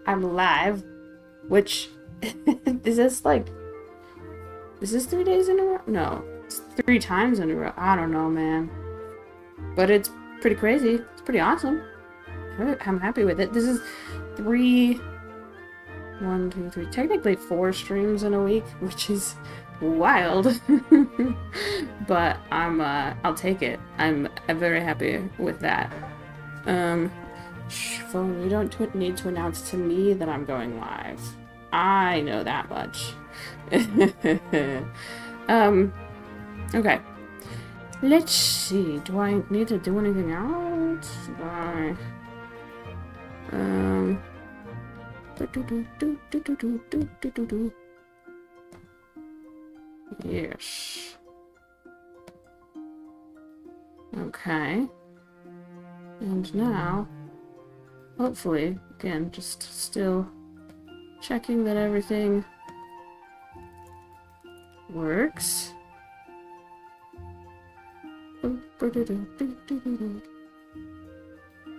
I'm live, which is this like, is this 3 days in a row? No, it's 3 times in a row. I don't know, man. But it's pretty crazy. It's pretty awesome. I'm happy with it. This is technically 4 streams in a week, which is wild. But I'll take it. I'm very happy with that. Phone, you don't need to announce to me that I'm going live. I know that much. Okay. Let's see. Do I need to do anything else? Yes. Okay. And now, hopefully, again, just still checking that everything works.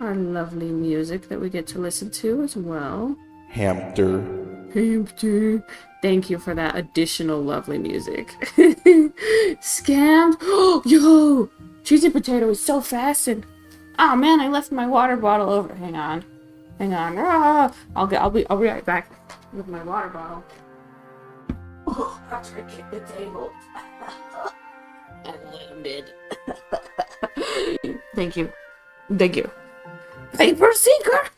Our lovely music that we get to listen to as well. Hamster. Hamster. Thank you for that additional lovely music. Scammed. Oh, yo! Cheesy Potato is so fastened. Oh man, I left my water bottle over. Hang on. Ah, I'll be right back with my water bottle. Oh, after I kick the table. I landed. Thank you. Paper Seeker!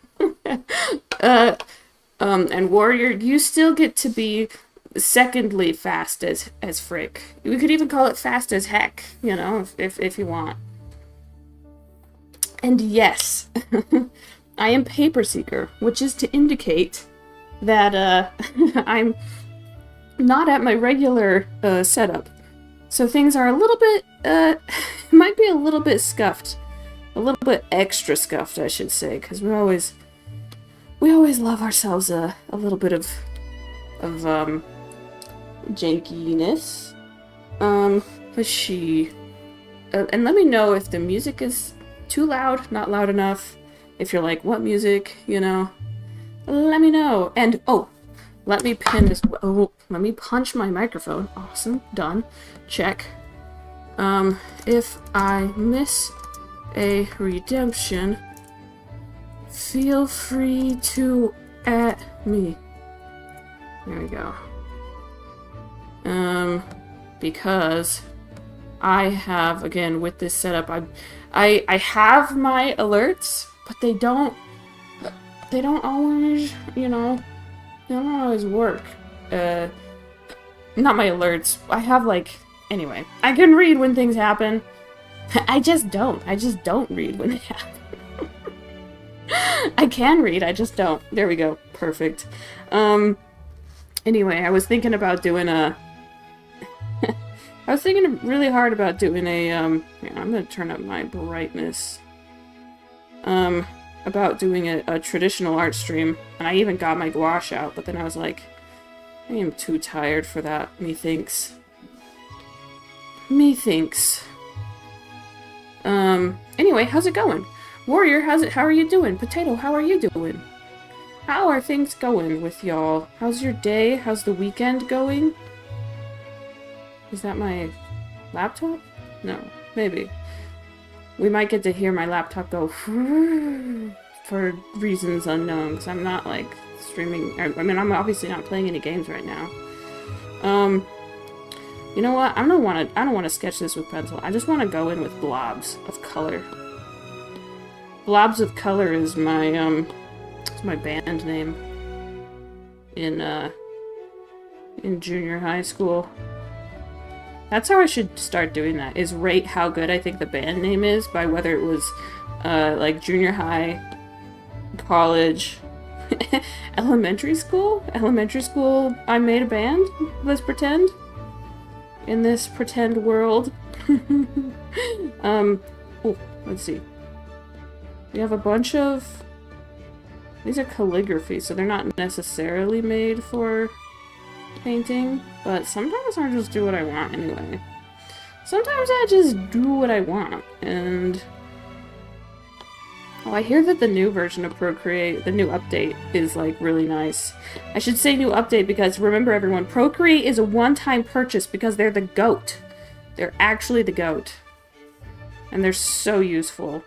And Warrior, you still get to be secondly fast as frick. We could even call it fast as heck, you know, if you want. And yes, I am Paper Seeker, which is to indicate that I'm not at my regular setup. So things are a little bit, might be a little bit scuffed. A little bit extra scuffed, I should say, because we always love ourselves a little bit of jankiness. Let's see. And let me know if the music is too loud, not loud enough. If you're like, what music, you know? Let me know. And, oh, let me pin this. Oh, let me punch my microphone. Awesome. Done. Check. If I miss a redemption, feel free to at me. There we go. Because I have, again, with this setup, I have my alerts, but they don't always, you know, they don't always work. Not my alerts. I have, like, anyway, I can read when things happen. I just don't read when they happen. I can read, I just don't. There we go. Perfect. Anyway, I was thinking about doing a... I was thinking really hard about doing a, I'm gonna turn up my brightness. About doing a traditional art stream. And I even got my gouache out, but then I was like, I am too tired for that, methinks. Anyway, how's it going? Warrior, how are you doing? Potato, how are you doing? How are things going with y'all? How's your day? How's the weekend going? Is that my laptop? No, maybe. We might get to hear my laptop go for reasons unknown, because I'm not, like, streaming. I mean, I'm obviously not playing any games right now. You know what? I don't want to sketch this with pencil. I just want to go in with blobs of color. Blobs of Color is my band name in junior high school. That's how I should start doing that, is rate how good I think the band name is by whether it was like junior high, college, elementary school. Elementary school, I made a band. Let's pretend. In this pretend world. Oh, let's see. We have a bunch of... These are calligraphy, so they're not necessarily made for painting, but sometimes I just do what I want anyway. Sometimes I just do what I want, and Oh, I hear that the new version of Procreate, the new update, is, like, really nice. I should say new update because, remember everyone, Procreate is a one-time purchase because they're the GOAT. They're actually the GOAT. And they're so useful.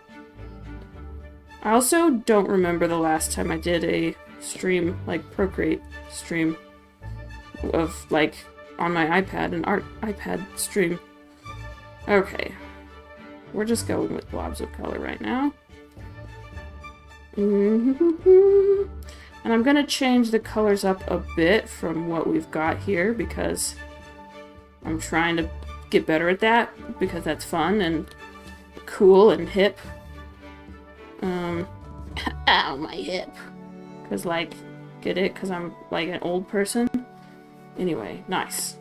I also don't remember the last time I did a stream, like, Procreate stream of, like, on my iPad, an iPad stream. Okay. We're just going with blobs of color right now. And I'm gonna change the colors up a bit from what we've got here because I'm trying to get better at that because that's fun and cool and hip. Ow, my hip. Because, like, get it? Because I'm, like, an old person? Anyway, nice.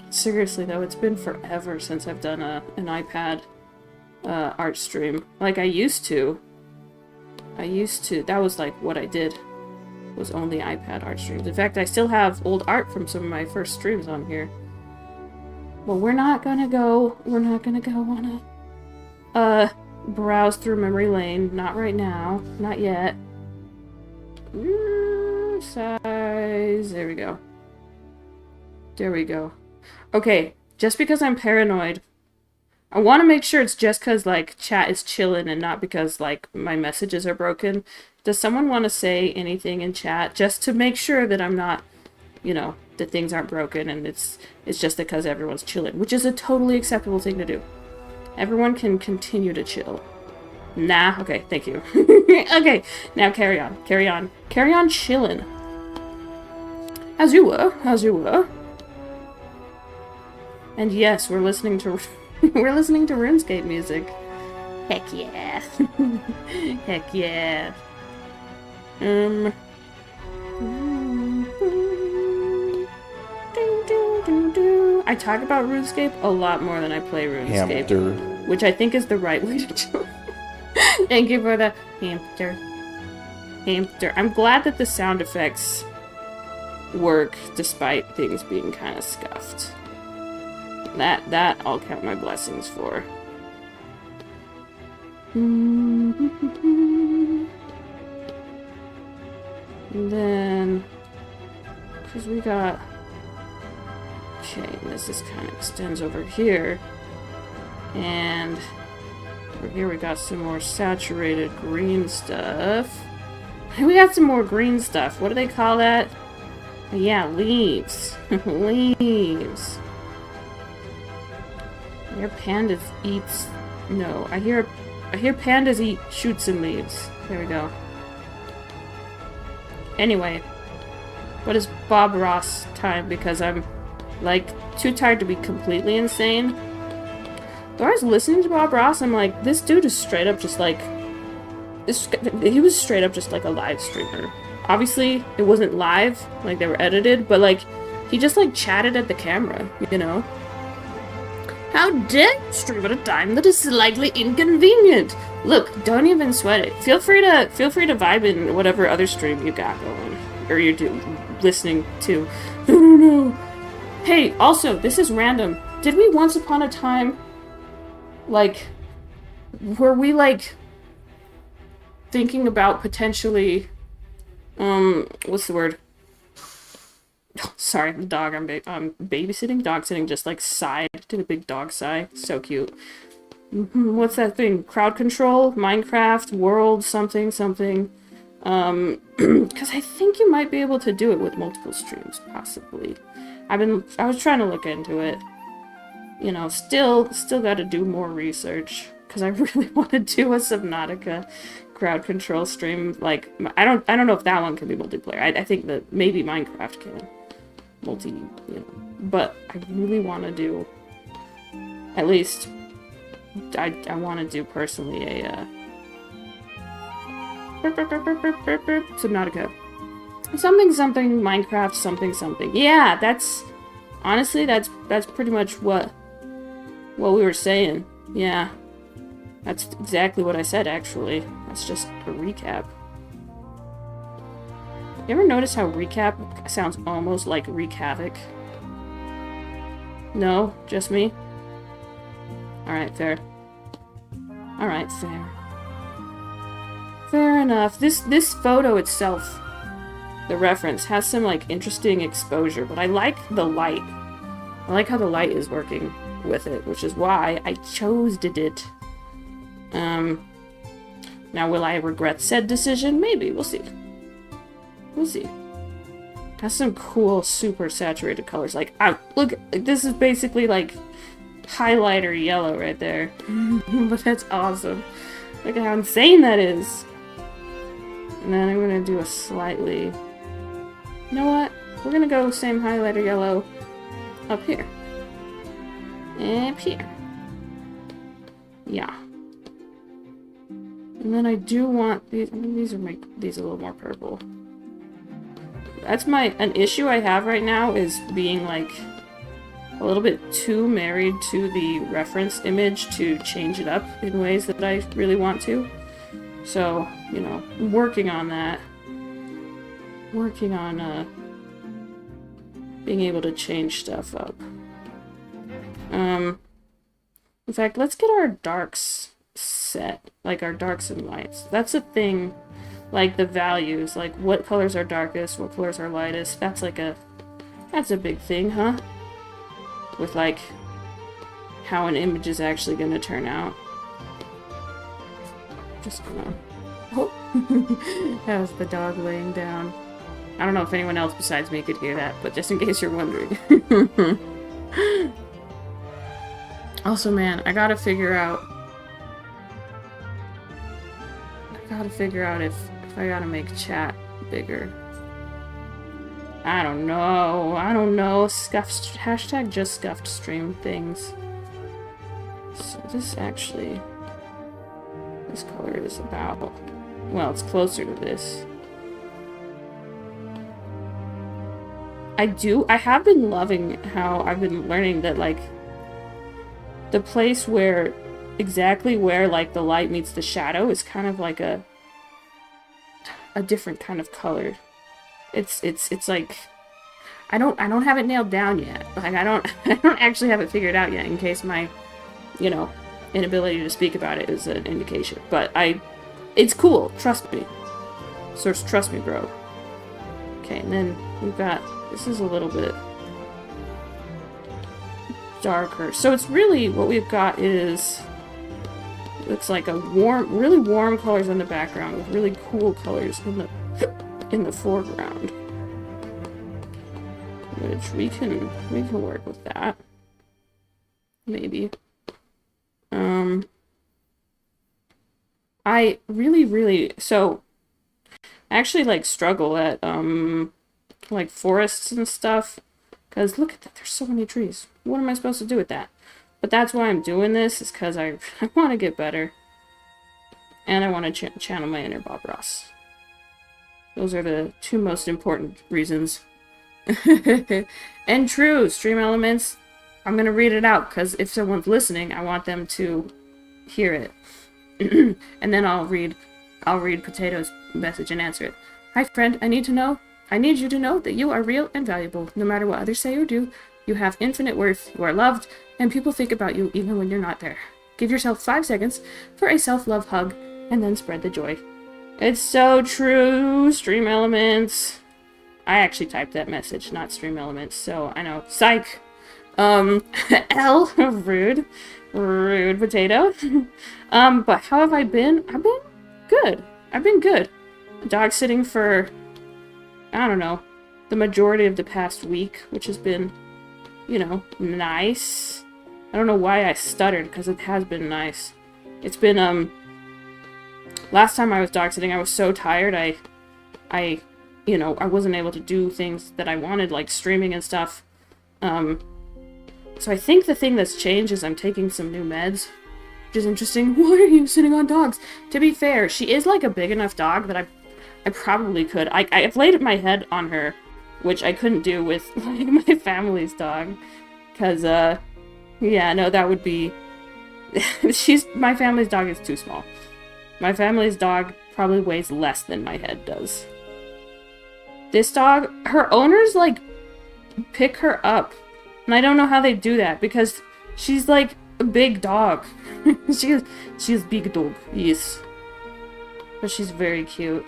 Seriously, though, it's been forever since I've done an iPad art stream. Like, I used to. That was, like, what I did. Was only iPad art streams. In fact, I still have old art from some of my first streams on here. But we're not gonna go on a browse through memory lane. Not right now. Not yet. Size. There we go. There we go. Okay, just because I'm paranoid, I want to make sure it's just because, like, chat is chilling and not because, like, my messages are broken. Does someone want to say anything in chat just to make sure that I'm not, you know, that things aren't broken and it's just because everyone's chilling, which is a totally acceptable thing to do. Everyone can continue to chill. Nah, okay, thank you. Okay, now carry on, carry on. Carry on chillin'. As you were. And yes, we're listening to we're listening to RuneScape music. Heck yeah. Heck yeah. I talk about RuneScape a lot more than I play RuneScape. Hamster. Which I think is the right way to do it. Thank you for the hamster. Hamster. I'm glad that the sound effects work despite things being kind of scuffed. That I'll count my blessings for. And then, because we got, okay, this just kind of extends over here, and over here we got some more saturated green stuff. We got some more green stuff. What do they call that? Yeah, leaves. Leaves. I hear pandas eats. No, I hear pandas eat shoots and leaves. There we go. Anyway, what is Bob Ross time? Because I'm, like, too tired to be completely insane. Though I was listening to Bob Ross, I'm like, this dude is straight up just like, he was straight up just like a live streamer. Obviously, it wasn't live, like they were edited, but like, he just like chatted at the camera, you know? How dare you stream at a time that is slightly inconvenient? Look, don't even sweat it. Feel free to vibe in whatever other stream you got going, or you're listening to. No. Hey, also, this is random. Did we once upon a time, like, were we like thinking about potentially, what's the word? Sorry, the dog I'm babysitting, dog sitting, just like sighed, did a big dog sigh, so cute. What's that thing? Crowd control, Minecraft, world, something. Because I think you might be able to do it with multiple streams, possibly. I was trying to look into it. You know, still got to do more research because I really want to do a Subnautica crowd control stream. Like, I don't know if that one can be multiplayer. I think that maybe Minecraft can you know, but I really want to do, at least I want to do personally a Subnautica something Minecraft something. Yeah, that's honestly that's pretty much what we were saying. Yeah, that's exactly what I said, actually. That's just a recap. You ever notice how recap sounds almost like wreak havoc? No? Just me? Alright, fair. Alright, fair. Fair enough. This photo itself, the reference, has some, like, interesting exposure, but I like the light. I like how the light is working with it, which is why I chose it. Now will I regret said decision? Maybe. We'll see. We'll see. Has some cool, super saturated colors. Like, look, this is basically, like, highlighter yellow right there. But that's awesome. Look at how insane that is. And then I'm gonna do a slightly... You know what? We're gonna go same highlighter yellow up here. Up here. Yeah. And then I do want these... I mean, these are a little more purple. That's an issue I have right now is being, like, a little bit too married to the reference image to change it up in ways that I really want to. So, you know, I'm working on that. Working on, being able to change stuff up. In fact, let's get our darks set. Like, our darks and lights. That's a thing, like, the values. Like, what colors are darkest, what colors are lightest. That's a big thing, huh? With, like, how an image is actually gonna turn out. Just gonna... Oh! That was the dog laying down. I don't know if anyone else besides me could hear that, but just in case you're wondering. Also, man, I gotta figure out if I gotta make chat bigger. I don't know. Scuffed, hashtag just scuffed stream things. So this color is about, well, it's closer to this. I have been loving how I've been learning that, like, the place where, exactly where, like, the light meets the shadow is kind of like a different kind of color. It's like, I don't have it nailed down yet. Like, I don't actually have it figured out yet, in case my, you know, inability to speak about it is an indication. But it's cool, trust me. Source, trust me, bro. Okay, and then we've got, this is a little bit darker. So it's really, what we've got is, looks like a really warm colors in the background with really cool colors in the foreground. Which we can work with that. Maybe. I really, so, I actually, like, struggle at, like, forests and stuff, because look at that, there's so many trees. What am I supposed to do with that? But that's why I'm doing this, is because I want to get better. And I want to channel my inner Bob Ross. Those are the two most important reasons. And true, stream elements, I'm going to read it out, because if someone's listening, I want them to hear it. And then I'll read Potato's message and answer it. Hi friend, I need you to know that you are real and valuable. No matter what others say or do, you have infinite worth, you are loved, and people think about you even when you're not there. Give yourself 5 seconds for a self-love hug, and then spread the joy. It's so true, stream elements. I actually typed that message, not stream elements, so I know. Psych! L, rude potato. But how have I been? I've been good. I've been good. Dog sitting for, I don't know, the majority of the past week, which has been, you know, nice. I don't know why I stuttered, because it has been nice. It's been, last time I was dog sitting, I was so tired, I you know, I wasn't able to do things that I wanted, like streaming and stuff. So I think the thing that's changed is I'm taking some new meds, which is interesting. Why are you sitting on dogs? To be fair, she is like a big enough dog that I probably could. I've laid my head on her, which I couldn't do with like my family's dog. Because, yeah, no, that would be... my family's dog is too small. My family's dog probably weighs less than my head does. This dog, her owners, like, pick her up. And I don't know how they do that, because she's, like, a big dog. She's big dog, yes. But she's very cute.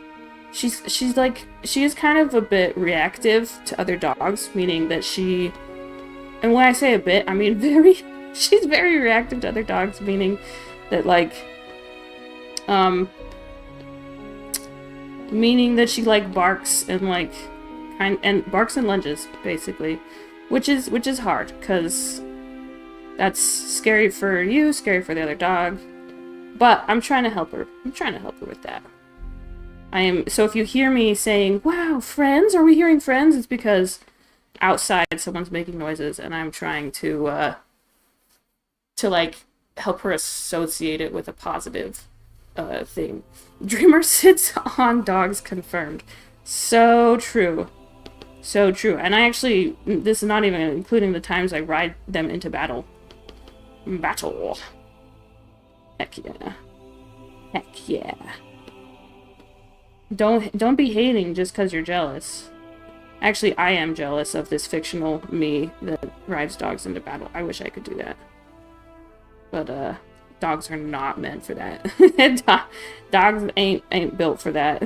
She's like, she is kind of a bit reactive to other dogs, meaning that she, and when I say a bit, I mean very, she's very reactive to other dogs, meaning that like, meaning that she like barks and like, barks and lunges, basically, which is hard, because that's scary for you, scary for the other dog, but I'm trying to help her. I'm trying to help her with that. So if you hear me saying, wow, friends, are we hearing friends? It's because outside someone's making noises and I'm trying to like help her associate it with a positive thing. Dreamer sits on dogs confirmed. So true. So true. And I actually, this is not even including the times I ride them into battle. Battle. Heck yeah. Heck yeah. Don't be hating just because you're jealous. Actually, I am jealous of this fictional me that rides dogs into battle. I wish I could do that. But, dogs are not meant for that. Dogs ain't built for that.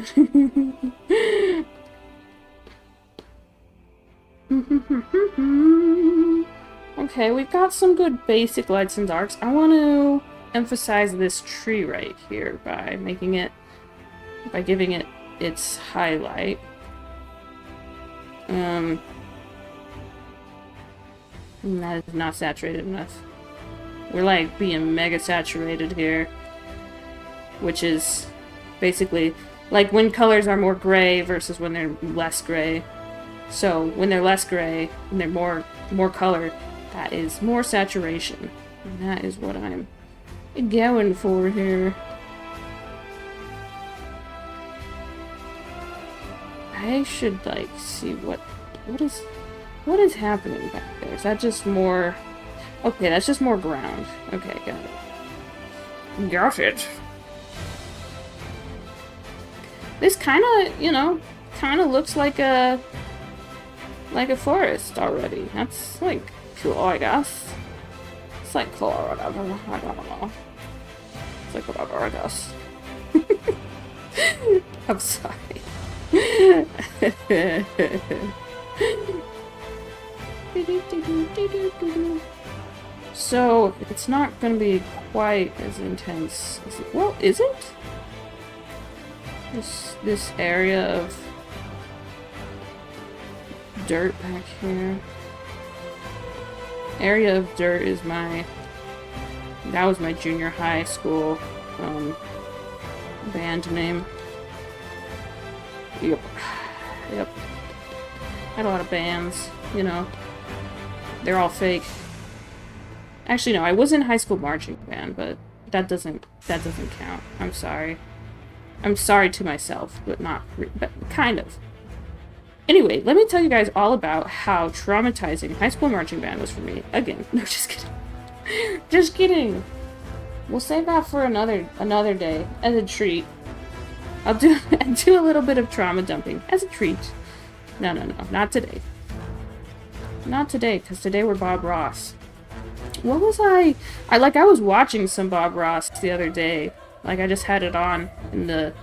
Okay, we've got some good basic lights and darks. I want to emphasize this tree right here by making it, by giving it its highlight. That is not saturated enough. We're like being mega saturated here, which is basically like when colors are more gray versus when they're less gray. So when they're less gray and they're more color, that is more saturation, and that is what I'm going for here. I should like see what is happening back there. Is that just more? Okay, that's just more ground. Okay, got it. Got it. This kind of, you know, looks like a forest already. That's like cool, I guess. It's like cool or whatever. I don't know. It's like whatever, I guess. I'm sorry. So, it's not gonna be quite as intense as it, well, is it? This area of dirt back here. Area of dirt is that was my junior high school band name. Yep. Had a lot of bands, you know. They're all fake. Actually, no, I was in high school marching band, but that doesn't count. I'm sorry. I'm sorry to myself, but but kind of. Anyway, let me tell you guys all about how traumatizing high school marching band was for me. Again, no, just kidding. Just kidding. We'll save that for another day as a treat. I'll do a little bit of trauma dumping as a treat. No, not today. Not today, because today we're Bob Ross. What was I was watching some Bob Ross the other day. Like, I just had it on in the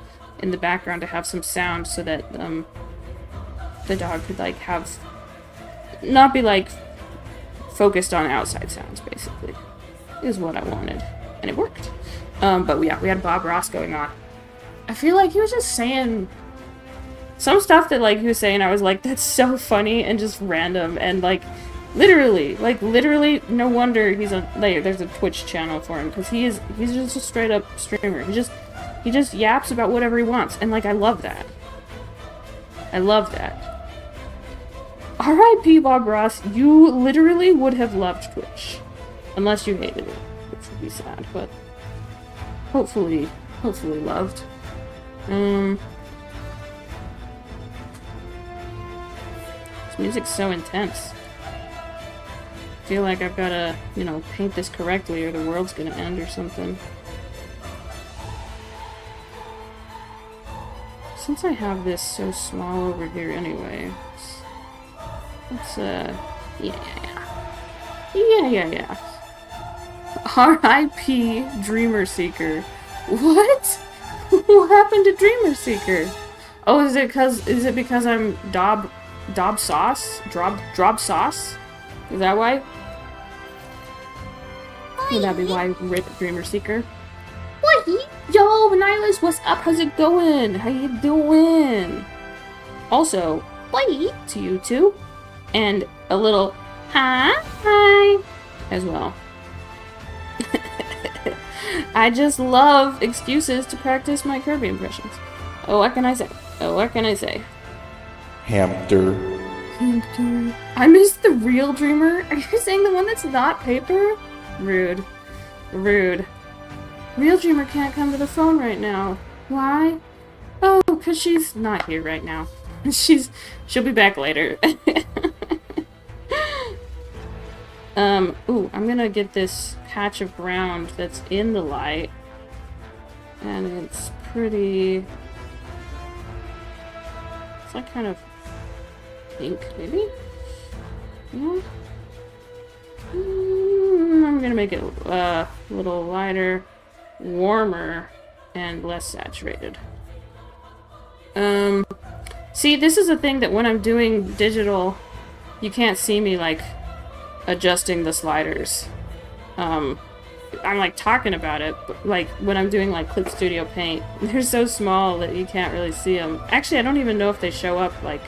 background to have some sound so that the dog could like not be like focused on outside sounds, basically, is what I wanted, and it worked. But yeah, we had Bob Ross going on. I feel like he was just saying some stuff that like he was saying, I was like, that's so funny and just random, and like literally, no wonder he's there's a Twitch channel for him, because he's just a straight up streamer. He just yaps about whatever he wants, and like I love that. R.I.P. Bob Ross, you literally would have loved Twitch, unless you hated it, which would be sad, but hopefully loved. This music's so intense. I feel like I've gotta, you know, paint this correctly or the world's gonna end or something. Since I have this so small over here anyway, let's yeah. R.I.P. DreamerSeeker. What? What happened to DreamerSeeker? Oh, is it because I'm Soss? Drob Soss? Is that why? Would that be why RIP DreamerSeeker? What? Yo, Nihilus, what's up? How's it going? How you doing? Also, bye to you too. And a little hi as well. I just love excuses to practice my Kirby impressions. Oh, what can I say? Oh, what can I say? Hamster. Hamster. I missed the real Dreamer. Are you saying the one that's not paper? Rude. Rude. Real Dreamer can't come to the phone right now. Why? Oh, because she's not here right now. She'll be back later. Ooh, I'm gonna get this patch of ground that's in the light. And it's pretty... It's like kind of pink, maybe? Yeah. I'm gonna make it a little lighter, warmer, and less saturated. See, this is a thing that when I'm doing digital, you can't see me, like, adjusting the sliders. I'm, like, talking about it, but, like, when I'm doing, like, Clip Studio Paint, they're so small that you can't really see them. Actually, I don't even know if they show up, like,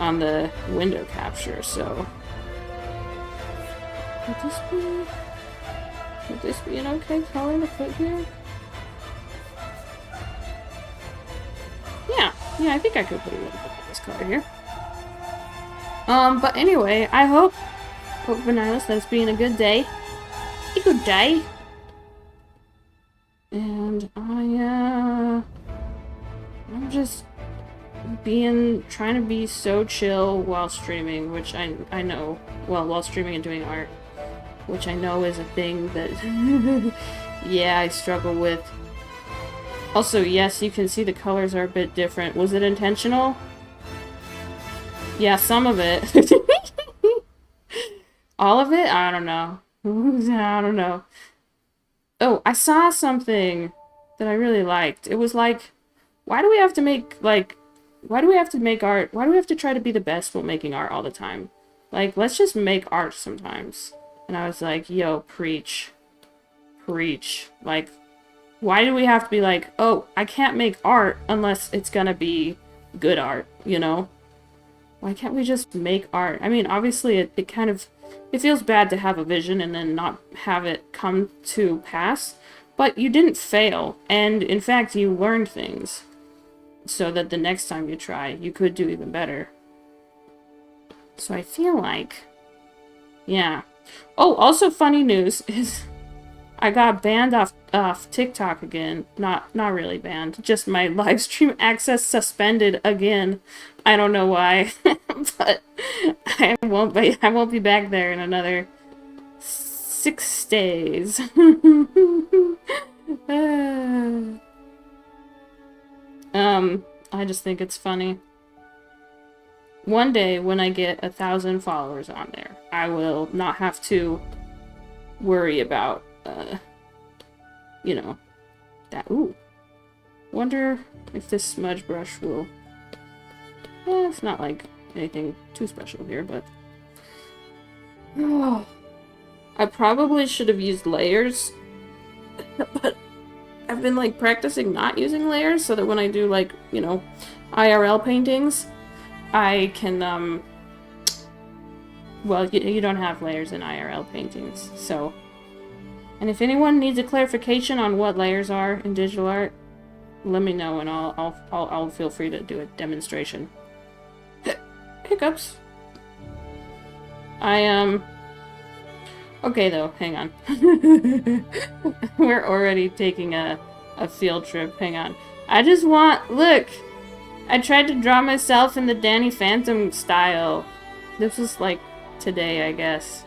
on the window capture, so... Would this be an okay color to put here? Yeah, I think I could put a little bit of this color here. But anyway, I hope Vanillas, that it's being a good day. A good day. And I'm just trying to be so chill while streaming, which I know, well, while streaming and doing art, which I know is a thing that, yeah, I struggle with. Also, yes, you can see the colors are a bit different. Was it intentional? Yeah, some of it. All of it? I don't know. I don't know. Oh, I saw something that I really liked. It was like, why do we have to make, like, why do we have to make art? Why do we have to try to be the best while making art all the time? Like, let's just make art sometimes. And I was like, yo, preach. Preach. Like, why do we have to be like, oh, I can't make art unless it's gonna be good art, you know? Why can't we just make art? I mean, obviously, it kind of... It feels bad to have a vision and then not have it come to pass. But you didn't fail. And, in fact, you learned things. So that the next time you try, you could do even better. So I feel like... Yeah. Oh, also funny news is... I got banned off TikTok again. Not really banned. Just my live stream access suspended again. I don't know why, but I won't be back there in another 6 days. I just think it's funny. One day when I get 1,000 followers on there, I will not have to worry about you know, that. Ooh. Wonder if this smudge brush will... it's not like anything too special here, but... Oh. I probably should have used layers, but I've been, like, practicing not using layers so that when I do, like, you know, IRL paintings, I can, well, you don't have layers in IRL paintings, so... And if anyone needs a clarification on what layers are in digital art, let me know and I'll feel free to do a demonstration. Hiccups. Okay though, hang on. We're already taking a field trip. Hang on. I just want... Look! I tried to draw myself in the Danny Phantom style. This was like today, I guess.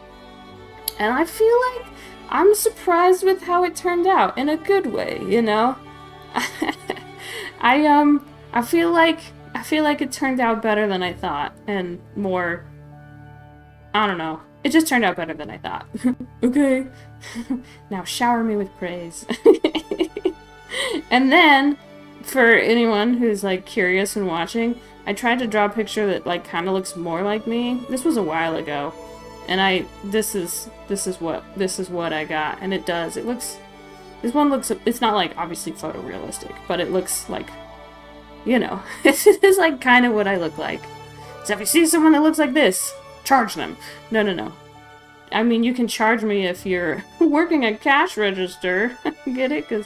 And I feel like I'm surprised with how it turned out, in a good way, you know? I feel like it turned out better than I thought, and more, I don't know. It just turned out better than I thought. Okay. Now shower me with praise. And then, for anyone who's like curious and watching, I tried to draw a picture that like kind of looks more like me. This was a while ago, and this is what I got, and it does. It looks. This one looks. It's not like obviously photorealistic, but it looks like, you know, this is like kind of what I look like. So if you see someone that looks like this, charge them. No, no, no. I mean, you can charge me if you're working a cash register. Get it? Because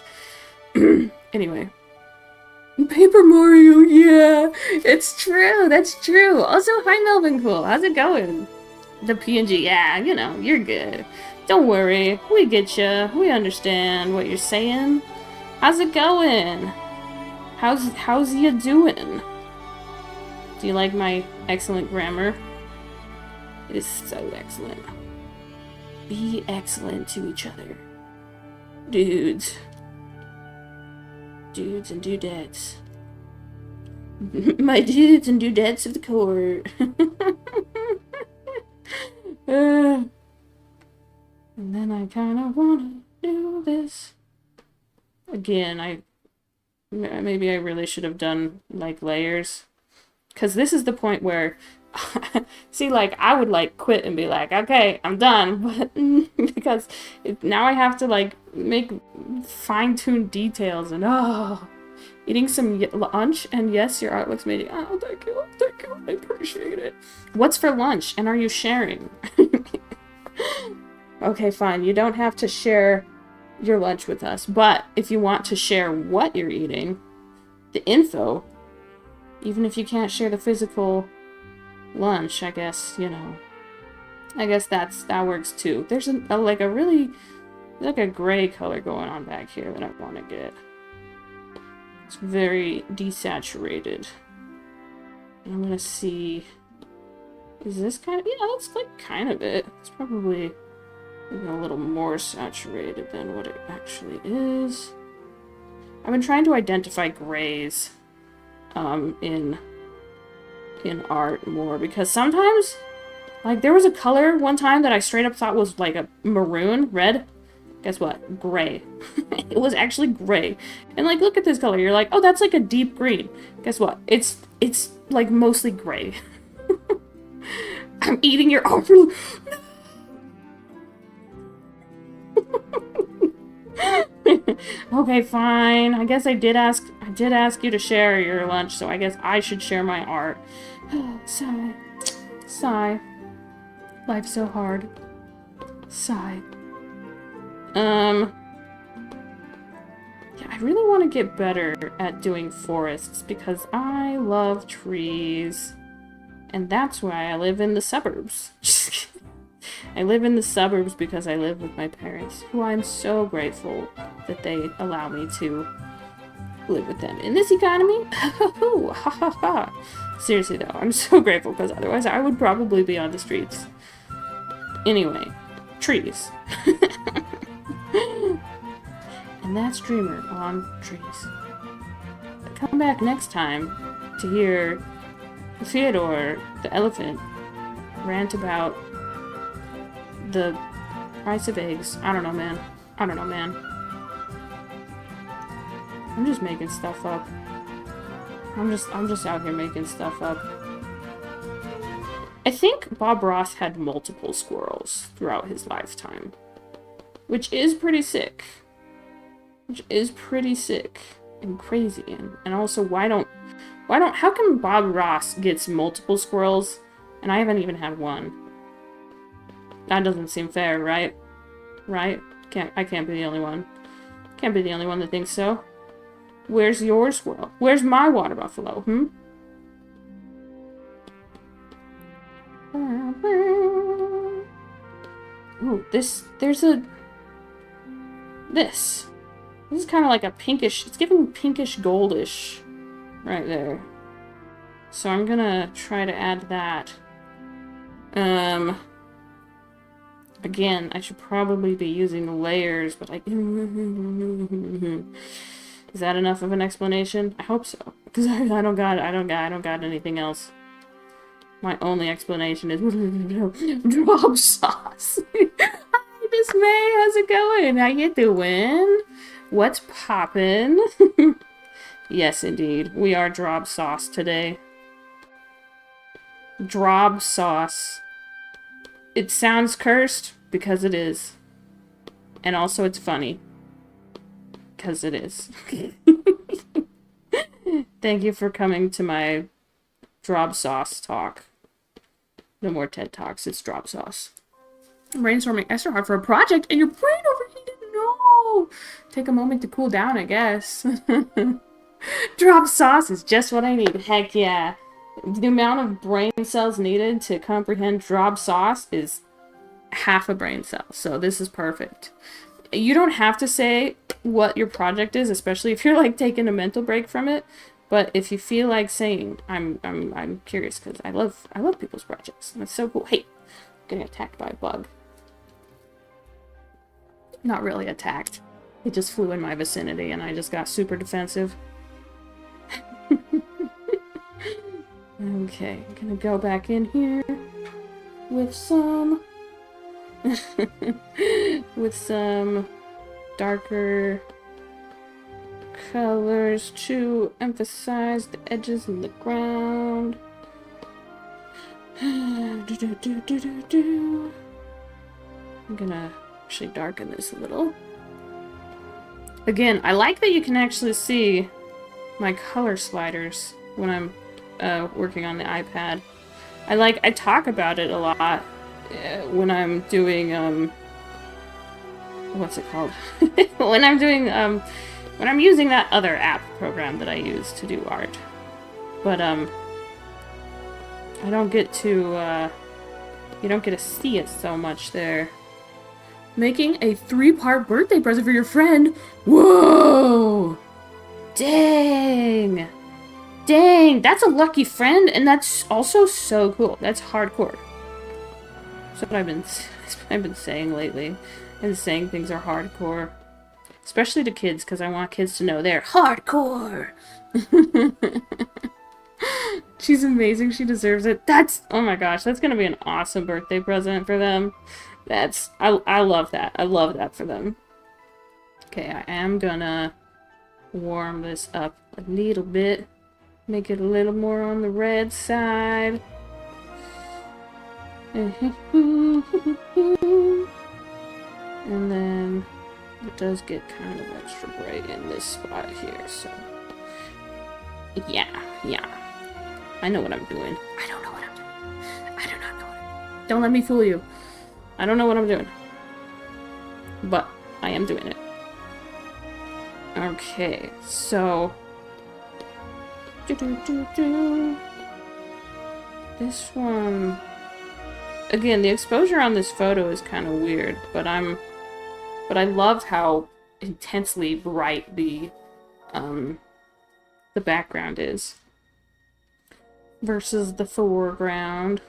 anyway. Paper Mario, yeah, it's true, that's true. Also, hi Melvin Cool, how's it going? The PNG, yeah, you know, you're good. Don't worry, we get you. We understand what you're saying. How's it going? How's you doing? Do you like my excellent grammar? It is so excellent. Be excellent to each other. Dudes. Dudes and dudettes. My dudes and dudettes of the court. And then I kind of want to do this. Again, maybe I really should have done, like, layers. Because this is the point where, see, like, I would, like, quit and be like, okay, I'm done. But, because now I have to, like, make fine-tuned details and, oh, eating some lunch, and yes, your art looks amazing. Oh, thank you, I appreciate it. What's for lunch, and are you sharing? Okay, fine, you don't have to share your lunch with us, but if you want to share what you're eating, the info, even if you can't share the physical lunch, I guess, you know, I guess that works too. There's like a gray color going on back here that I want to get. It's very desaturated. And I'm gonna see, is this kind of, yeah, that's like kind of it. It's probably even a little more saturated than what it actually is. I've been trying to identify grays in art more, because sometimes, like, there was a color one time that I straight up thought was like a maroon, red. Guess what? Gray. It was actually gray. And like, look at this color. You're like, oh, that's like a deep green. Guess what? It's like mostly gray. I'm eating your arm. Okay, fine. I guess I did ask you to share your lunch, so I guess I should share my art. Sigh. Sigh. Life's so hard. Sigh. Yeah, I really want to get better at doing forests because I love trees. And that's why I live in the suburbs. I live in the suburbs because I live with my parents, who I'm so grateful that they allow me to live with them in this economy. Seriously though, I'm so grateful because otherwise I would probably be on the streets. Anyway, trees. And that's Dreamer on trees. Come back next time to hear Theodore, the elephant, rant about the price of eggs. I don't know, man. I don't know, man. I'm just making stuff up. I'm just out here making stuff up. I think Bob Ross had multiple squirrels throughout his lifetime, which is pretty sick. Which is pretty sick and crazy. And also, how come Bob Ross gets multiple squirrels and I haven't even had one? That doesn't seem fair, right? Right? I can't be the only one. Can't be the only one that thinks so. Where's your squirrel? Where's my water buffalo, Ooh, this is kind of like a pinkish, it's giving pinkish goldish right there. So I'm gonna try to add that. Again, I should probably be using layers, but I... Is that enough of an explanation? I hope so, because I don't got anything else. My only explanation is Drob Soss. Hi, Miss May, how's it going? How you doing? What's poppin'? Yes, indeed. We are Drob Soss today. Drob Soss. It sounds cursed because it is. And also it's funny. Because it is. Thank you for coming to my Drob Soss talk. No more TED Talks, it's Drob Soss. I'm brainstorming extra hard for a project and your brain overheated? No! Take a moment to cool down, I guess. Drob Soss is just what I need. Heck yeah. The amount of brain cells needed to comprehend Drob Soss is half a brain cell, so this is perfect. You don't have to say what your project is, especially if you're like taking a mental break from it. But if you feel like saying, I'm curious because I love people's projects. That's so cool. Hey, I'm getting attacked by a bug. Not really attacked. It just flew in my vicinity and I just got super defensive. Okay, I'm gonna go back in here with some with some darker colors to emphasize the edges in the ground. I'm gonna actually darken this a little. Again, I like that you can actually see my color sliders when I'm working on the iPad. I talk about it a lot when I'm doing what's it called? when I'm using that other app program that I use to do art. But I don't get to you don't get to see it so much there. Making a 3-part birthday present for your friend. Whoa! Dang! Dang, that's a lucky friend, and that's also so cool. That's hardcore. That's what I've been saying lately. And saying things are hardcore. Especially to kids, because I want kids to know they're hardcore. She's amazing. She deserves it. Oh my gosh, that's gonna be an awesome birthday present for them. I love that. I love that for them. Okay, I am gonna warm this up a little bit. Make it a little more on the red side. And then it does get kind of extra bright in this spot here, so yeah. I know what I'm doing. I don't know what I'm doing. I do not know what I'm doing. Don't let me fool you. I don't know what I'm doing. But I am doing it. Okay, so this one, again, the exposure on this photo is kind of weird, but I love how intensely bright the background is versus the foreground.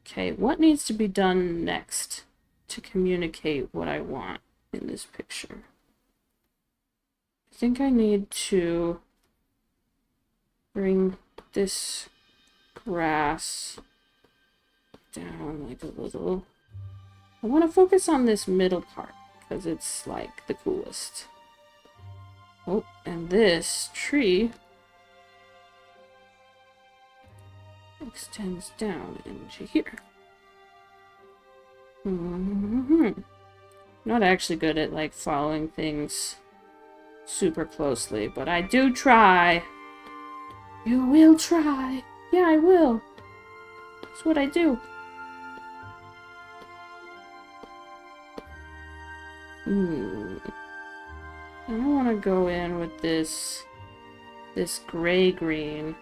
Okay, what needs to be done next to communicate what I want in this picture? I think I need to bring this grass down like a little. I want to focus on this middle part because it's like the coolest. Oh, and this tree extends down into here. Not actually good at like following things super closely, but I do try. You will try. Yeah, I will. That's what I do. I want to go in with this gray-green.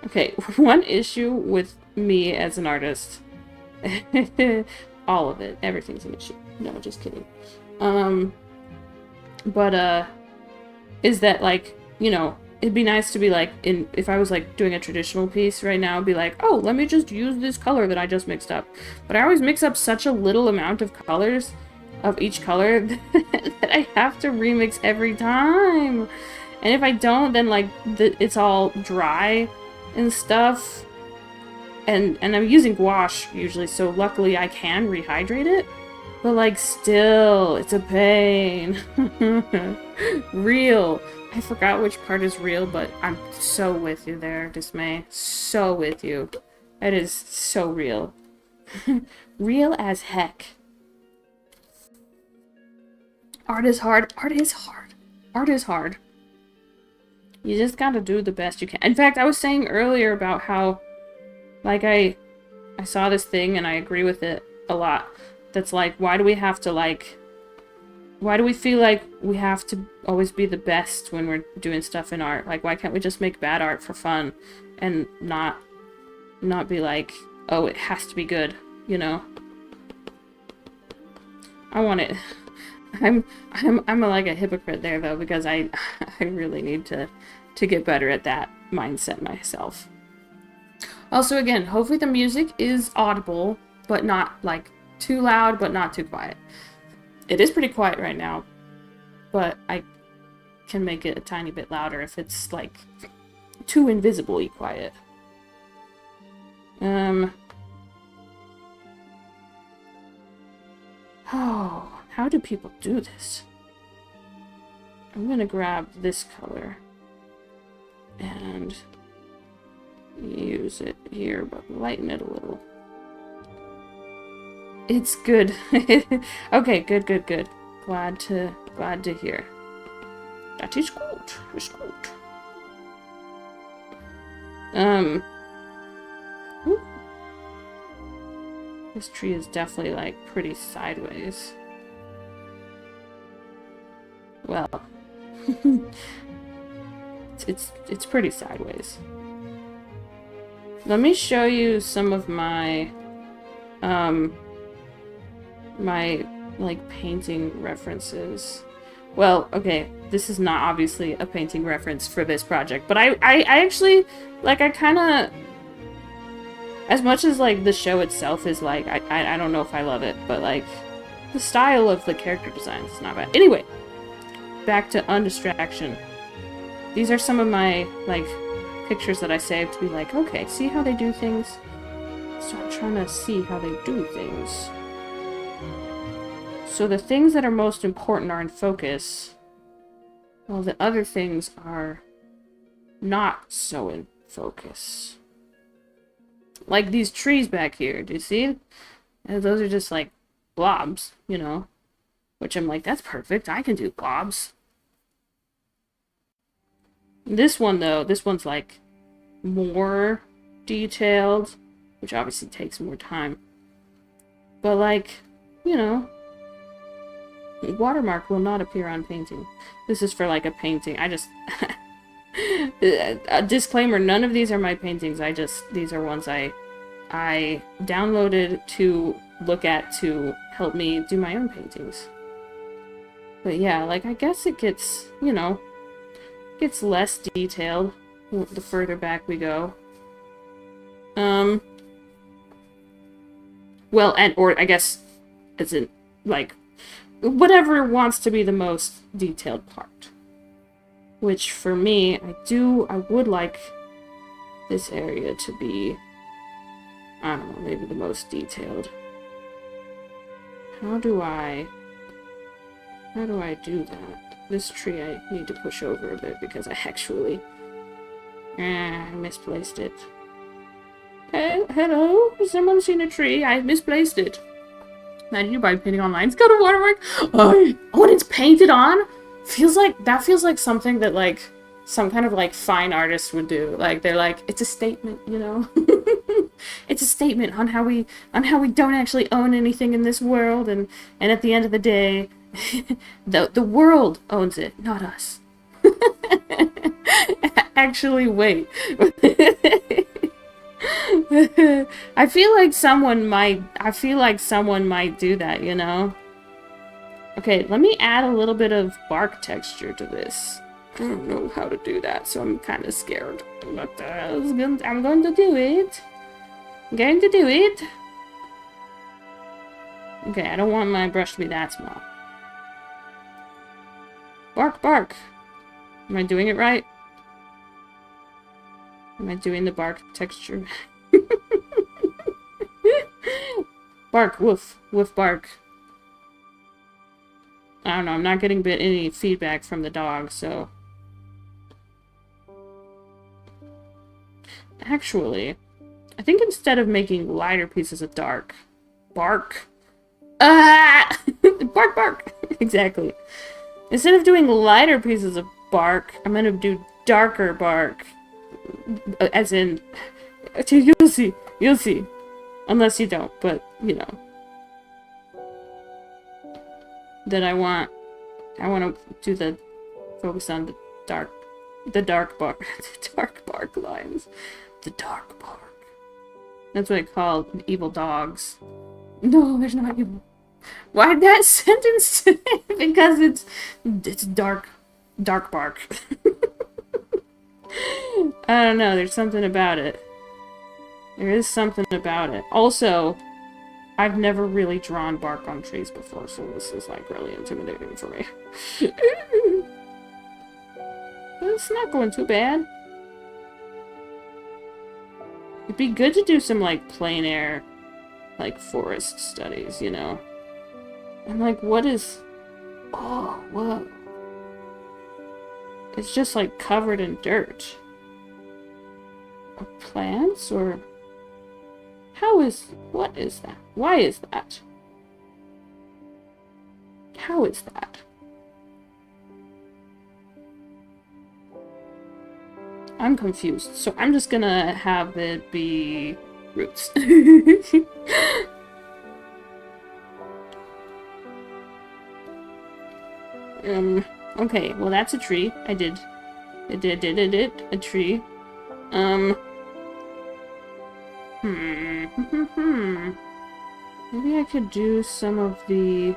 Okay, one issue with me as an artist. All of it. Everything's an issue. No, just kidding. Is that, like, you know, it'd be nice to be like, if I was like doing a traditional piece right now, it'd be like, oh, let me just use this color that I just mixed up. But I always mix up such a little amount of colors of each color that I have to remix every time. And if I don't, then like it's all dry and stuff. And I'm using gouache usually, so luckily I can rehydrate it. But like still, it's a pain. Real. I forgot which part is real, but I'm so with you there, Dismay. So with you. That is so real. Real as heck. Art is hard. Art is hard. Art is hard. You just gotta do the best you can. In fact, I was saying earlier about how, like, I saw this thing and I agree with it a lot. That's like, why do we have to, like, why do we feel like we have to always be the best when we're doing stuff in art? Like, why can't we just make bad art for fun and not be like, oh, it has to be good, you know? I want it. I'm like a hypocrite there though, because I really need to get better at that mindset myself. Also, again, hopefully the music is audible, but not like too loud, but not too quiet. It is pretty quiet right now, but I can make it a tiny bit louder if it's like too invisibly quiet. Oh, how do people do this? I'm gonna grab this color and use it here, but lighten it a little. It's good. Okay, good. Glad to hear. That is good. It's good. Ooh. This tree is definitely like pretty sideways. Well, it's pretty sideways. Let me show you some of my my like painting references. Well, okay, this is not obviously a painting reference for this project, but I actually like, I kind of, as much as like the show itself is like, I don't know if I love it, but like the style of the character design is not bad. Anyway, back to Undistraction. These are some of my like pictures that I saved to be like, okay, see how they do things? Start trying to see how they do things. So the things that are most important are in focus, while the other things are not so in focus. Like these trees back here, do you see? And those are just like blobs, you know? Which I'm like, that's perfect, I can do blobs. This one though, this one's like more detailed, which obviously takes more time. But like, you know, watermark will not appear on painting. This is for like a painting. I just a disclaimer, none of these are my paintings. These are ones I downloaded to look at to help me do my own paintings. But yeah, like I guess it gets, you know, gets less detailed the further back we go. Well, or I guess as in like whatever wants to be the most detailed part. Which for me, I would like this area to be, I don't know, maybe the most detailed. How do I do that? This tree I need to push over a bit because I actually misplaced it. Hello? Has someone seen a tree? I misplaced it. Imagine you buy painting online. It's got a watermark. Oh, and it's painted on? Feels like something that like some kind of like fine artist would do. Like they're like, it's a statement, you know? It's a statement on how we don't actually own anything in this world, and at the end of the day, the world owns it, not us. Actually, wait. I feel like someone might do that, you know? Okay, let me add a little bit of bark texture to this. I don't know how to do that, so I'm kind of scared. But I'm going to do it. I'm going to do it. Okay, I don't want my brush to be that small. Bark, bark. Am I doing it right? Am I doing the bark texture? Bark, woof, woof, bark. I don't know, I'm not getting any feedback from the dog, so... Actually, I think instead of making lighter pieces of bark... Ah! Bark, bark! Exactly. Instead of doing lighter pieces of bark, I'm gonna do darker bark. As in... You'll see. You'll see. Unless you don't, but, you know. That I want to do the... Focus on the dark bark. The dark bark lines. The dark bark. That's what I call evil dogs. No, there's not evil. Why that sentence today? Because it's dark bark. I don't know, there's something about it. There is something about it. Also, I've never really drawn bark on trees before, so this is like really intimidating for me. But it's not going too bad. It'd be good to do some like plein air, like forest studies, you know? And like, what is... Oh, whoa. It's just like covered in dirt. Are plants or... What is that? Why is that? How is that? I'm confused, so I'm just gonna have it be roots. Okay, well that's a tree. I did a tree. Maybe I could do some of the,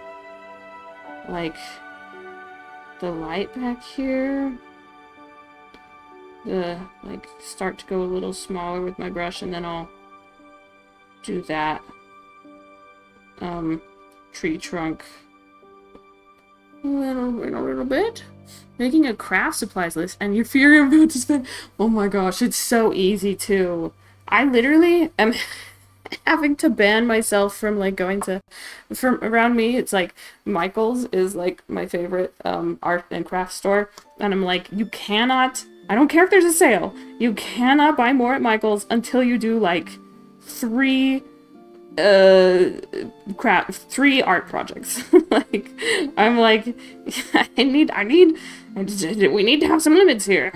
like, the light back here. Like, start to go a little smaller with my brush, and then I'll do that. Tree trunk. A little bit. Making a craft supplies list, and you fear you're about to spend... Oh my gosh, it's so easy, too. I literally am having to ban myself from, like, going to... From around me, it's like, Michael's is, like, my favorite, art and craft store. And I'm like, you cannot... I don't care if there's a sale. You cannot buy more at Michael's until you do, like, 3 art projects. Like, I'm like, we need to have some limits here.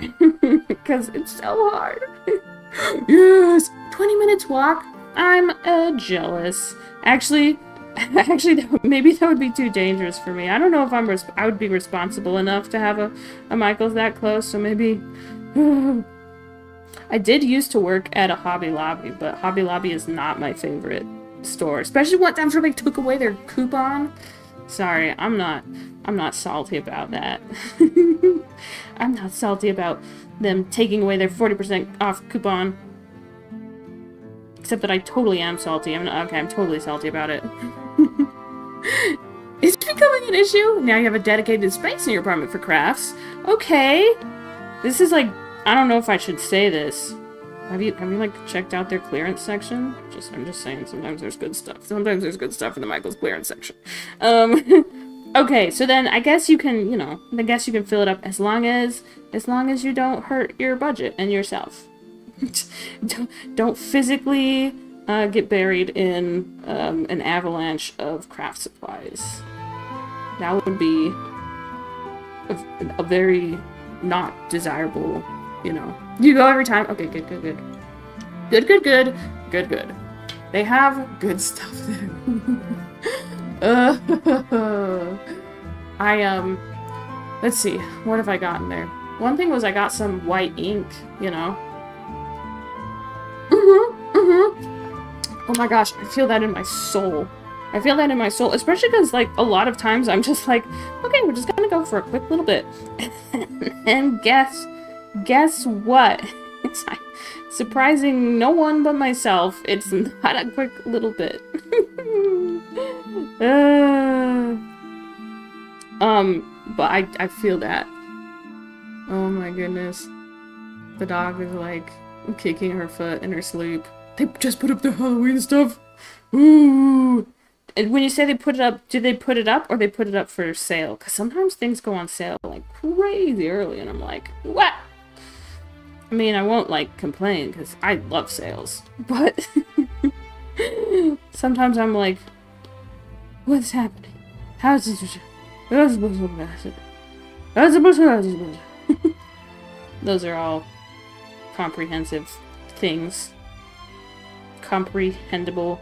Because it's so hard. Yes! 20 minutes walk? I'm jealous. Actually, maybe that would be too dangerous for me. I don't know if I would be responsible enough to have a Michael's that close, so maybe... I did used to work at a Hobby Lobby, but Hobby Lobby is not my favorite store. Especially once after they took away their coupon. Sorry, I'm not salty about that. I'm not salty about them taking away their 40% off coupon. Except that I totally am salty. I'm totally salty about it. It's becoming an issue. Now you have a dedicated space in your apartment for crafts. Okay. This is like, I don't know if I should say this. Have you like checked out their clearance section? I'm just saying, sometimes there's good stuff. Sometimes there's good stuff in the Michael's clearance section. Okay, so then I guess you can, fill it up as long as you don't hurt your budget and yourself. Don't physically get buried in an avalanche of craft supplies. That would be a very not desirable, You go every time. Okay, good. Good. They have good stuff there. Let's see. What have I gotten there? One thing was I got some white ink, Oh my gosh, I feel that in my soul. Especially because, like, a lot of times I'm just like, okay, we're just gonna go for a quick little bit. And guess what? It's like, surprising no one but myself, it's not a quick little bit. But I feel that. Oh my goodness. The dog is like kicking her foot in her sleep. They just put up the Halloween stuff. Ooh. And when you say they put it up, do they put it up or they put it up for sale? Because sometimes things go on sale like crazy early and I'm like, what? I mean, I won't like complain because I love sales. But sometimes I'm like, what's happening? How's this? Those are all comprehensive things. Comprehensible.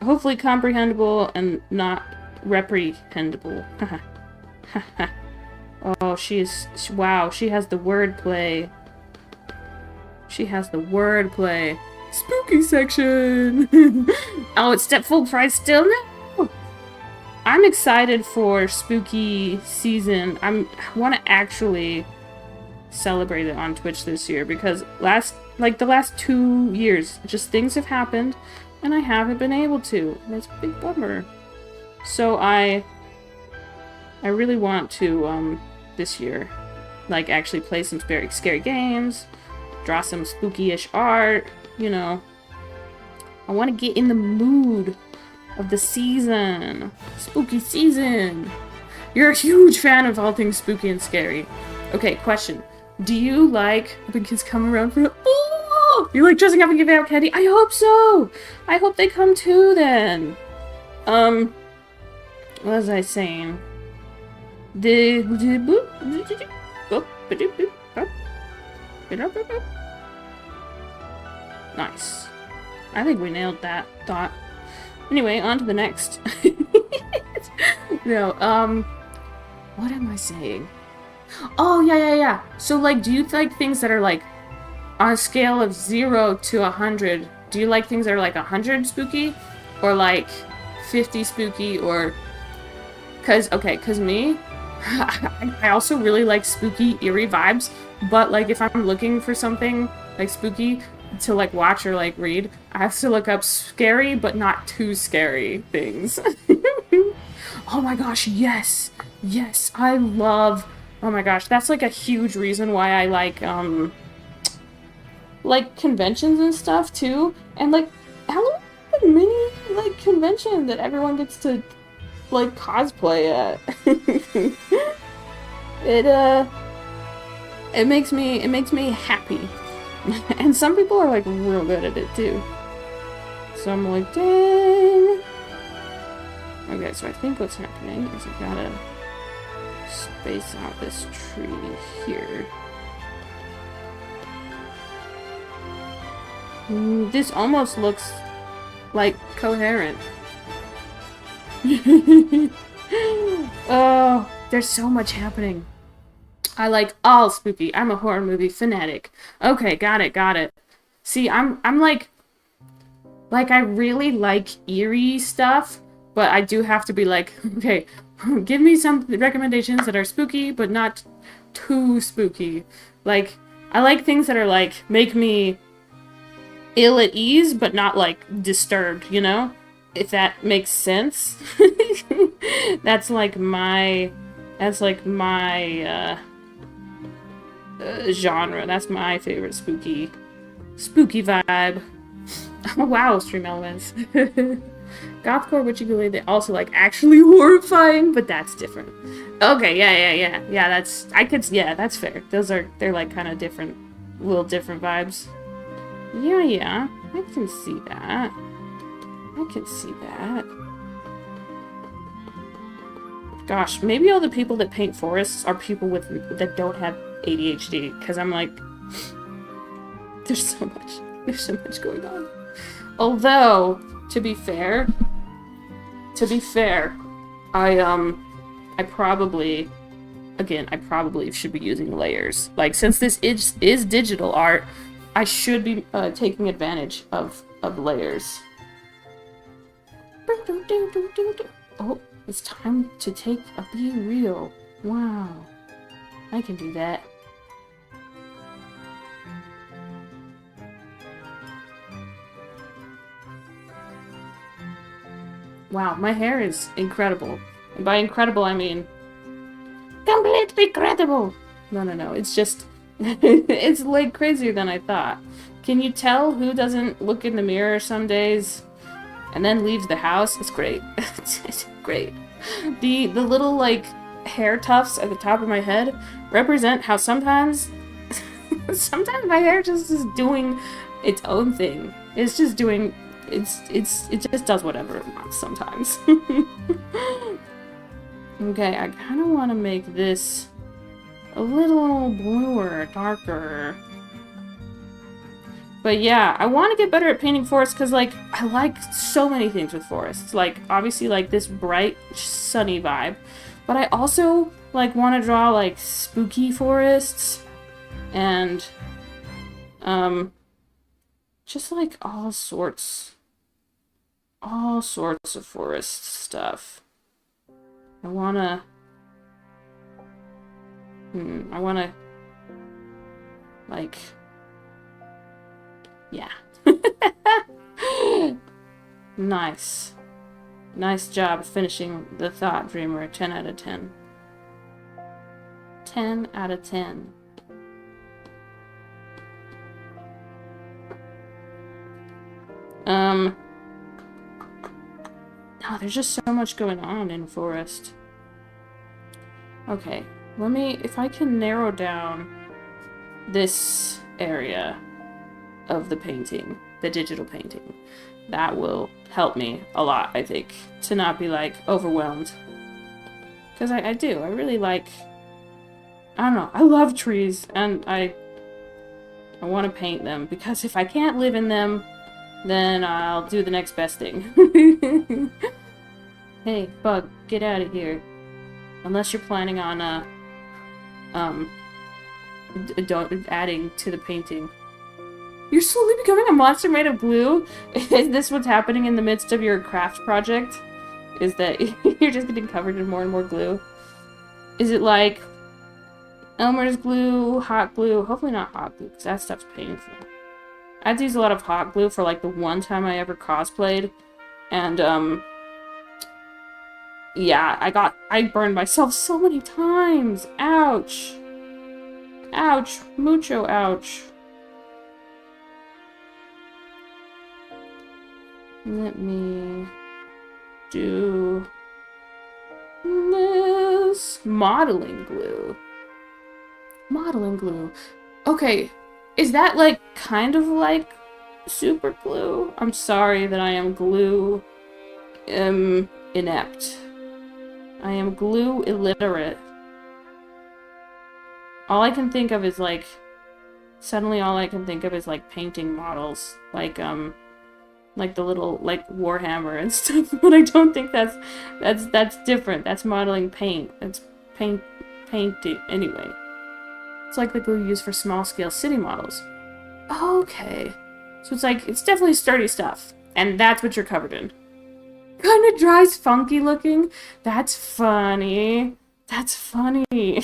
Hopefully comprehensible and not reprehensible. Oh, wow, she has the wordplay. She has the wordplay. Spooky section! Oh, it's at full price still now? I'm excited for spooky season. I want to actually celebrate it on Twitch this year because the last 2 years, just things have happened and I haven't been able to. And it's a big bummer. So I really want to, this year, like, actually play some very scary games, draw some spooky-ish art, you know. I want to get in the mood of the season. Spooky season. You're a huge fan of all things spooky and scary. Okay, question. Do you like the kids come around for... Oh! You like dressing up and giving out candy? I hope so! I hope they come too, then. What was I saying? Nice. I think we nailed that thought. Anyway, on to the next. No, what am I saying? Oh, yeah. So, like, do you like things that are, like, on a scale of 0 to 100, do you like things that are, like, 100 spooky? Or, like, 50 spooky? Or... Cause me, I also really like spooky, eerie vibes, but, like, if I'm looking for something, like, spooky to, like, watch or, like, read, I have to look up scary, but not too scary things. Oh my gosh, yes! Yes, I love... Oh my gosh, that's, like, a huge reason why I like, conventions and stuff, too. And, like, Halloween is a mini, like, convention that everyone gets to, like, cosplay at. It makes me happy. And some people are, like, real good at it, too. So I'm like, dang. Okay, so I think what's happening is I gotta space out this tree here. This almost looks, like, coherent. Oh, there's so much happening. I like all spooky. I'm a horror movie fanatic. Okay, got it. See, I'm like, I really like eerie stuff, but I do have to be like, okay, give me some recommendations that are spooky, but not too spooky. Like, I like things that are, like, make me ill at ease, but not, like, disturbed, you know? If that makes sense. That's my genre. That's my favorite spooky vibe. Oh, wow, stream elements. Gothcore, witchy ghoulie, they also like actually horrifying, but that's different. Okay, yeah, that's fair. They're like kind of different, little different vibes. Yeah, I can see that. Gosh, maybe all the people that paint forests are people that don't have ADHD, because I'm like, there's so much going on. Although, to be fair, I probably should be using layers. Like, since this is digital art, I should be taking advantage of layers. Oh, it's time to take a be real. Wow, I can do that. Wow, my hair is incredible. And by incredible, I mean completely credible. No. It's just, it's like crazier than I thought. Can you tell who doesn't look in the mirror some days and then leaves the house? It's great. It's great. The little, like, hair tufts at the top of my head represent how sometimes my hair just is doing its own thing. It's just doing, it just does whatever it wants sometimes. Okay, I kind of want to make this a little bluer, darker. But yeah, I want to get better at painting forests because, like, I like so many things with forests. Like, obviously, like, this bright, sunny vibe. But I also, like, want to draw, like, spooky forests. And, just, like, all sorts of forest stuff. I wanna, like, yeah. Nice. Nice job finishing the thought, Dreamer. 10 out of 10. 10 out of 10. Oh, there's just so much going on in Forest. Okay, let me, if I can narrow down this area of the painting, the digital painting, that will help me a lot, I think, to not be, like, overwhelmed. Because I do, I really like, I don't know, I love trees, and I want to paint them, because if I can't live in them, then I'll do the next best thing. Hey, bug, get out of here. Unless you're planning on, adding to the painting. You're slowly becoming a monster made of glue? Is this what's happening in the midst of your craft project? Is that you're just getting covered in more and more glue? Is it like Elmer's glue, hot glue? Hopefully not hot glue, because that stuff's painful. I had to use a lot of hot glue for, like, the one time I ever cosplayed. And, yeah, I burned myself so many times. Ouch. Ouch. Mucho ouch. Let me do this. Modeling glue. Modeling glue. Okay. Is that, like, kind of like super glue? I'm sorry that I am glue inept. I am glue illiterate. All I can think of is, like, suddenly all I can think of is, like, painting models. Like the little, like, Warhammer and stuff. But I don't think that's different. That's modeling paint. That's painting. Anyway. It's like the glue used for small-scale city models. Okay. So it's like, it's definitely sturdy stuff. And that's what you're covered in. Kinda dry's funky looking. That's funny. That's funny.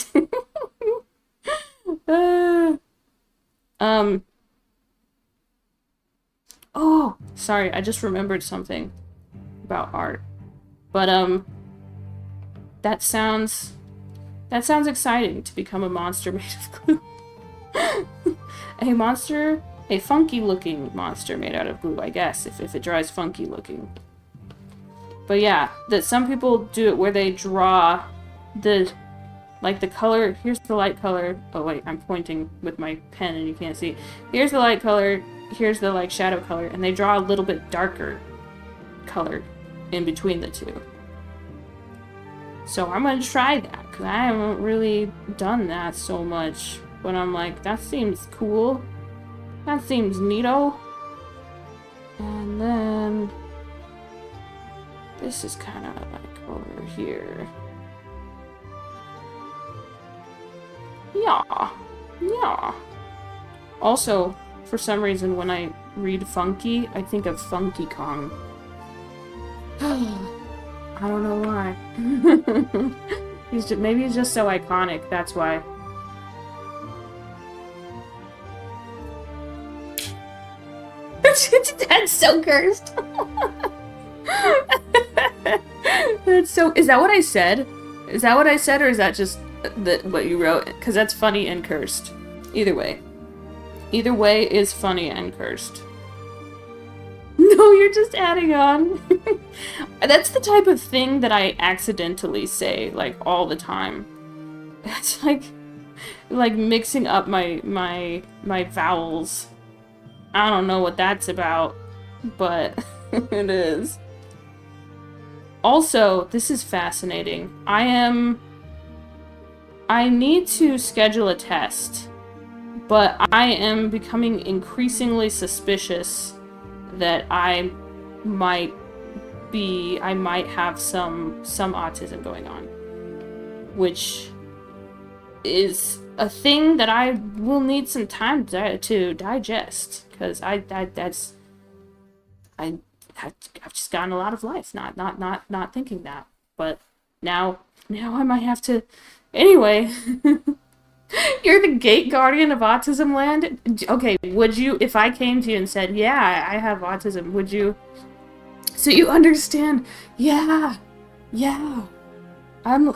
Oh, sorry, I just remembered something about art. But, that sounds exciting, to become a monster made of glue. A funky-looking monster made out of glue, I guess, if it dries funky-looking. But yeah, that some people do it where they draw the, like, the color. Here's the light color. Oh, wait, I'm pointing with my pen and you can't see. Here's the light color. Here's the, like, shadow color. And they draw a little bit darker color in between the two. So I'm gonna try that, because I haven't really done that so much. But I'm like, that seems cool. That seems neato. And then this is kind of like over here. Yeah. Yeah. Also, for some reason, when I read funky, I think of Funky Kong. I don't know why. Maybe he's just so iconic, that's why. That's so cursed. That's so... Is that what I said? Is that what I said, or is that just what you wrote, because that's funny and cursed. Either way. Either way is funny and cursed. No, you're just adding on. That's the type of thing that I accidentally say, like, all the time. It's like mixing up my vowels. I don't know what that's about, but it is. Also, this is fascinating. I need to schedule a test, but I am becoming increasingly suspicious that I might have some autism going on, which is a thing that I will need some time to digest, because I've just gotten a lot of life not thinking that, but now I might have to. Anyway, you're the gate guardian of Autism Land? Okay, would you, if I came to you and said, yeah, I have autism, would you, so you understand, yeah, I'm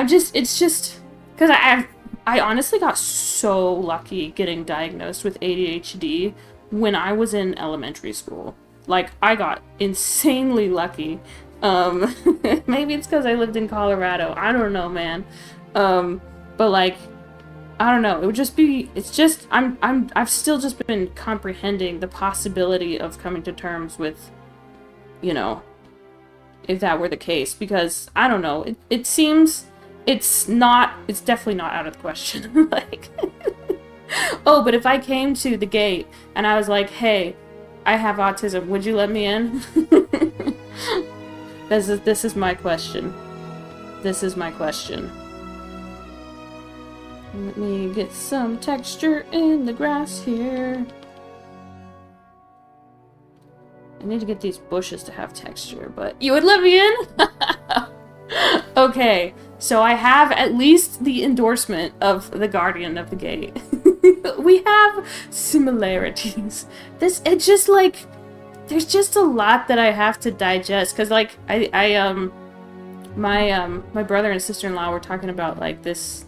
just, it's just, because I honestly got so lucky getting diagnosed with ADHD when I was in elementary school. Like, I got insanely lucky. Maybe it's because I lived in Colorado. I don't know, man. But like, I don't know. It would just be. It's just I've still just been comprehending the possibility of coming to terms with, you know, if that were the case. Because I don't know. It seems it's definitely not out of the question. Like, oh, but if I came to the gate and I was like, hey, I have autism, would you let me in? This is my question. This is my question. Let me get some texture in the grass here. I need to get these bushes to have texture, but you would let me in? Okay, so I have at least the endorsement of the guardian of the gate. We have similarities. It's just like, there's just a lot that I have to digest, because like my brother and sister-in-law were talking about like this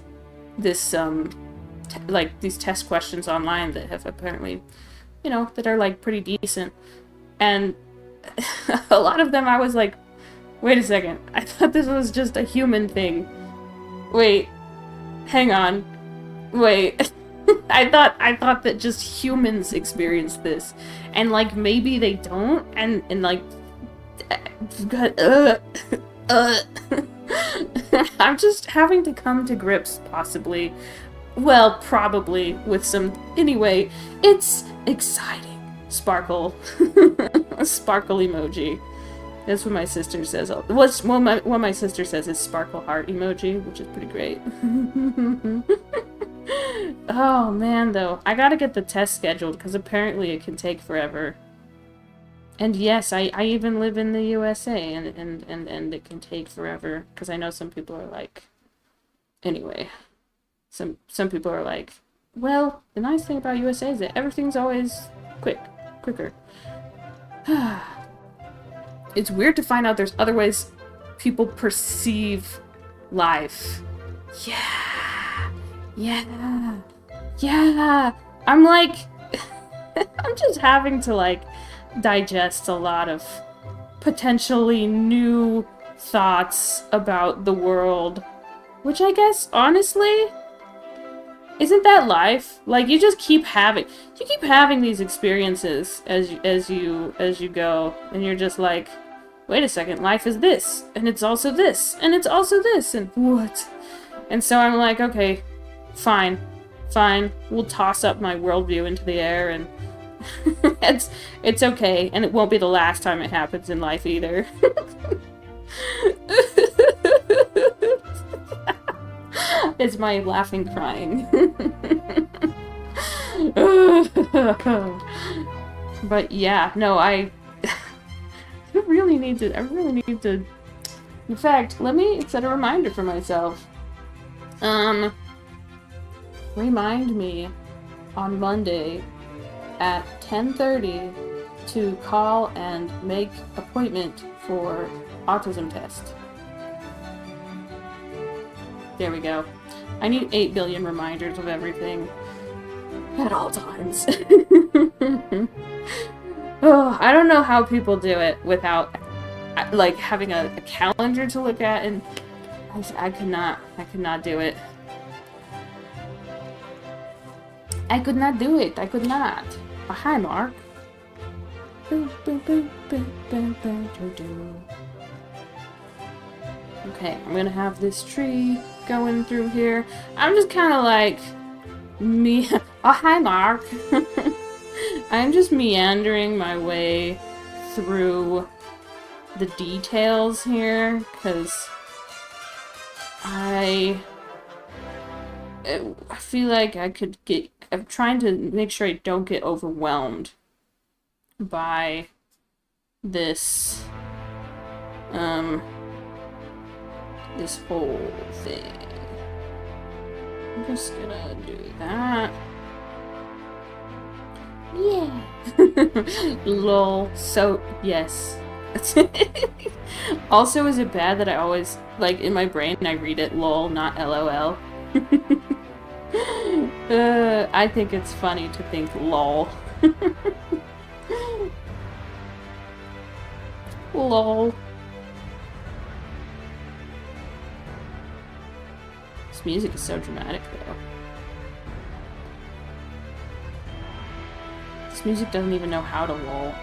like these test questions online that have apparently, you know, that are like pretty decent, and a lot of them I was like, wait a second, I thought this was just a human thing. Wait, hang on, wait. I thought that just humans experience this, and like maybe they don't, and like I'm just having to come to grips, possibly, well, probably with some. Anyway, it's exciting. Sparkle. A sparkle emoji. That's what my sister says. What my sister says is sparkle heart emoji, which is pretty great. Oh man, though, I gotta get the test scheduled because apparently it can take forever. And yes, I even live in the USA, and it can take forever, because I know some people are like, anyway, some people are like, well, the nice thing about USA is that everything's always quicker. It's weird to find out there's other ways people perceive life. Yeah. I'm like, I'm just having to like digest a lot of potentially new thoughts about the world, which I guess honestly, isn't that life? Like, you just keep having these experiences as you go, and you're just like, wait a second, life is this, and it's also this, and it's also this, and what? And so I'm like, okay, fine, we'll toss up my worldview into the air, and it's okay, and it won't be the last time it happens in life either. It's my laughing crying. But yeah, no, I really need to, in fact, let me set a reminder for myself. Remind me on Monday at 10:30 to call and make appointment for autism test. There we go. I need 8 billion reminders of everything at all times. Oh, I don't know how people do it without, like, having a calendar to look at, and I could not do it. I could not do it. I could not. Oh, hi, Mark. Okay, I'm gonna have this tree going through here. I'm just kind of like oh, hi, Mark. I'm just meandering my way through the details here because I feel like I could get. I'm trying to make sure I don't get overwhelmed by this this whole thing. I'm just gonna do that. Yeah. Lol. So, yes. Also, is it bad that I always, like, in my brain, I read it lol, not LOL? I think it's funny to think lol. Lol. This music is so dramatic, though. This music doesn't even know how to lol.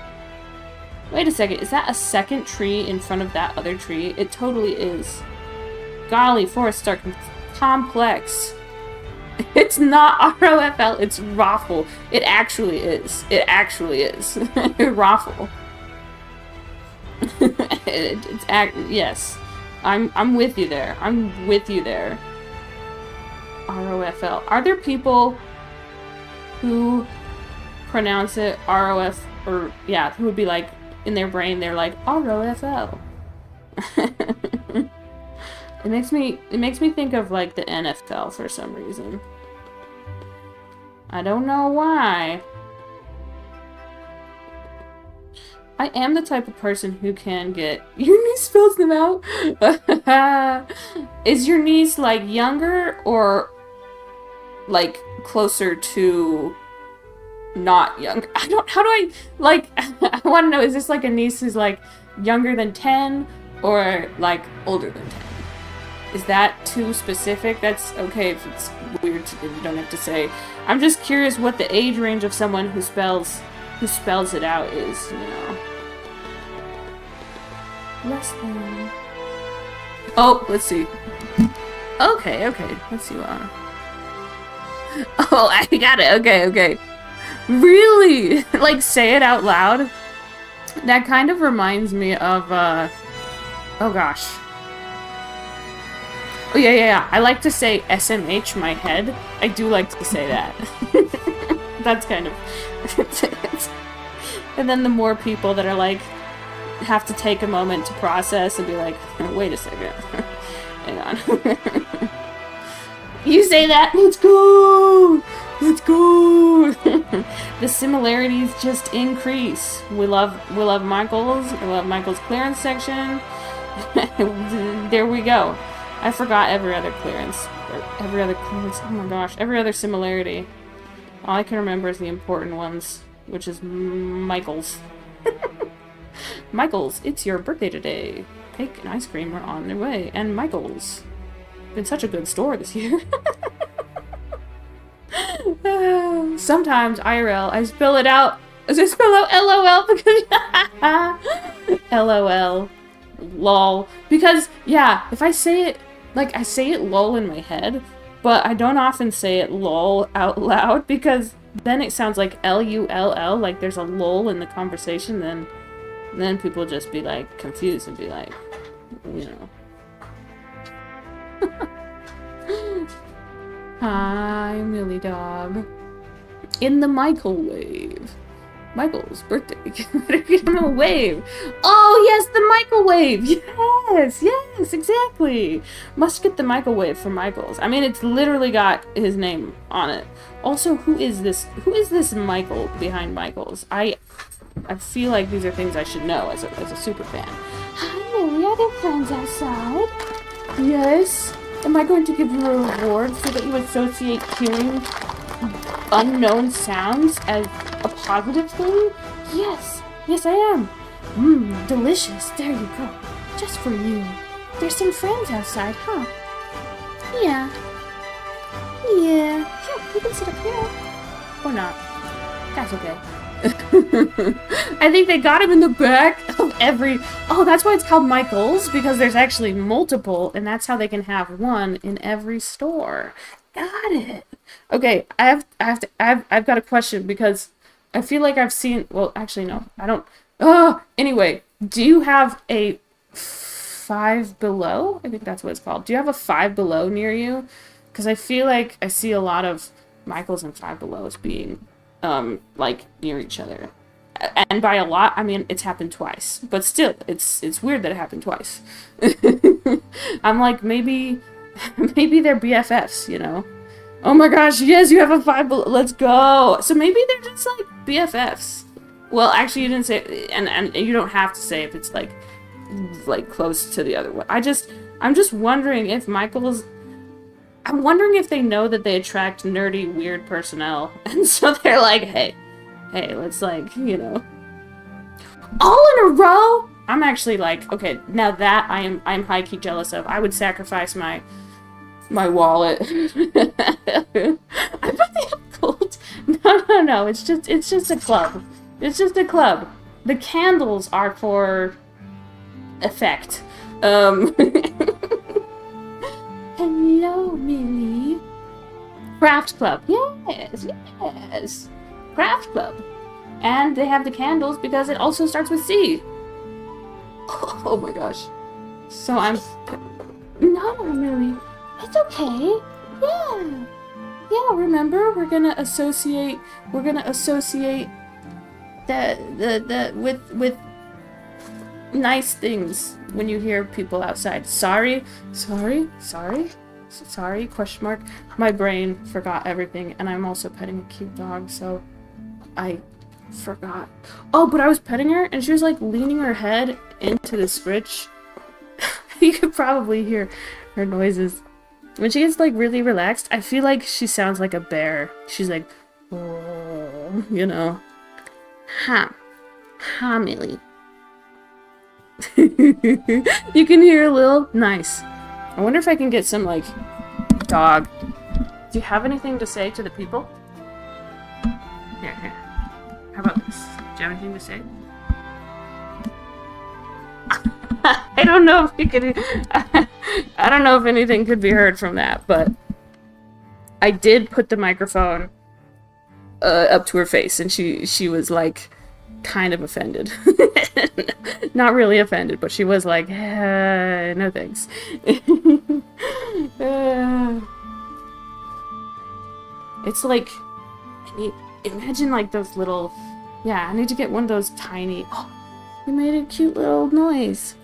Wait a second, is that a second tree in front of that other tree? It totally is. Golly, forests are complex. It's not ROFL, it's Raffle. It actually is. It actually is. Raffle. Yes. I'm with you there. I'm with you there. ROFL. Are there people who pronounce it ROF, or yeah, who would be like, in their brain they're like ROFL? It makes me think of like the NFL for some reason. I don't know why. I am the type of person who can get... Your niece spells them out? Is your niece like younger or like closer to not younger? How do I like I want to know, is this like a niece who's like younger than 10 or like older than 10? Is that too specific? That's okay if it's weird if you don't have to say. I'm just curious what the age range of someone who spells it out is, you know. Less than. Oh, let's see. Okay, let's see what. Oh, I got it. Okay. Really? Like, say it out loud? That kind of reminds me of, oh gosh. Oh, yeah. I like to say SMH my head. I do like to say that. That's kind of... And then the more people that are like, have to take a moment to process and be like, wait a second. Hang on. You say that? Let's go! Let's go! The similarities just increase. We love Michael's. We love Michael's clearance section. There we go. I forgot every other clearance. Every other clearance. Oh my gosh. Every other similarity. All I can remember is the important ones, which is Michael's. Michael's, it's your birthday today. Cake and ice cream are on their way. And Michael's. Been such a good store this year. Sometimes IRL, I spell it out. I spell out LOL because LOL. Lol. Because, yeah, if I say it, like, I say it lol in my head, but I don't often say it lol out loud because then it sounds like LULL, like there's a lull in the conversation, then people just be, like, confused and be like, you know. Hi, Millie Dog. In the microwave. Michael's birthday. Better get him a wave. Oh, yes, the microwave. Yes, exactly. Must get the microwave for Michael's. I mean, it's literally got his name on it. Also, who is this? Who is this Michael behind Michael's? I feel like these are things I should know as a super fan. Hi, Millie. Are there friends outside? Yes. Am I going to give you a reward so that you associate hearing unknown sounds as a positive thing? Yes. Yes, I am. Mmm, delicious. There you go. Just for you. There's some friends outside, huh? Yeah. Yeah. Sure, you can sit up here. Or not. That's okay. I think they got him in the back of every... Oh, that's why it's called Michael's, because there's actually multiple, and that's how they can have one in every store. Got it. Okay, I've got a question, because I feel like I've seen... Well, actually, no. I don't... Oh, anyway, do you have a Five Below? I think that's what it's called. Do you have a Five Below near you? Because I feel like I see a lot of Michael's and Five Belows being... like near each other, and by a lot I mean it's happened twice, but still it's weird that it happened twice. I'm like, maybe they're BFFs, you know? Oh my gosh, yes, you have a Five Below, let's go. So maybe they're just like BFFs. Well, actually you didn't say, and you don't have to say if it's like close to the other one. I'm just wondering if I'm wondering if they know that they attract nerdy, weird personnel, and so they're like, hey, let's like, you know, all in a row. I'm actually like, okay, now that I'm high-key jealous of. I would sacrifice my wallet. I bet they have gold. No. It's just a club. It's just a club. The candles are for effect. Hello, Millie. Craft Club. Yes. Craft Club. And they have the candles because it also starts with C. Oh my gosh. So I'm... No, Millie. It's okay. Yeah, remember? We're gonna associate the with nice things when you hear people outside. Sorry, question mark. My brain forgot everything, and I'm also petting a cute dog, so I forgot. Oh, but I was petting her, and she was like leaning her head into the switch. You could probably hear her noises. When she gets like really relaxed, I feel like she sounds like a bear. She's like, oh, you know. Ha, Millie. You can hear a little. Nice. I wonder if I can get some, like, dog. Do you have anything to say to the people? Here. How about this? Do you have anything to say? I don't know if you could... I don't know if anything could be heard from that, but I did put the microphone up to her face, and she was, like, kind of offended. Not really offended, but she was like, no thanks. It's like, imagine like those little, yeah, I need to get one of those tiny, oh, you made a cute little noise.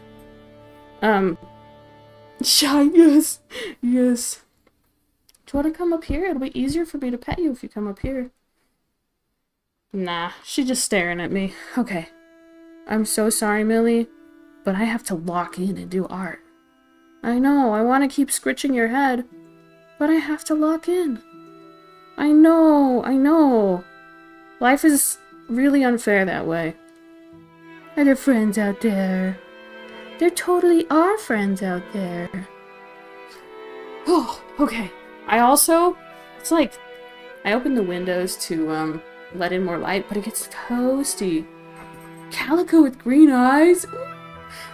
Shy, yes. Do you want to come up here? It'll be easier for me to pet you if you come up here. Nah, she's just staring at me. Okay. I'm so sorry, Millie, but I have to lock in and do art. I know, I want to keep scritching your head, but I have to lock in. I know. Life is really unfair that way. Are there friends out there? There totally are friends out there. Oh, okay. It's like, I opened the windows to, let in more light, but it gets toasty. Calico with green eyes?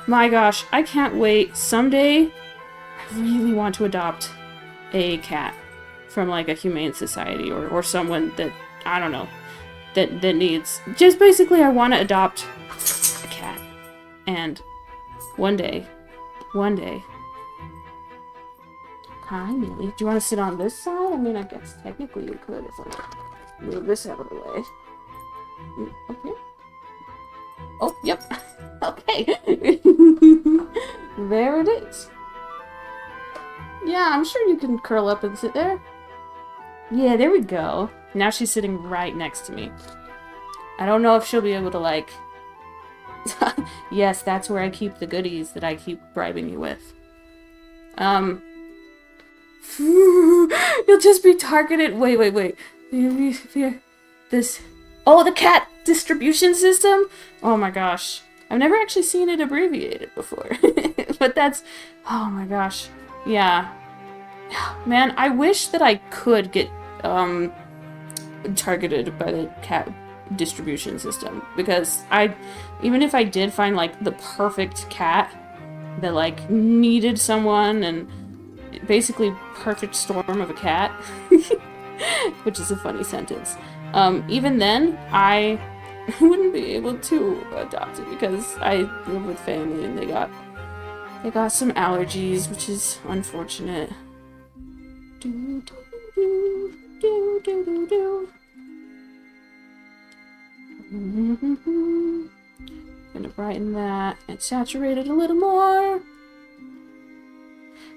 My gosh, I can't wait. Someday, I really want to adopt a cat from like a humane society or someone that, I don't know, that needs... Just basically, I want to adopt a cat. And one day... Hi, Millie. Do you want to sit on this side? I mean, I guess technically you could if I move this out of the way. Okay. Oh, yep. Okay. There it is. Yeah, I'm sure you can curl up and sit there. Yeah, there we go. Now she's sitting right next to me. I don't know if she'll be able to, like... Yes, that's where I keep the goodies that I keep bribing you with. You'll just be targeted. Wait. This. Oh, the cat distribution system? Oh my gosh. I've never actually seen it abbreviated before. But that's... Oh my gosh. Yeah. Man, I wish that I could get targeted by the cat distribution system. Because even if I did find like the perfect cat that like needed someone and basically perfect storm of a cat, which is a funny sentence. Even then, I wouldn't be able to adopt it because I live with family and they got some allergies, which is unfortunate. I'm gonna brighten that and saturate it a little more.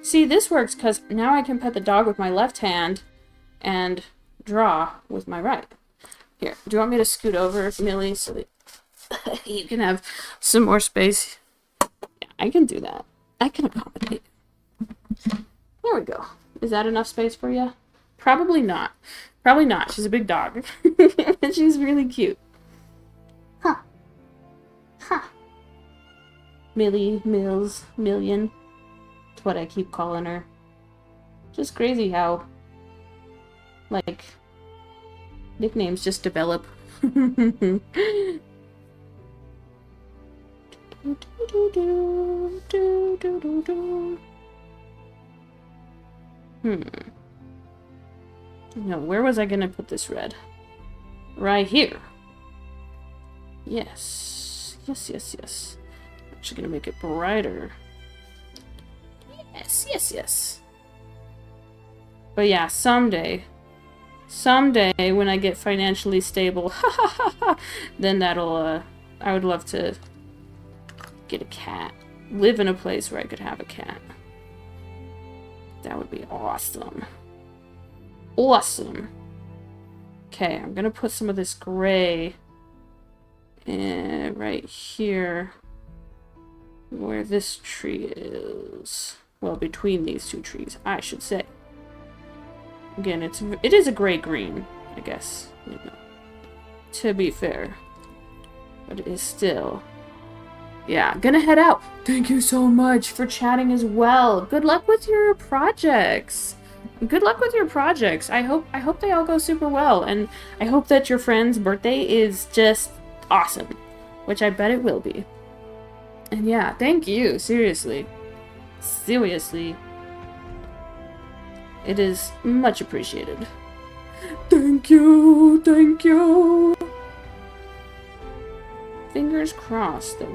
See, this works because now I can pet the dog with my left hand and draw with my right. Here, do you want me to scoot over, Millie, so that you can have some more space? Yeah, I can do that. I can accommodate. There we go. Is that enough space for you? Probably not. Probably not. She's a big dog. And she's really cute. Huh. Huh. Millie, Mills, Million. That's what I keep calling her. Just crazy how, like, nicknames just develop. No, where was I gonna put this red? Right here. Yes. Yes. Actually gonna make it brighter. Yes. But yeah, someday when I get financially stable, then that'll, I would love to get a cat. Live in a place where I could have a cat. That would be awesome. Awesome. Okay, I'm gonna put some of this gray right here where this tree is. Well, between these two trees, I should say. Again, it is a gray-green, I guess, you know, to be fair. But it is still... Yeah, I'm gonna head out. Thank you so much for chatting as well. Good luck with your projects. Good luck with your projects. I hope they all go super well, and I hope that your friend's birthday is just awesome, which I bet it will be. And yeah, thank you, seriously. Seriously. It is much appreciated. Thank you. Fingers crossed that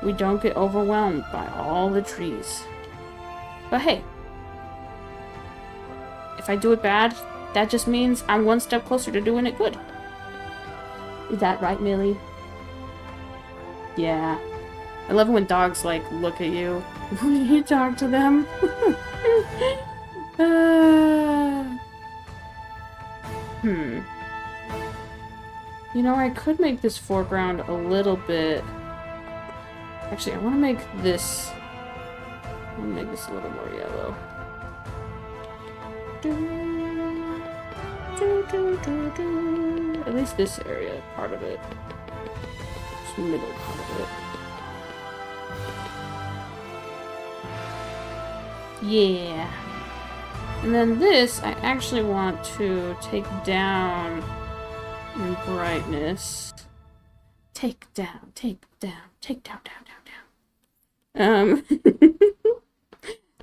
we don't get overwhelmed by all the trees. But hey, if I do it bad, that just means I'm one step closer to doing it good. Is that right, Millie? Yeah. I love it when dogs, like, look at you when you talk to them. You know, I could make this foreground a little bit... Actually, I want to make this... a little more yellow. At least this area, part of it. This middle part of it. Yeah. And then this, I actually want to take down in brightness. Take down.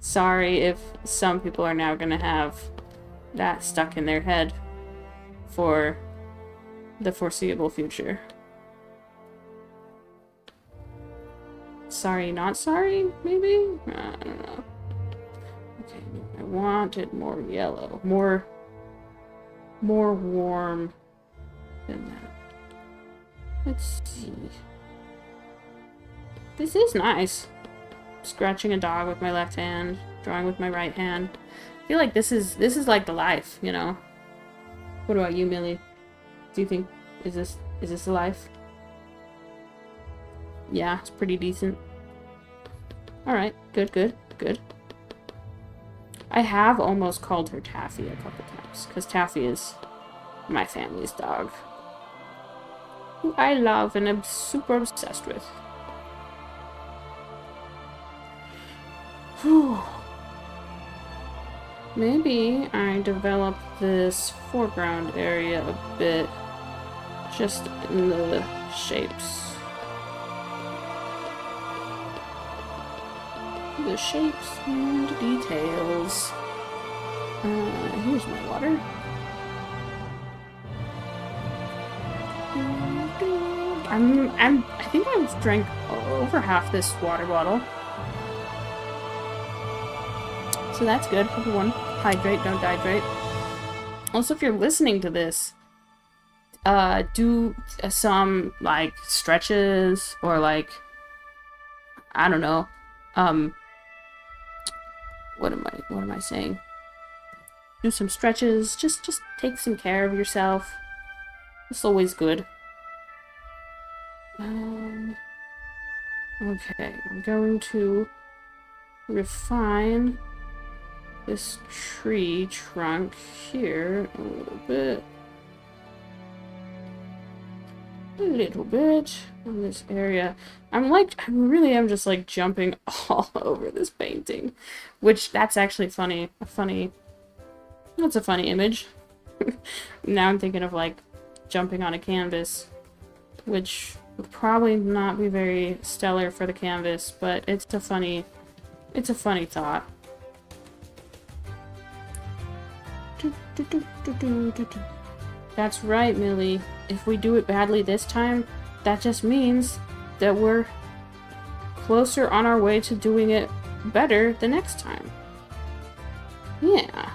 Sorry if some people are now gonna have that stuck in their head for the foreseeable future. Sorry, not sorry, maybe? I don't know. Okay, I want it more yellow. More warm than that. Let's see. This is nice. Scratching a dog with my left hand, drawing with my right hand. I feel like this is like the life, you know. What about you, Millie? Do you think is this the life? Yeah, it's pretty decent. All right, good. I have almost called her Taffy a couple times, because Taffy is my family's dog, who I love and am super obsessed with. Whew. Maybe I develop this foreground area a bit, just in the shapes. The shapes and details. Here's my water. I think I've drank over half this water bottle. So that's good. Number one, hydrate, don't dehydrate. Also, if you're listening to this, do some, like, stretches, or, like, I don't know, what am I saying? Do some stretches, just take some care of yourself. It's always good. Okay, I'm going to refine this tree trunk here a little bit. On this area. I really am just like jumping all over this painting, which that's actually funny. That's a funny image. Now I'm thinking of like jumping on a canvas, which would probably not be very stellar for the canvas, but it's a funny thought. That's right, Millie. If we do it badly this time, that just means that we're closer on our way to doing it better the next time. Yeah.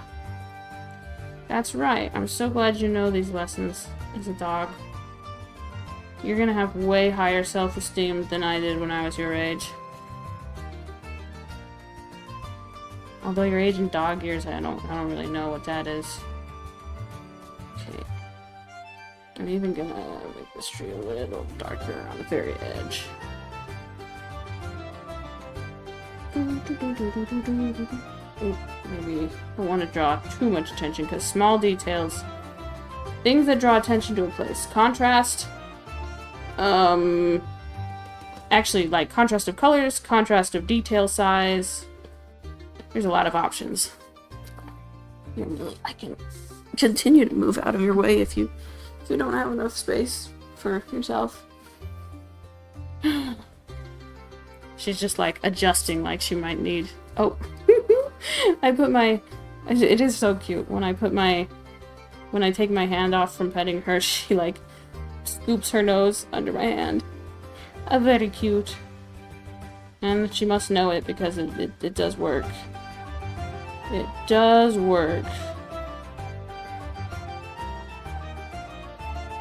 That's right. I'm so glad you know these lessons as a dog. You're gonna have way higher self-esteem than I did when I was your age. Although your age in dog years, I don't really know what that is. Okay. I'm even gonna make this tree a little darker on the very edge. Ooh, maybe I don't want to draw too much attention, because small details, things that draw attention to a place. Contrast, actually, like, contrast of colors, contrast of detail size. There's a lot of options. I can continue to move out of your way if you don't have enough space for yourself. She's just like adjusting, like she might need. Oh, I put my. It is so cute when I take my hand off from petting her. She like scoops her nose under my hand. Very cute. And she must know it, because it does work. It does work.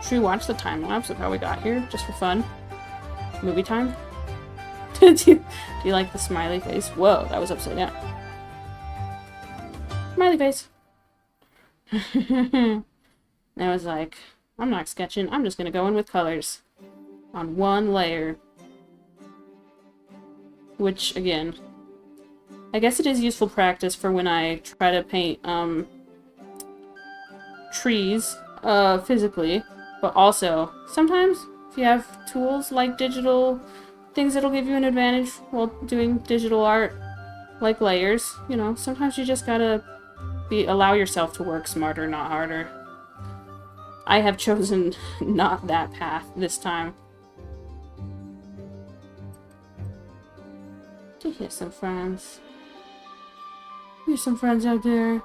Should we watch the time lapse of how we got here, just for fun? Movie time? do you like the smiley face? Whoa, that was upside down. Smiley face. And I was like, I'm not sketching, I'm just gonna go in with colors. On one layer. Which, again, I guess it is useful practice for when I try to paint, trees, physically. But also, sometimes, if you have tools like digital things that'll give you an advantage while doing digital art, like layers, you know, sometimes you just gotta allow yourself to work smarter, not harder. I have chosen not that path this time. To hear some friends. Here's some friends out there.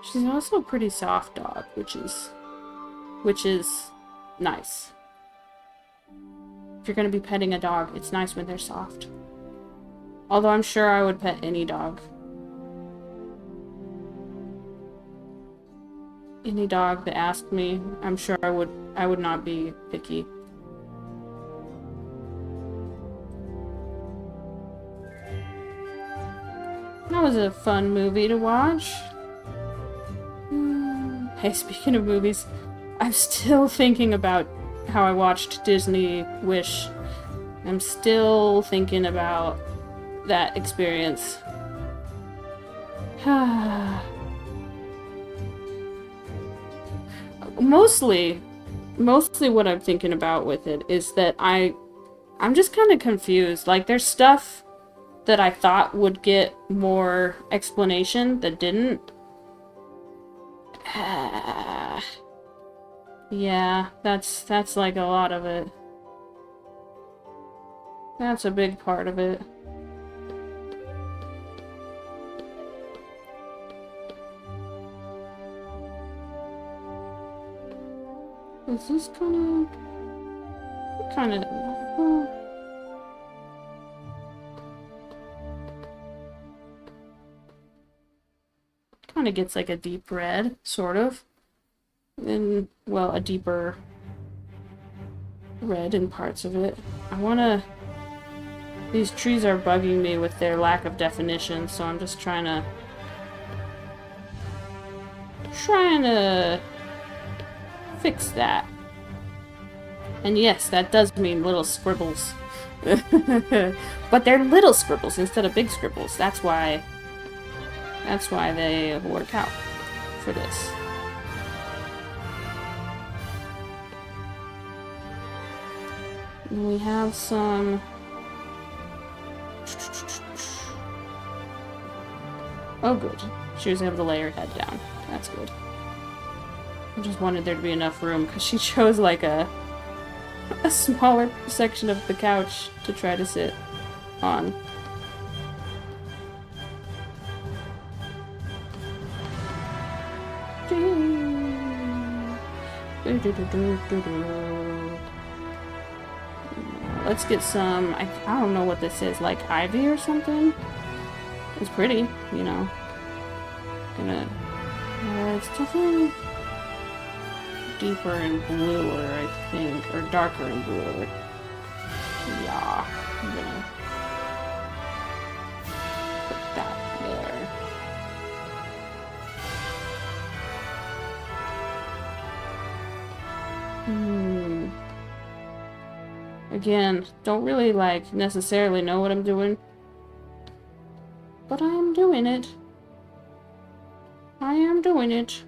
She's also a pretty soft dog, which is nice. If you're gonna be petting a dog, it's nice when they're soft. Although I'm sure I would pet any dog. Any dog that asked me, I'm sure I would not be picky. That was a fun movie to watch. Hey, speaking of movies, I'm still thinking about how I watched Disney Wish. I'm still thinking about that experience. Mostly what I'm thinking about with it is that I'm just kind of confused. Like, there's stuff that I thought would get more explanation that didn't. Yeah, that's like a lot of it. That's a big part of it. Is this kind of kind of gets like a deep red, sort of. And, well, a deeper red in parts of it. These trees are bugging me with their lack of definition, so I'm just trying to fix that. And yes, that does mean little scribbles. But they're little scribbles instead of big scribbles. That's why they work out for this. And we have some... Oh, good. She was able to lay her head down. That's good. I just wanted there to be enough room, because she chose, like, a smaller section of the couch to try to sit on. Let's get some, I don't know what this is, like ivy or something? It's pretty, you know. It's definitely deeper and bluer, I think, or darker and bluer. Yeah, I'm gonna put that there. Again, don't really, like, necessarily know what I'm doing. But I am doing it. I am doing it.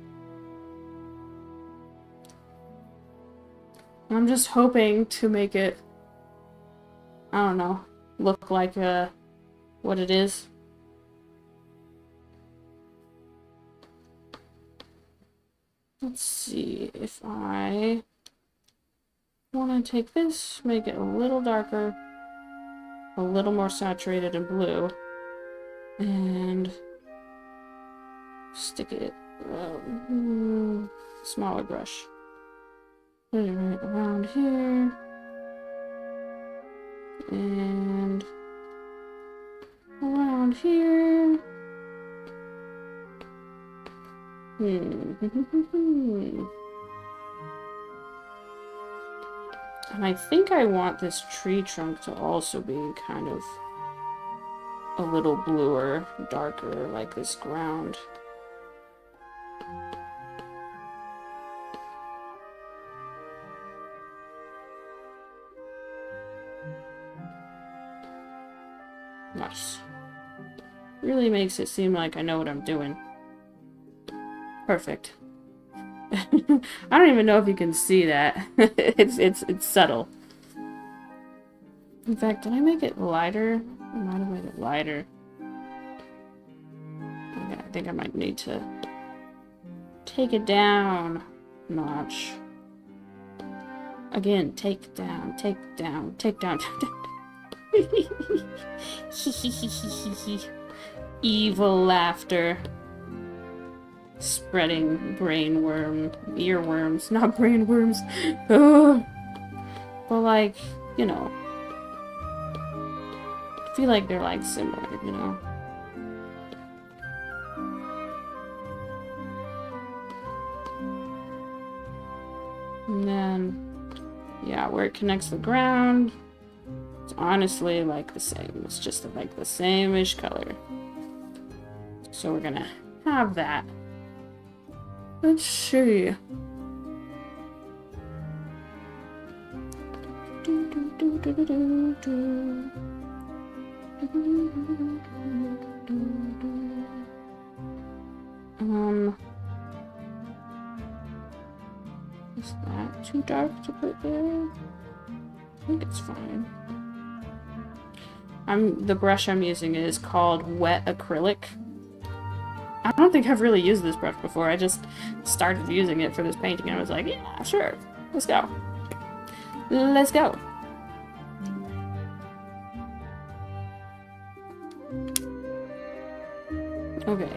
I'm just hoping to make it, I don't know, look like what it is. Let's see if I want to take this, make it a little darker, a little more saturated in blue, and stick it smaller brush. Put it right around here, and around here. And I think I want this tree trunk to also be kind of a little bluer, darker, like this ground. Nice. Really makes it seem like I know what I'm doing. Perfect. I don't even know if you can see that. It's subtle. In fact, did I make it lighter? I might have made it lighter. Okay, I think I might need to take it down a notch. Again, take down, take down, take down, take down. Evil laughter. Spreading earworms, not brain worms. Ugh. But like, you know, I feel like they're like similar, you know. And then, yeah, where it connects the ground, it's honestly like the same. It's just like the same-ish color. So we're gonna have that. Let's see. Is that too dark to put there? I think it's fine. The brush I'm using is called Wet Acrylic. I don't think I've really used this brush before. I just started using it for this painting and I was like, yeah, sure. Let's go. Let's go. Okay.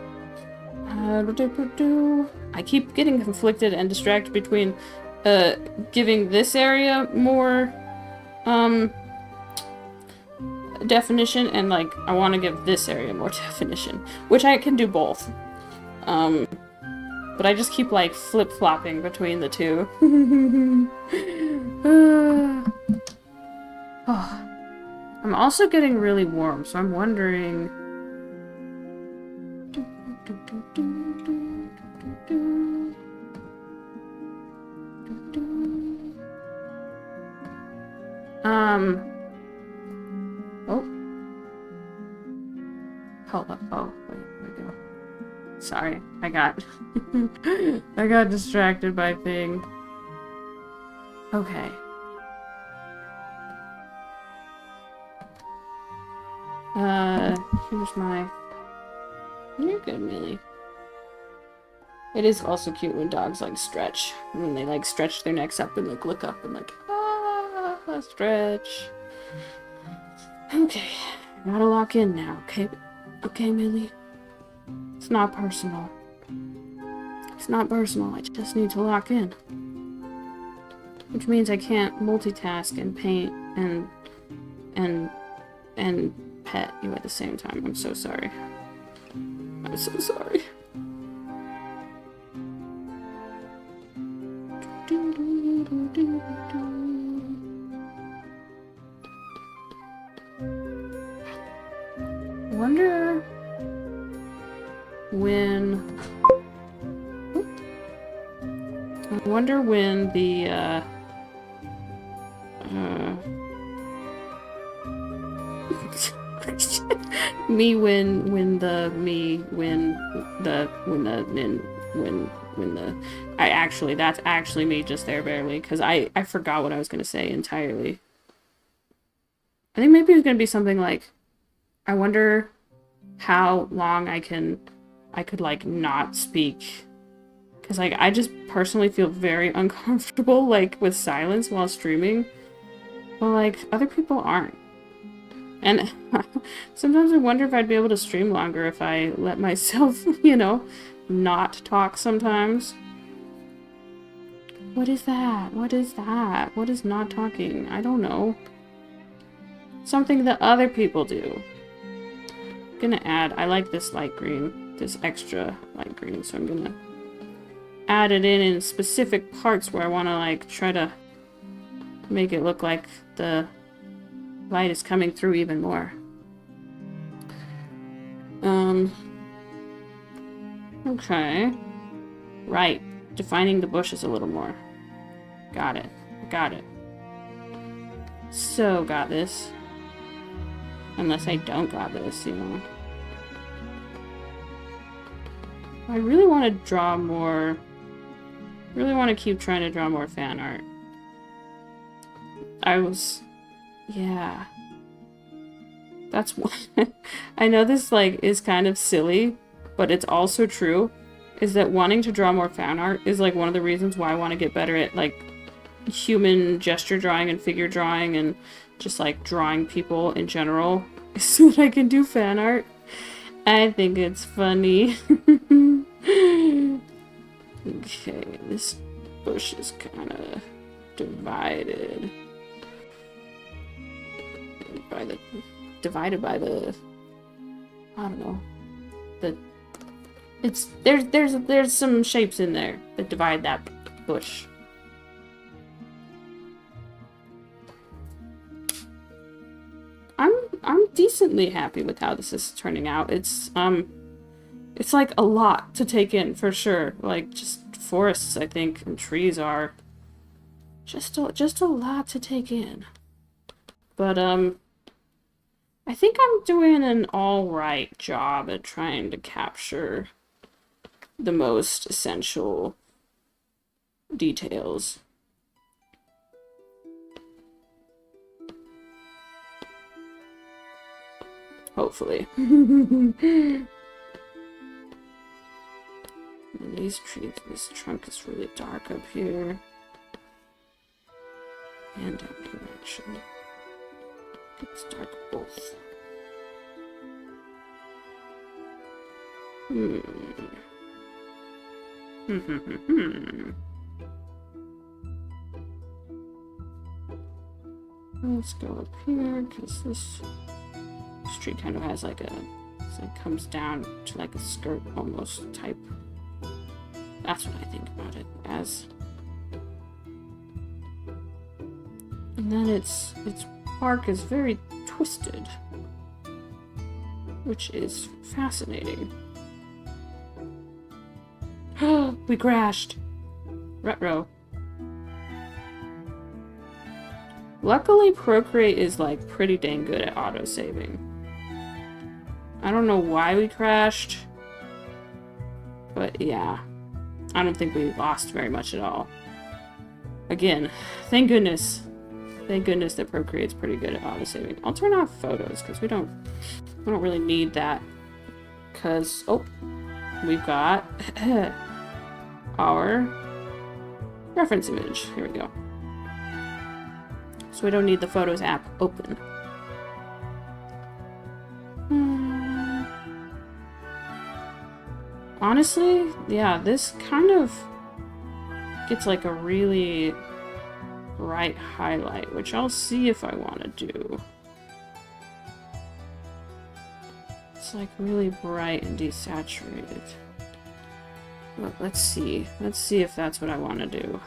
I keep getting conflicted and distracted between giving this area more definition and like I want to give this area more definition, which I can do both. But I just keep like flip-flopping between the two. Oh. I'm also getting really warm, so I'm wondering. Oh. Hold up. Oh, wait, there we go. Sorry, I got I got distracted by thing. Okay. Here's my... You're good, Millie. It is also cute when dogs like stretch. When they like stretch their necks up and like look up and like, ah, stretch. Okay, gotta lock in now, okay? Okay, Millie? It's not personal. It's not personal, I just need to lock in. Which means I can't multitask and paint and pet you at the same time. I'm so sorry. I'm so sorry. I wonder when... I wonder when the, that's actually me just there barely, because I forgot what I was going to say entirely. I think maybe it was going to be something like, I wonder how long I could like not speak, because like I just personally feel very uncomfortable like with silence while streaming, but like other people aren't. And sometimes I wonder if I'd be able to stream longer if I let myself, you know, not talk sometimes. What is that? What is that? What is not talking? I don't know. Something that other people do. I'm gonna add, I like this light green, this extra light green, so I'm gonna add it in specific parts where I want to like try to make it look like the light is coming through even more. Okay. Right. Defining the bushes a little more. Got it. Got it. So, got this. Unless I don't got this, you know. I really want to draw more... really want to keep trying to draw more fan art. Yeah. That's one. I know this, like, is kind of silly, but it's also true, is that wanting to draw more fan art is, like, one of the reasons why I want to get better at, like, human gesture drawing and figure drawing and just, like, drawing people in general, so that I can do fan art. I think it's funny. Okay, this bush is kind of divided. Divided by the, I don't know, there's some shapes in there that divide that bush. I'm decently happy with how this is turning out. It's like a lot to take in for sure. Like just forests, I think, and trees are. Just a lot to take in. But, I think I'm doing an alright job at trying to capture the most essential details. Hopefully. And these trees, this trunk is really dark up here. And down here, actually. It's dark both. Let's go up here, because this street kind of has like a, it's like comes down to like a skirt almost type. That's what I think about it as. And then its bark is very twisted, which is fascinating. We crashed. Retro. Luckily, Procreate is like pretty dang good at auto-saving. I don't know why we crashed, but yeah. I don't think we lost very much at all. Again, thank goodness. Thank goodness that Procreate's pretty good at auto-saving. I'll turn off photos, because we don't really need that. Because, oh, we've got our reference image. Here we go. So we don't need the Photos app open. Honestly, yeah, this kind of gets like a really bright highlight, which I'll see if I want to do. It's like really bright and desaturated. But let's see. Let's see if that's what I want to do.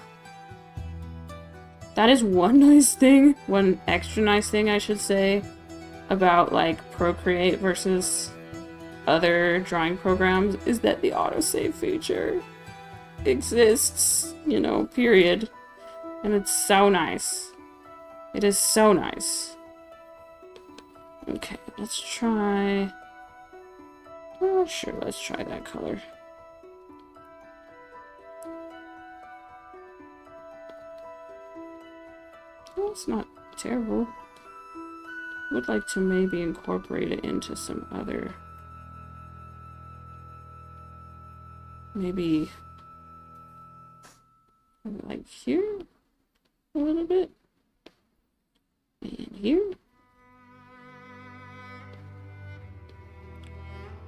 That is one nice thing, one extra nice thing I should say about like Procreate versus other drawing programs is that the autosave feature exists, you know, period. And it's so nice. It is so nice. Okay, let's try... Oh, sure, let's try that color. Well, it's not terrible. Would like to maybe incorporate it into some other... Maybe... like here? A little bit. And here.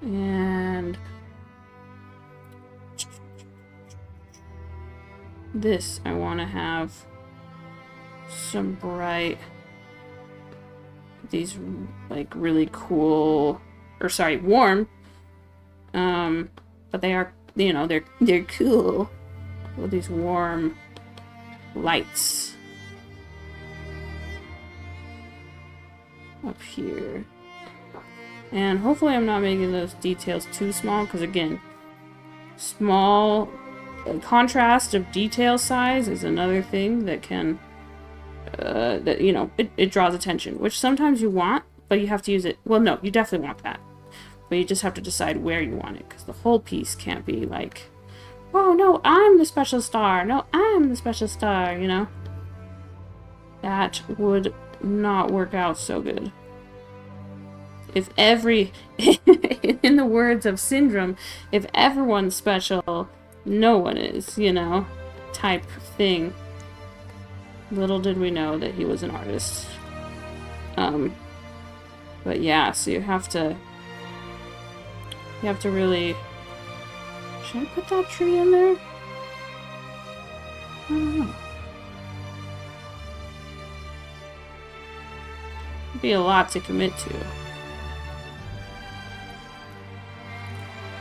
And this I want to have some bright, these like really cool, or sorry, warm, but they are, you know, they're cool with these warm lights up here. And hopefully I'm not making those details too small, because again, small contrast of detail size is another thing that can, that, you know, it draws attention, which sometimes you want, but you have to use it. Well, no, you definitely want that, but you just have to decide where you want it, because the whole piece can't be like, oh no, I'm the special star, no, I'm the special star, you know? That would not work out so good. If every, in the words of Syndrome, if everyone's special, no one is, you know, type thing. Little did we know that he was an artist. But yeah, so you have to really, should I put that tree in there? I don't know. It'd be a lot to commit to.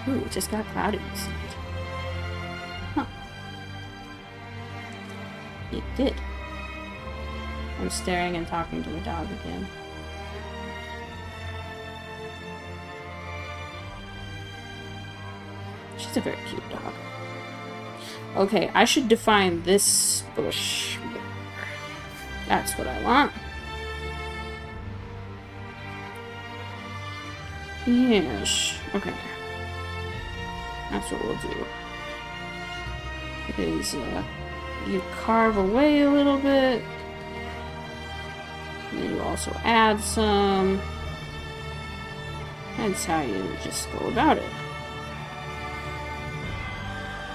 Ooh, it just got cloudy inside. Huh. It did. I'm staring and talking to the dog again. She's a very cute dog. Okay, I should define this bush more. That's what I want. Yes. Okay. That's what we'll do. Is you carve away a little bit. And you also add some. That's how you just go about it.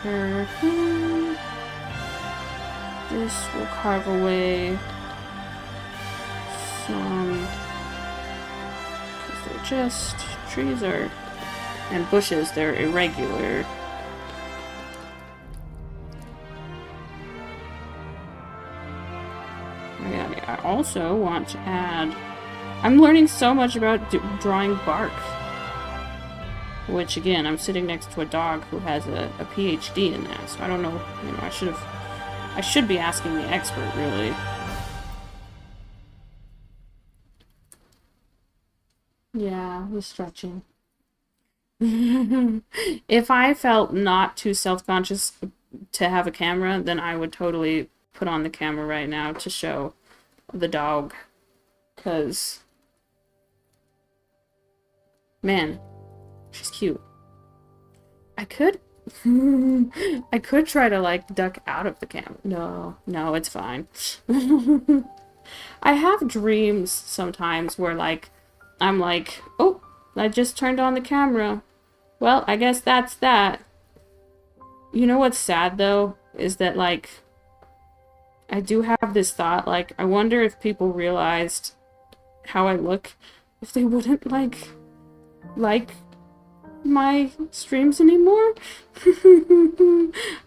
Perfect. This will carve away some. Because they're just trees are. And bushes, they're irregular. I also want to add... I'm learning so much about drawing bark. Which, again, I'm sitting next to a dog who has a PhD in that, so I don't know, you know, I should be asking the expert, really. Yeah, the stretching. If I felt not too self-conscious to have a camera, then I would totally put on the camera right now to show the dog. 'Cause... man, she's cute. I could... I could try to, like, duck out of the camera. No, it's fine. I have dreams sometimes where, like, I'm like, oh, I just turned on the camera. Well, I guess that's that. You know what's sad, though? Is that, like, I do have this thought, like, I wonder if people realized how I look, if they wouldn't, like my streams anymore?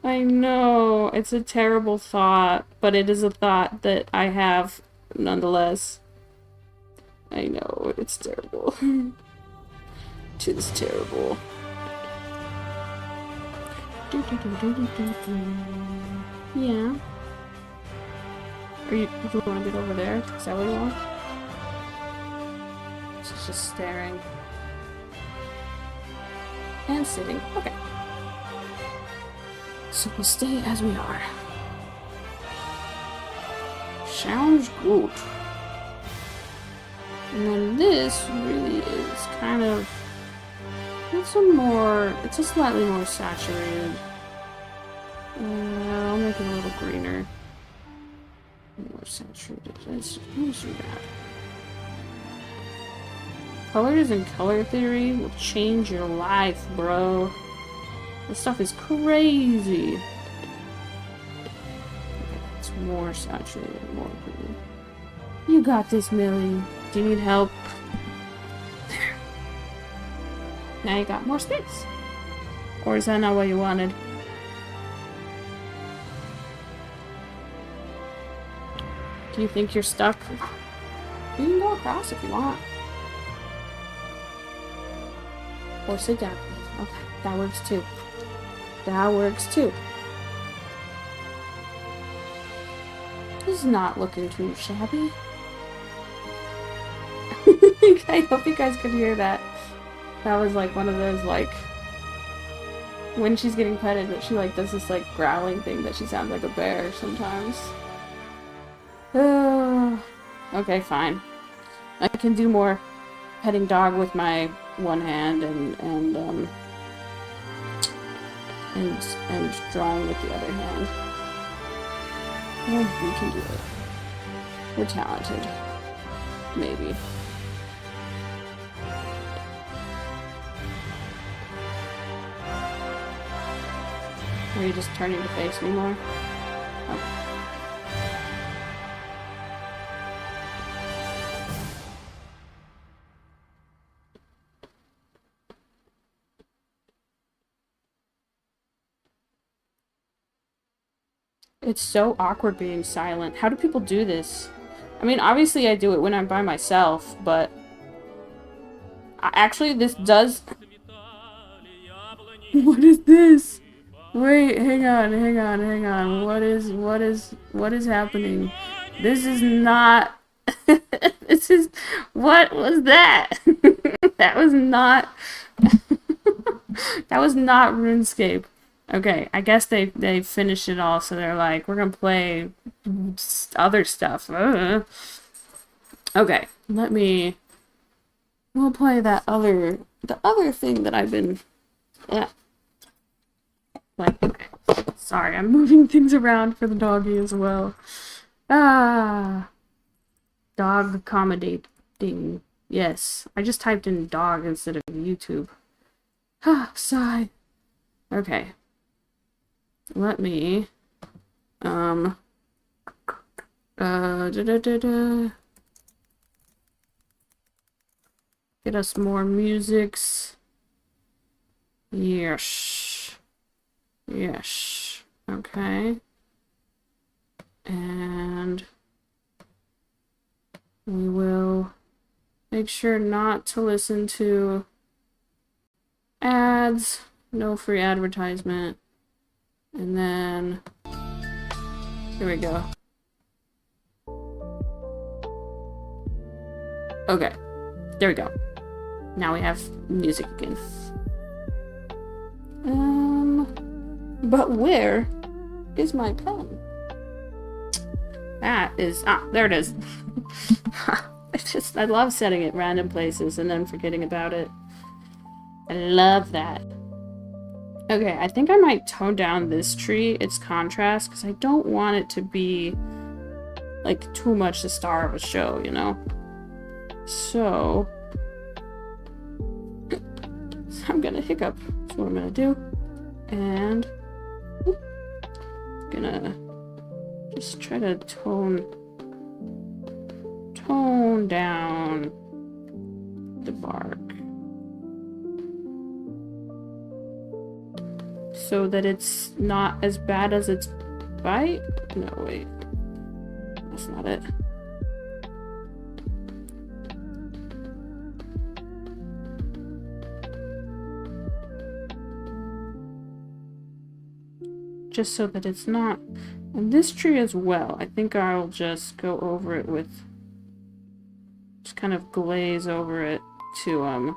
I know, it's a terrible thought, but it is a thought that I have nonetheless. I know, it's terrible. It is terrible. Yeah. Do you want to get over there? Is that what you want? She's just staring. And sitting. Okay. So we'll stay as we are. Sounds good. And then this really is kind of... it's a slightly more saturated. I'll make it a little greener. More saturated. Let's do that. Colors and color theory will change your life, bro. This stuff is crazy. Okay, it's more saturated, more green. You got this, Millie. Do you need help? There. Now you got more space. Or is that not what you wanted? Do you think you're stuck? You can go across if you want. Or sit down. Okay, that works too. That works too. This is not looking too shabby. I hope you guys could hear that. That was like one of those, like, when she's getting petted, but she like does this like growling thing that she sounds like a bear sometimes. Okay, fine. I can do more petting dog with my one hand and drawing with the other hand. Oh, we can do it. We're talented. Maybe. Are you just turning to face me more? Okay. It's so awkward being silent. How do people do this? I mean, obviously I do it when I'm by myself, but... actually, this does... What is this? Wait, hang on. What is happening? This is not... This is... What was that? That was not... That was not RuneScape. Okay, I guess they finished it all, so they're like, we're gonna play other stuff. Okay, we'll play the other thing that I've been, like, sorry, I'm moving things around for the doggy as well. Dog accommodating. Yes, I just typed in dog instead of YouTube. Sigh. Okay. Let me, get us more musics. Yes. Yes. Okay. And we will make sure not to listen to ads. No free advertisement. And then, here we go. Okay, there we go. Now we have music again. But where is my pen? That is, there it is. I love setting it random places and then forgetting about it. I love that. Okay, I think I might tone down this tree, its contrast, because I don't want it to be, like, too much the star of a show, you know? So I'm gonna hiccup. That's what I'm gonna do. And gonna just try to tone down the bark, so that it's not as bad as its bite. No, wait. That's not it. Just so that it's not... And this tree as well. I think I'll just go over it with... Just kind of glaze over it to,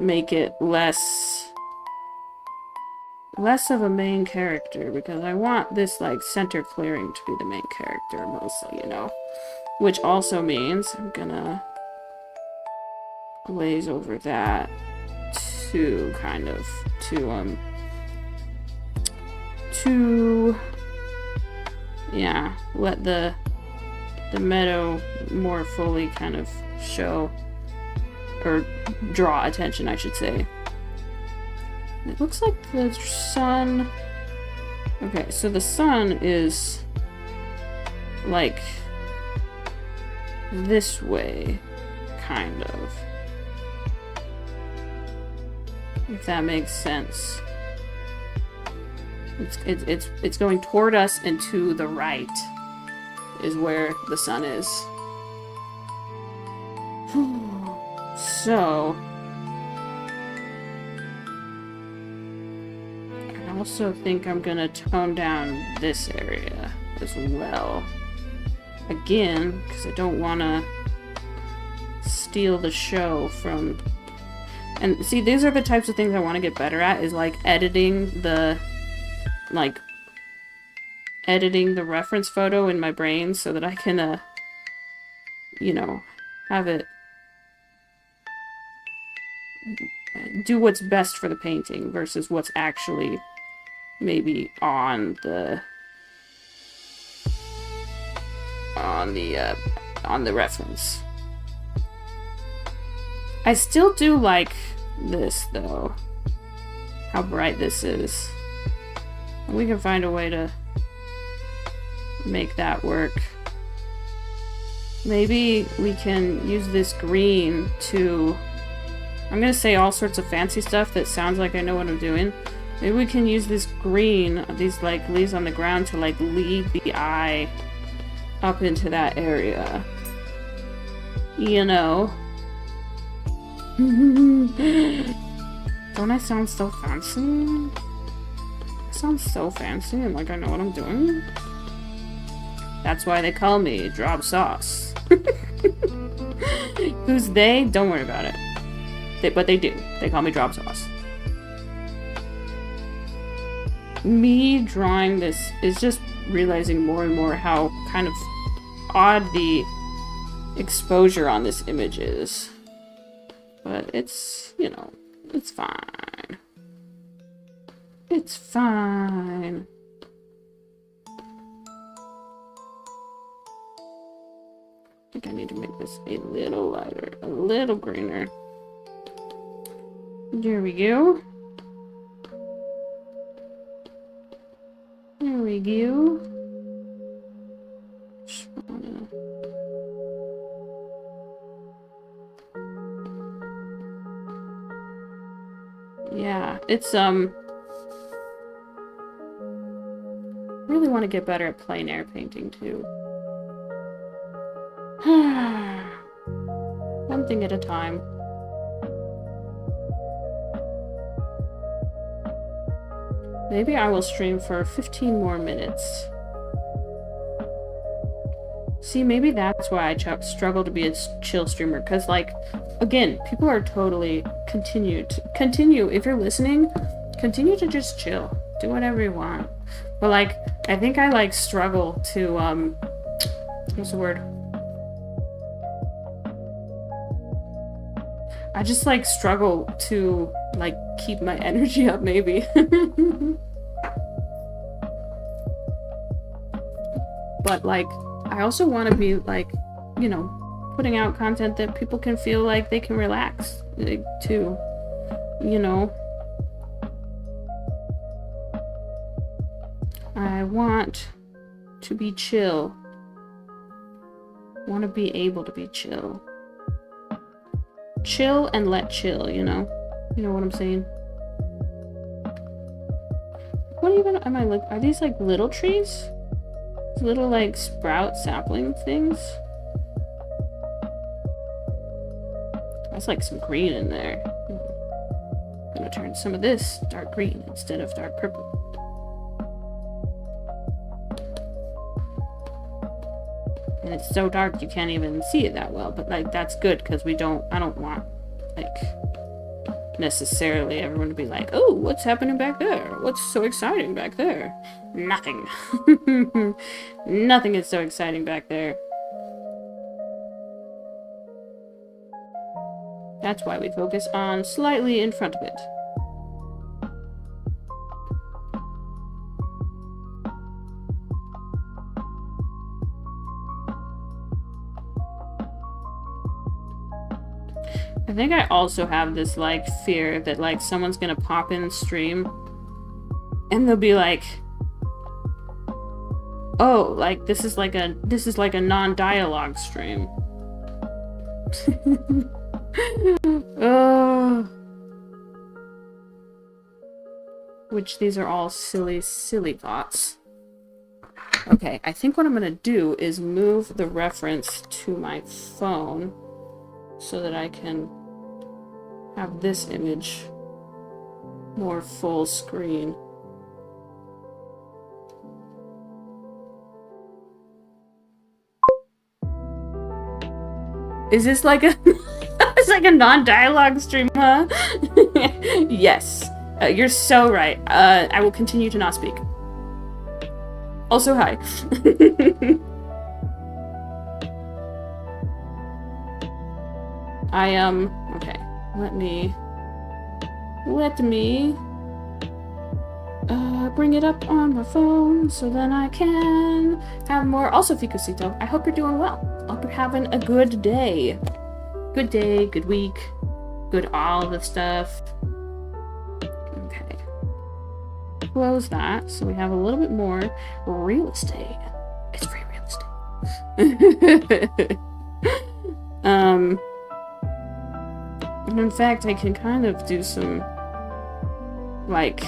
make it less of a main character, because I want this, like, center clearing to be the main character mostly, you know? Which also means I'm gonna glaze over that to kind of, yeah, let the meadow more fully kind of show, or draw attention, I should say. It looks like the sun... Okay, so the sun is, like, this way, kind of. If that makes sense. It's going toward us, and to the right is where the sun is. So... I also think I'm gonna tone down this area as well. Again, because I don't want to steal the show from... And see, these are the types of things I want to get better at, is like editing the reference photo in my brain so that I can, you know, have it do what's best for the painting versus what's actually maybe on the reference. I still do like this though, how bright this is. We can find a way to make that work. Maybe we can use this green to... I'm gonna say all sorts of fancy stuff that sounds like I know what I'm doing. Maybe we can use this green, these like leaves on the ground, to like lead the eye up into that area. You know? Don't I sound so fancy? I sound so fancy and like I know what I'm doing. That's why they call me Drob Soss. Who's they? Don't worry about it. But they do. They call me Drob Soss. me drawing this is just realizing more and more how kind of odd the exposure on this image is. But it's, you know, it's fine. It's fine. I think I need to make this a little lighter, a little greener. There we go. There we go. Just wanna... Yeah, it's really want to get better at plein air painting too. One thing at a time. Maybe I will stream for 15 more minutes. See, maybe that's why I struggle to be a chill streamer, because, like, again, people are totally continue, if you're listening, continue to just chill. Do whatever you want. But, like, I think I, like, struggle to, what's the word? I just, like, struggle to, like, keep my energy up, maybe. But, like, I also want to be, like, you know, putting out content that people can feel like they can relax, like, too. You know? I want to be chill. Want to be able to be chill. Chill and let chill, you know? You know what I'm saying? What even am I are these like little trees? Little like sprout sapling things? That's like some green in there. I'm gonna turn some of this dark green instead of dark purple. And it's so dark you can't even see it that well, but like that's good because I don't want like necessarily everyone to be like, oh, what's happening back there? What's so exciting back there? Nothing. Nothing is so exciting back there. That's why we focus on slightly in front of it. I think I also have this, like, fear that, like, someone's gonna pop in stream and they'll be like, oh, like, this is like a non-dialogue stream. Which these are all silly, silly thoughts. Okay, I think what I'm gonna do is move the reference to my phone so that I can have this image more full screen. Is this like a it's like a non-dialogue stream, huh? Yes. You're so right. I will continue to not speak. Also, hi. Okay. Let me bring it up on my phone so then I can have more. Also, Ficosito, I hope you're doing well. I hope you're having a good day. Good day, good week, good all the stuff. Okay. Close that so we have a little bit more real estate. It's free real estate. And in fact, I can kind of do some, like,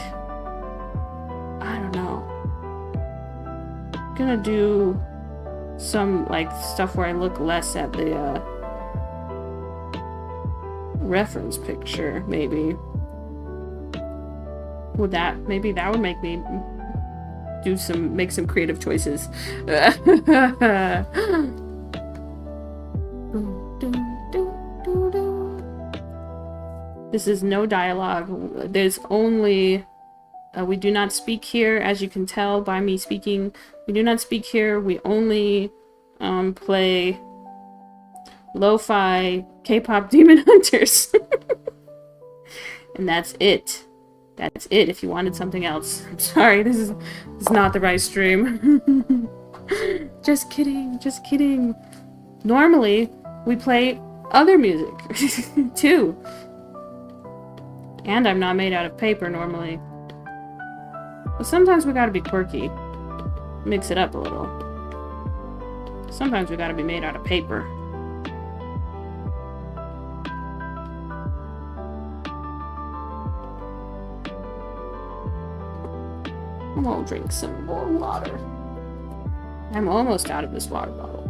I don't know. I'm gonna do some, like, stuff where I look less at the, reference picture, maybe. Maybe that would make me make some creative choices. This is no dialogue. There's only We do not speak here, as you can tell by me speaking. We do not speak here. We only play lo-fi K-pop Demon Hunters. And that's it. That's it. If you wanted something else. I'm sorry, this is not the right stream. Just kidding, just kidding. Normally, we play other music, too. And I'm not made out of paper, normally. But sometimes we gotta be quirky. Mix it up a little. Sometimes we gotta be made out of paper. I'm gonna drink some more water. I'm almost out of this water bottle.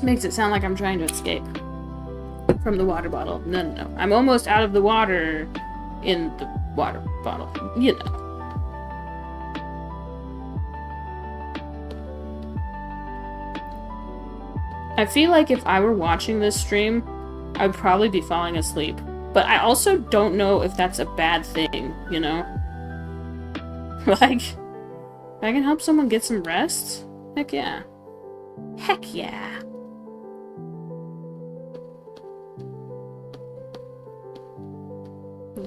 Makes it sound like I'm trying to escape from the water bottle. No, no, no. I'm almost out of the water in the water bottle. You know. I feel like if I were watching this stream, I'd probably be falling asleep. But I also don't know if that's a bad thing, you know? Like, if I can help someone get some rest, heck yeah. Heck yeah.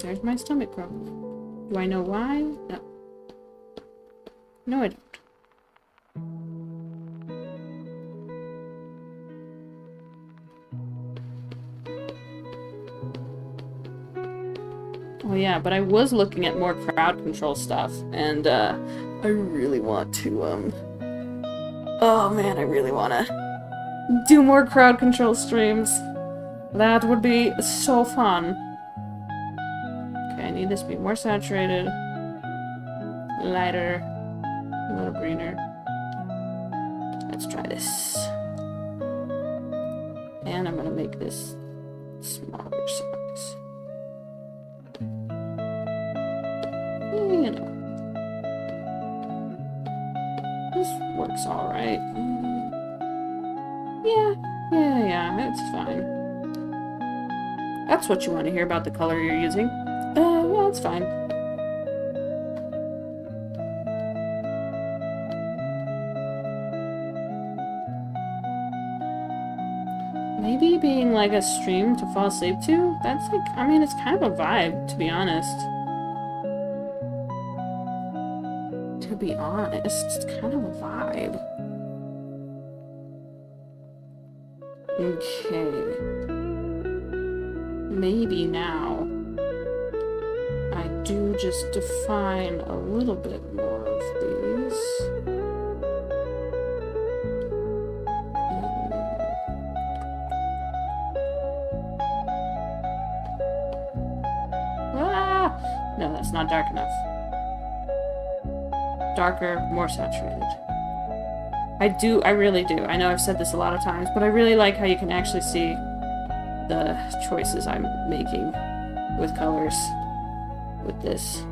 There's my stomach grumble. Do I know why? No. No, I don't. Oh yeah, but I was looking at more crowd control stuff, and I really want to, oh man, I really want to do more crowd control streams. That would be so fun. Okay, I need this to be more saturated, lighter, a little greener. Let's try this. And I'm gonna make this smaller size. You know. This works alright. Yeah, it's fine. That's what you want to hear about the color you're using. Well, it's fine. Maybe being like a stream to fall asleep to? That's like, I mean, it's kind of a vibe, to be honest. To be honest, it's kind of a vibe. Okay. Maybe now I do just define a little bit more of these. No, that's not dark enough. Darker, more saturated. I really do. I know I've said this a lot of times, but I really like how you can actually see the choices I'm making with colors with this.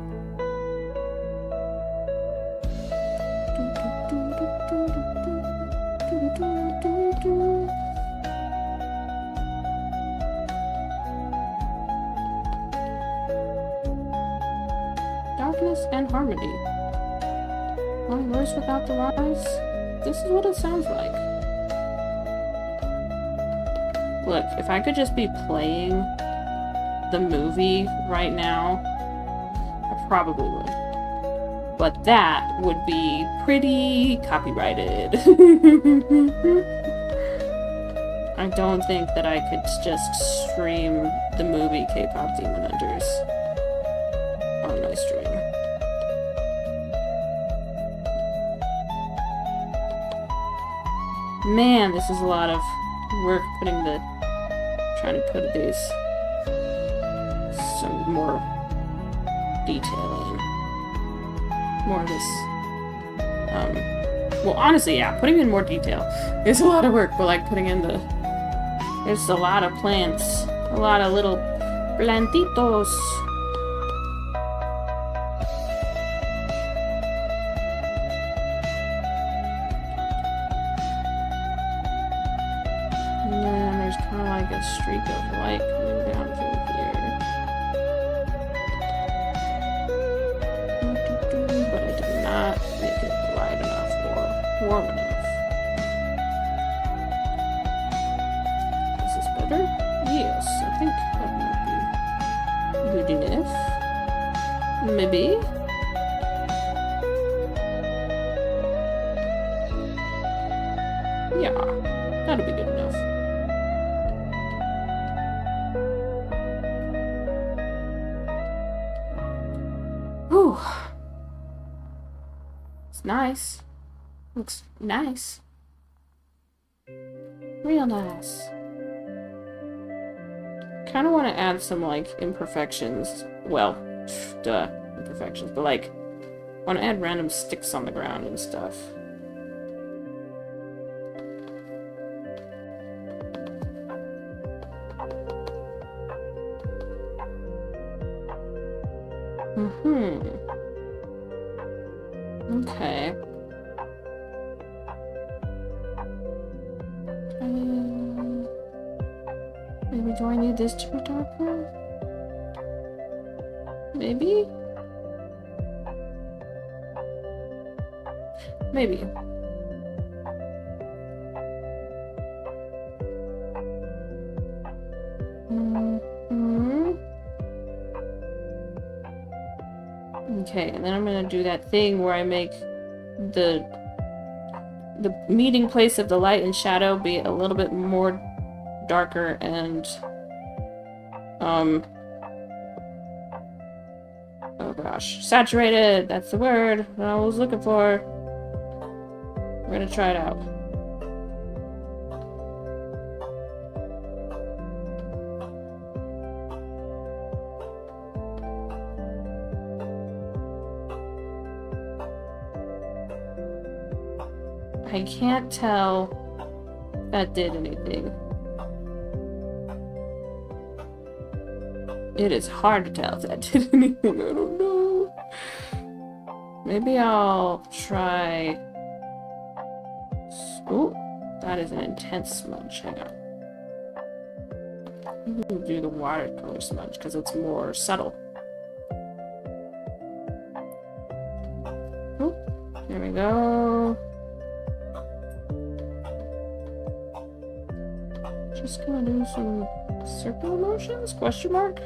Darkness and harmony. One verse without the rise. This is what it sounds like. Look, if I could just be playing the movie right now, I probably would. But that would be pretty copyrighted. I don't think that I could just stream the movie K-pop Demon Hunters on my stream. Man, this is a lot of work trying to put these some more detail in. More of this, well, honestly, yeah, putting in more detail is a lot of work, but like putting in there's a lot of plants, a lot of little plantitos. Streak of light coming down through here. warm enough. Is this better? Yes, I think that might be good enough. Maybe? Yeah, that'll be good enough. Whew. It's nice. Looks nice. Real nice. Kind of want to add some, like, imperfections. Well, duh, imperfections. But, like, want to add random sticks on the ground and stuff. Okay. Maybe do I need this to be darker? Maybe? Maybe. Okay, and then I'm gonna do that thing where I make the meeting place of the light and shadow be a little bit more darker and oh gosh, saturated, that's the word that I was looking for. We're gonna try it out. I can't tell if that did anything. It is hard to tell if that did anything. I don't know. Maybe I'll try... Oh, that is an intense smudge. Hang on. We'll do the watercolor smudge because it's more subtle. Oh, here we go. Just gonna do some circular motions? Question mark?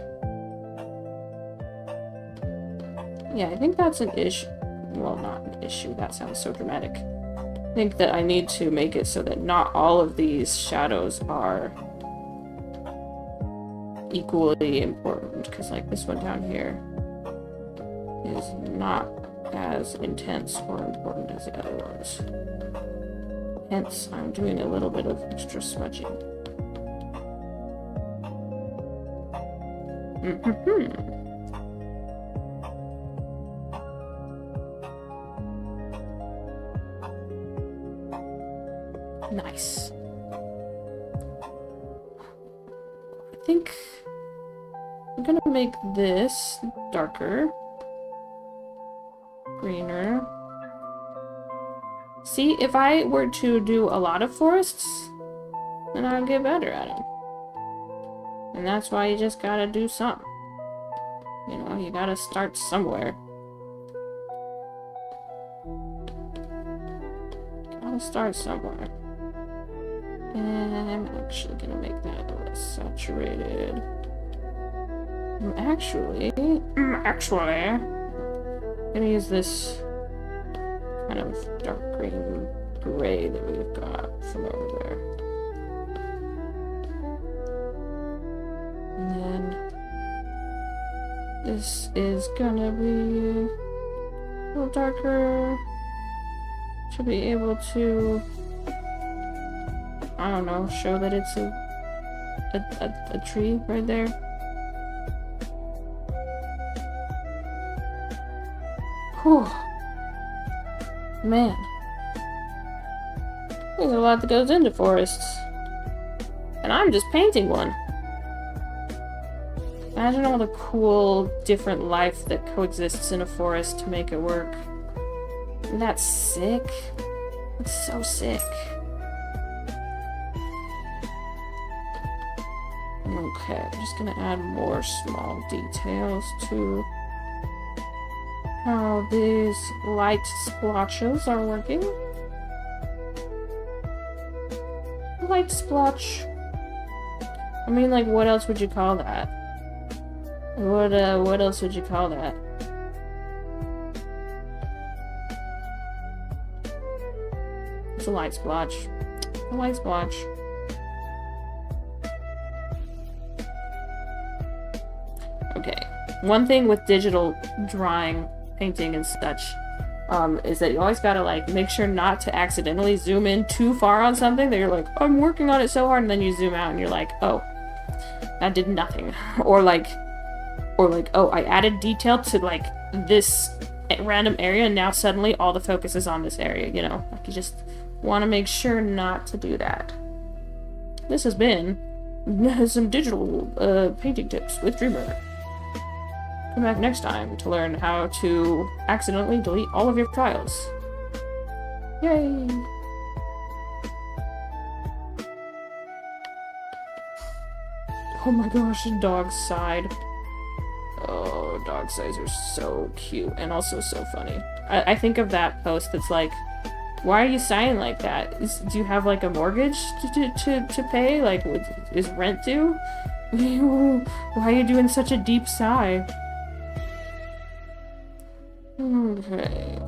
Yeah, I think that's an issue. Well, not an issue. That sounds so dramatic. I think that I need to make it so that not all of these shadows are equally important. Because, like, this one down here is not as intense or important as the other ones. Hence, I'm doing a little bit of extra smudging. Nice. I think I'm gonna make this darker, greener. See, if I were to do a lot of forests, then I'd get better at them. And that's why you just gotta do something. You know, you gotta start somewhere. Gotta start somewhere. And I'm actually gonna make that a little saturated. I'm actually gonna use this kind of dark green gray that we've got from over there. And then this is gonna be a little darker. Should be able to, I don't know, show that it's a tree right there. Whew. Man. There's a lot that goes into forests. And I'm just painting one. Imagine all the cool, different life that coexists in a forest to make it work. Isn't that sick? It's so sick. Okay, I'm just gonna add more small details to how these light splotches are working. Light splotch. I mean, like, what else would you call that? What else would you call that? It's a light splotch. A light splotch. Okay. One thing with digital drawing, painting, and such, is that you always gotta, like, make sure not to accidentally zoom in too far on something that you're like, I'm working on it so hard, and then you zoom out and you're like, oh, that did nothing. Or like, oh, I added detail to, like, this random area, and now suddenly all the focus is on this area, you know? Like, you just want to make sure not to do that. This has been some digital painting tips with Dreamer. Come back next time to learn how to accidentally delete all of your files. Yay! Oh my gosh, dog sighed. Oh, dog sighs are so cute and also so funny. I think of that post that's like, why are you sighing like that? Do you have like a mortgage to pay? Like, is rent due? Why are you doing such a deep sigh? Okay.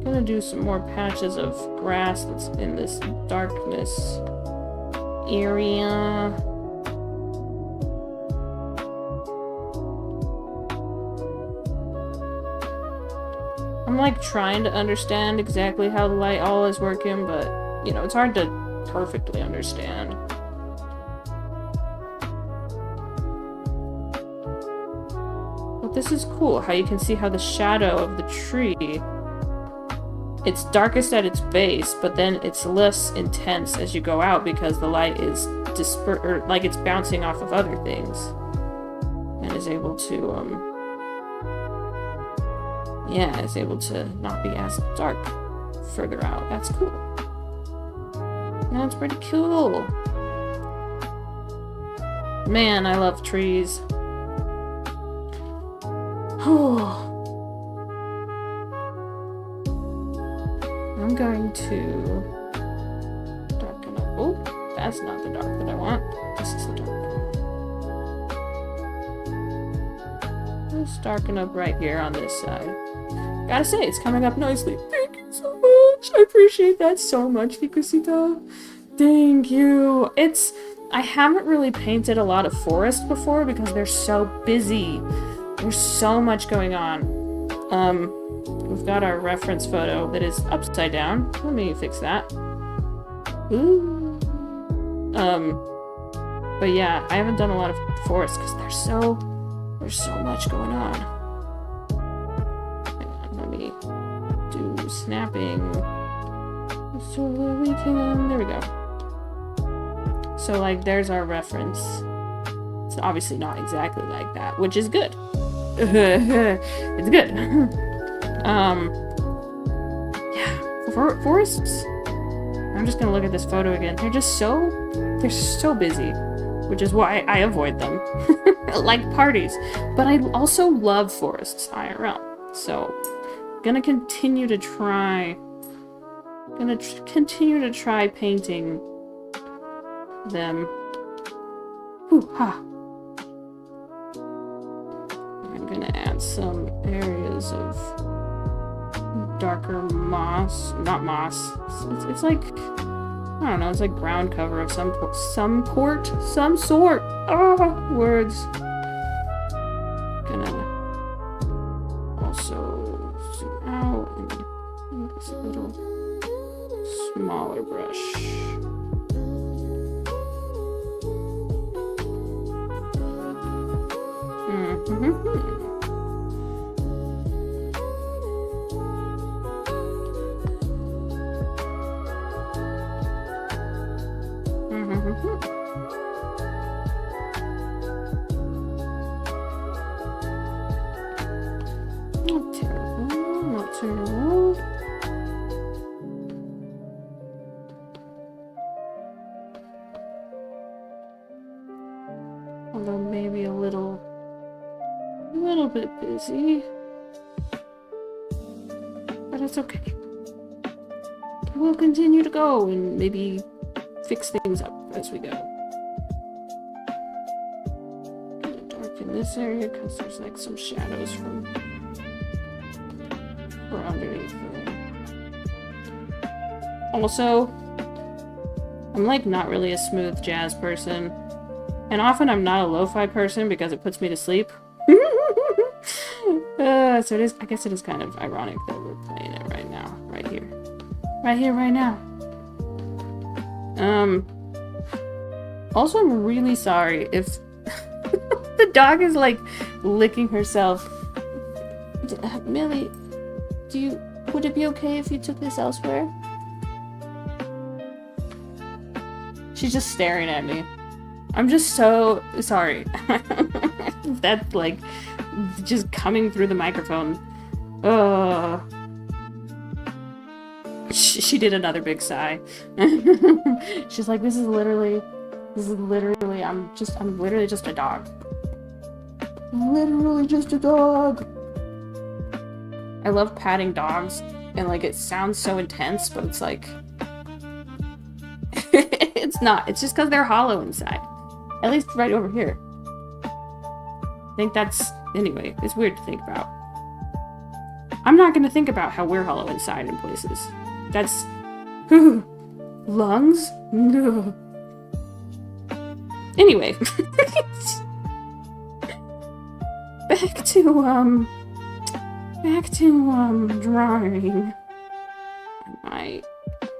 Gonna do some more patches of grass that's in this darkness area. I'm like trying to understand exactly how the light all is working, but you know, it's hard to perfectly understand. But this is cool, how you can see how the shadow of the tree, it's darkest at its base, but then it's less intense as you go out because the light is like it's bouncing off of other things and is able to yeah, it's able to not be as dark further out. That's cool. That's pretty cool. Man, I love trees. I'm going to darken up. Oh, that's not the dark that I want. This is the dark. Let's darken up right here on this side. Gotta say, it's coming up nicely. Thank you so much. I appreciate that so much, Fikusita. Thank you. I haven't really painted a lot of forest before because they're so busy. There's so much going on. We've got our reference photo that is upside down. Let me fix that. Ooh. But yeah, I haven't done a lot of forest because there's so much going on. Hang on, let me do snapping so that we can. There we go. So like, there's our reference. It's obviously not exactly like that, which is good. It's good. Yeah, forests. I'm just gonna look at this photo again. They're so busy, which is why I avoid them. Like parties. But I also love forests IRL. So, gonna continue to try painting them. Ooh, ha. I'm gonna add some areas of darker moss. Not moss. It's like, I don't know, it's like ground cover of some sort. Ah, words. Gonna also zoom out and use a little smaller brush. Not terrible, not terrible. Although maybe a little bit busy. But it's okay. we'll continue to go and maybe fix things up as we go. Gonna darken this area because there's like some shadows from underneath there. Also, I'm like not really a smooth jazz person, and often I'm not a lo-fi person because it puts me to sleep. So it is. I guess it is kind of ironic that we're playing it right now, right here, right now. Also, I'm really sorry if the dog is like licking herself. Millie, would it be okay if you took this elsewhere? She's just staring at me. I'm just so sorry. That's like just coming through the microphone. She did another big sigh. She's like, this is literally, I'm literally just a dog. Literally just a dog. I love patting dogs, and like it sounds so intense, but it's like, it's not. It's just because they're hollow inside. At least right over here. I think that's, anyway, it's weird to think about. I'm not going to think about how we're hollow inside in places. That's... lungs? No. Anyway. Back to drawing. I might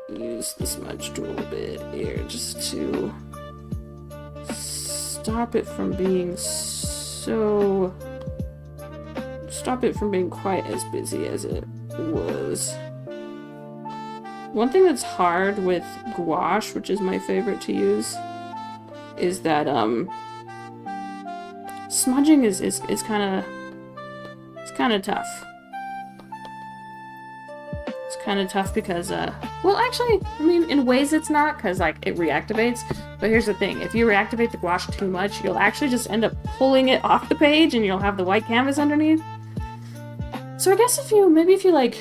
use the smudge tool a bit here just to stop it from being quite as busy as it was. One thing that's hard with gouache, which is my favorite to use, is that smudging is kind of tough. It's kind of tough because well, actually, I mean, in ways it's not, because like it reactivates. But here's the thing: if you reactivate the gouache too much, you'll actually just end up pulling it off the page, and you'll have the white canvas underneath. So I guess if you like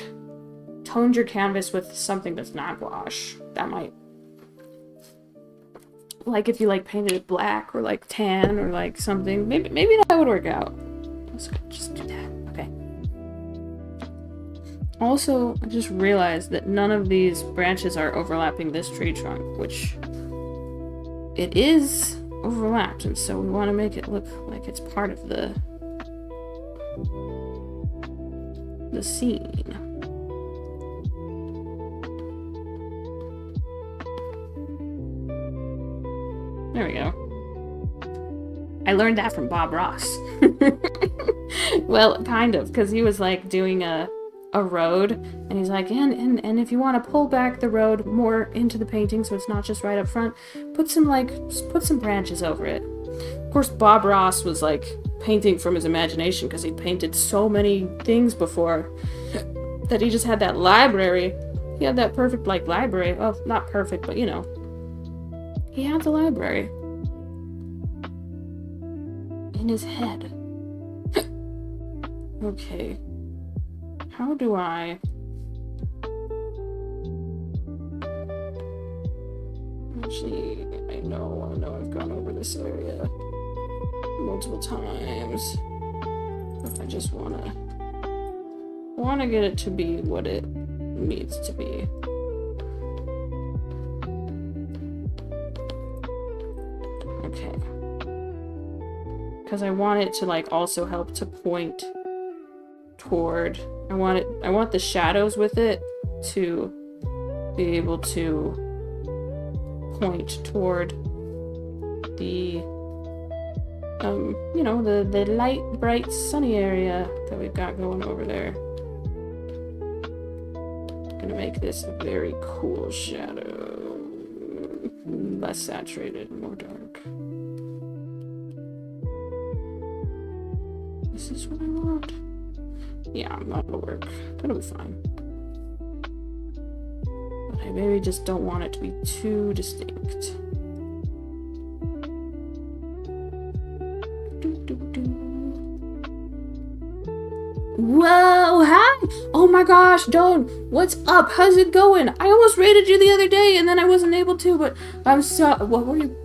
toned your canvas with something that's not gouache, that might, like if you like painted it black or like tan or like something, maybe that would work out. Let's just do that. Okay. Also, I just realized that none of these branches are overlapping this tree trunk, which it is overlapped, and so we want to make it look like it's part of the scene. There we go. I learned that from Bob Ross. Well, kind of, because he was like doing a road, and he's like, and if you want to pull back the road more into the painting so it's not just right up front, put some branches over it. Of course, Bob Ross was like painting from his imagination because he'd painted so many things before that he just had that library. He had that perfect like library. Well, not perfect, but you know, he had the library in his head. Okay. How do I... Actually, I know I've gone over this area multiple times. But I just wanna get it to be what it needs to be. Okay. Because I want it to like also help to point toward, I want the shadows with it to be able to point toward the you know, the light, bright, sunny area that we've got going over there. Gonna make this a very cool shadow. Less saturated, more dark. This is what I want. Yeah, that'll work. That'll be fine. But I maybe just don't want it to be too distinct. Whoa, hi! Oh my gosh, Dawn, what's up? How's it going? I almost raided you the other day and then I wasn't able to, but I'm so... What were you...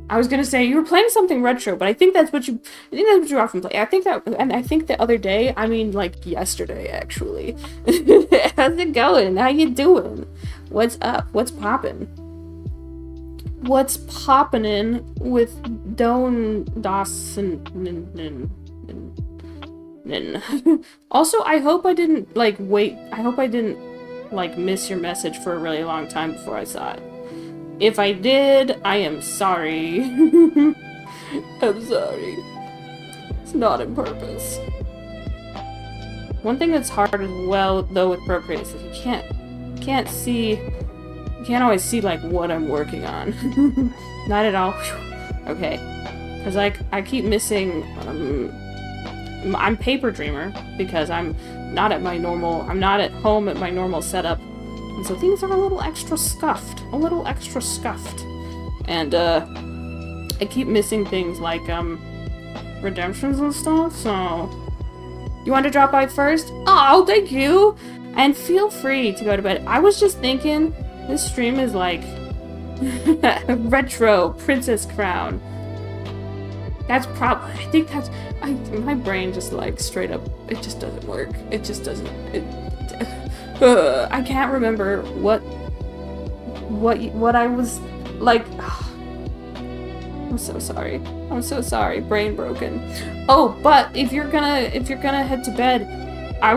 I was gonna say, you were playing something retro, but I think that's what you... I think that's what you often play. I think that... And I think the other day, I mean, like, yesterday, actually. How's it going? How you doing? What's up? What's poppin'? What's poppin' in with Don Das and also, I hope I didn't, like, wait. I hope I didn't, like, miss your message for a really long time before I saw it. If I did, I am sorry. I'm sorry. It's not on purpose. One thing that's hard as well, though, with Procreate is you can't see... You can't always see, like, what I'm working on. Not at all. Okay. Because, like, I keep missing, I'm Paper Dreamer, because I'm not at home at my normal setup. And so things are a little extra scuffed. And, I keep missing things like, redemptions and stuff, so... You want to drop by first? Oh, thank you! And feel free to go to bed. I was just thinking... This stream is like retro Princess Crown. That's probably, I think that's, my brain just like straight up, it just doesn't work. It just doesn't, I can't remember what I was like. I'm so sorry. I'm so sorry. Brain broken. Oh, but if you're gonna head to bed, I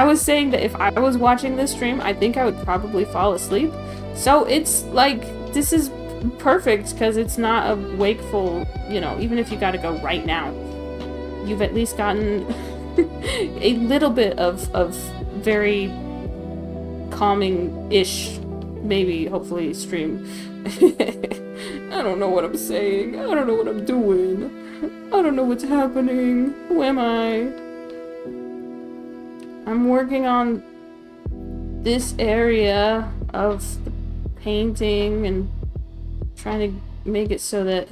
was saying that if I was watching this stream, I think I would probably fall asleep. So it's like, this is perfect because it's not a wakeful, you know, even if you gotta go right now, you've at least gotten a little bit of very calming-ish, maybe, hopefully, stream. I don't know what I'm saying. I don't know what I'm doing. I don't know what's happening. Who am I? I'm working on this area of the painting and trying to make it so that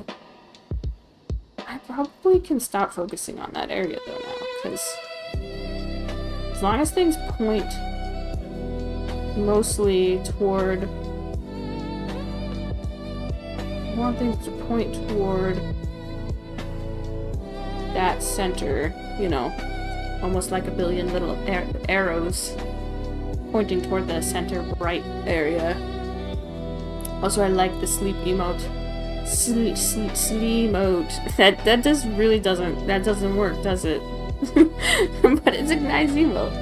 I probably can stop focusing on that area though now, because as long as things point mostly toward... I want things to point toward that center, you know. Almost like a billion little arrows pointing toward the center bright area. Also, I like the sleep emote. Sleep emote. That just really doesn't work, does it? But it's a nice emote.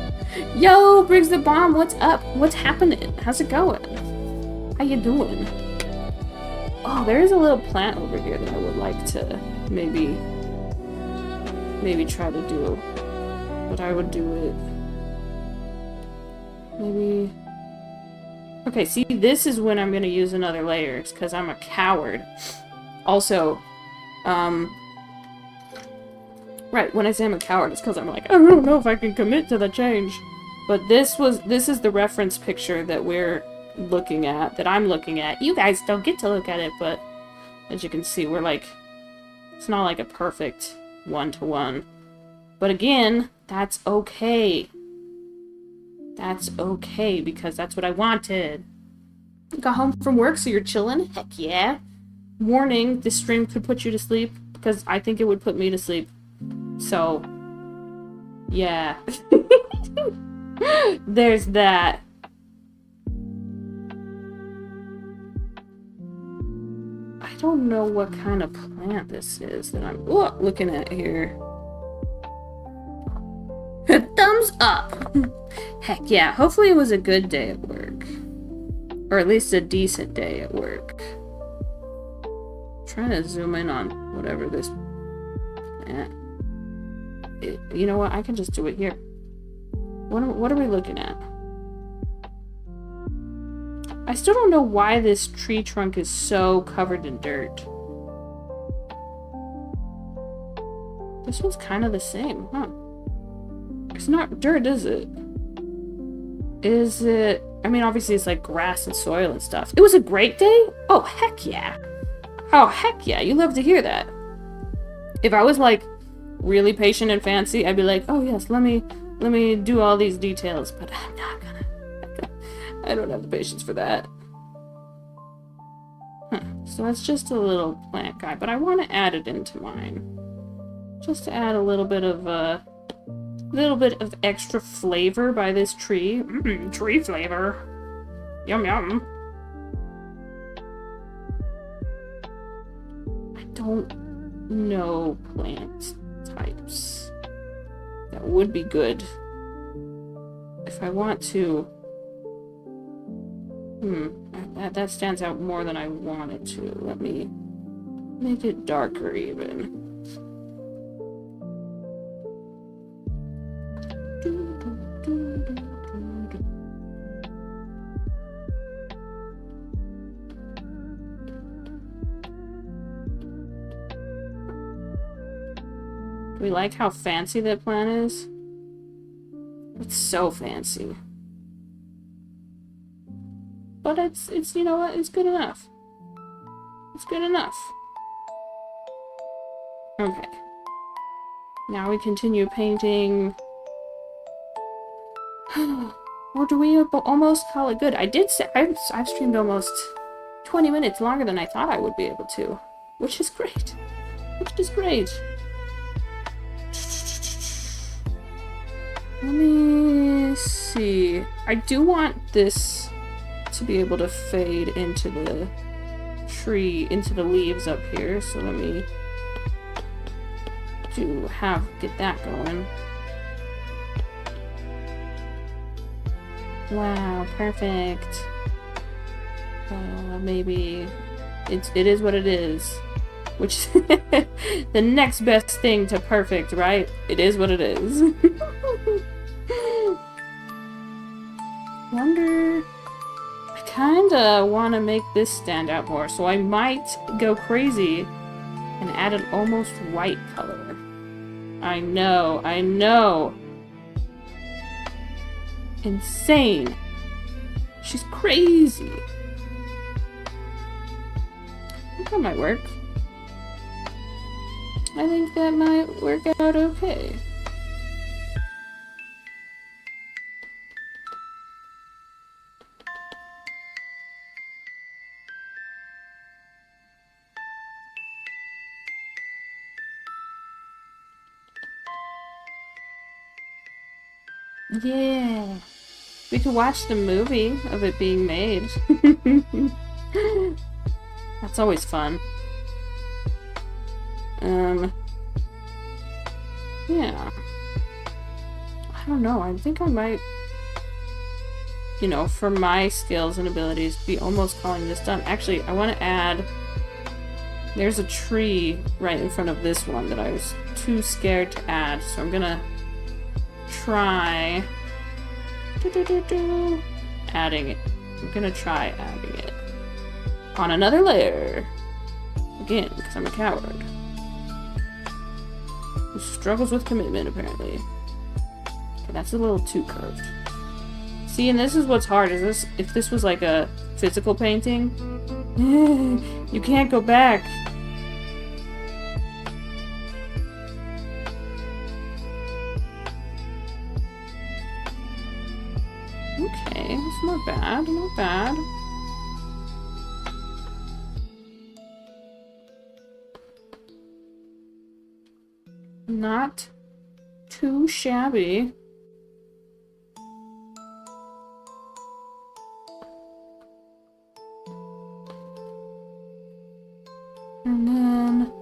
Yo, Briggs the Bomb, what's up? What's happening? How's it going? How you doing? Oh, there is a little plant over here that I would like to maybe try to do. But I would do it. Maybe... Okay, see, this is when I'm gonna use another layer, because I'm a coward. Also, right, when I say I'm a coward, it's because I'm like, I don't know if I can commit to the change. But this is the reference picture that we're looking at, that I'm looking at. You guys don't get to look at it, but as you can see, we're like, it's not like a perfect one-to-one. But again, that's okay. That's okay, because that's what I wanted. You got home from work, so you're chilling? Heck yeah. Warning, this stream could put you to sleep, because I think it would put me to sleep. So, yeah. There's that. I don't know what kind of plant this is that I'm looking at here. Thumbs up! Heck yeah, hopefully it was a good day at work. Or at least a decent day at work. I'm trying to zoom in on whatever this plant. You know what, I can just do it here. What are we looking at? I still don't know why this tree trunk is so covered in dirt. This one's kind of the same, huh? It's not dirt, is it? Is it... I mean, obviously it's like grass and soil and stuff. It was a great day? Oh, heck yeah. Oh, heck yeah. You love to hear that. If I was like really patient and fancy, I'd be like, oh yes, let me do all these details, but I'm not gonna. I don't have the patience for that. Huh. So that's just a little plant guy, but I want to add it into mine. Just to add a little bit of extra flavor by this tree. Tree flavor. Yum yum. I don't know plant types. That would be good. If I want to... That stands out more than I want it to. Let me make it darker even. Do we like how fancy that plant is? It's so fancy. But it's you know what, it's good enough. It's good enough. Okay. Now we continue painting. Or do we almost call it good? I did say I've streamed almost 20 minutes longer than I thought I would be able to. Which is great. Which is great. Let me see. I do want this to be able to fade into the tree, into the leaves up here. So let me get that going. Wow, perfect. Maybe it is what it is. Which the next best thing to perfect, right? It is what it is. Wonder... I kinda want to make this stand out more, so I might go crazy and add an almost white color. I know, I know! Insane! She's crazy! I think that might work. I think that might work out okay. Yeah. We could watch the movie of it being made. That's always fun. Yeah. I don't know. I think I might, you know, for my skills and abilities, be almost calling this done. Actually, I want to add... There's a tree right in front of this one that I was too scared to add, so I'm gonna try... adding it. I'm gonna try adding it on another layer. Again, because I'm a coward. Who struggles with commitment, apparently. Okay, that's a little too curved. See, and this is what's hard, is this, if this was like a physical painting, you can't go back. Okay, that's not bad, not bad. Not too shabby. And then...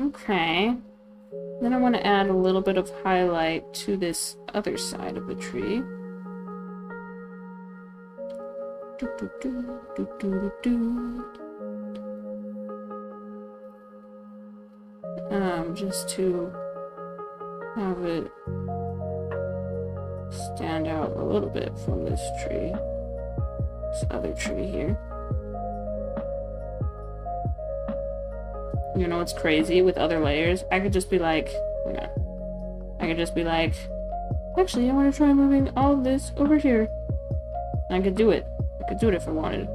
Okay. Then I want to add a little bit of highlight to this other side of the tree. Just to have it stand out a little bit from this tree. This other tree here. You know what's crazy with other layers? I could just be like, hang on. I could just be like, actually, I want to try moving all of this over here. And I could do it. I Could do it if I wanted.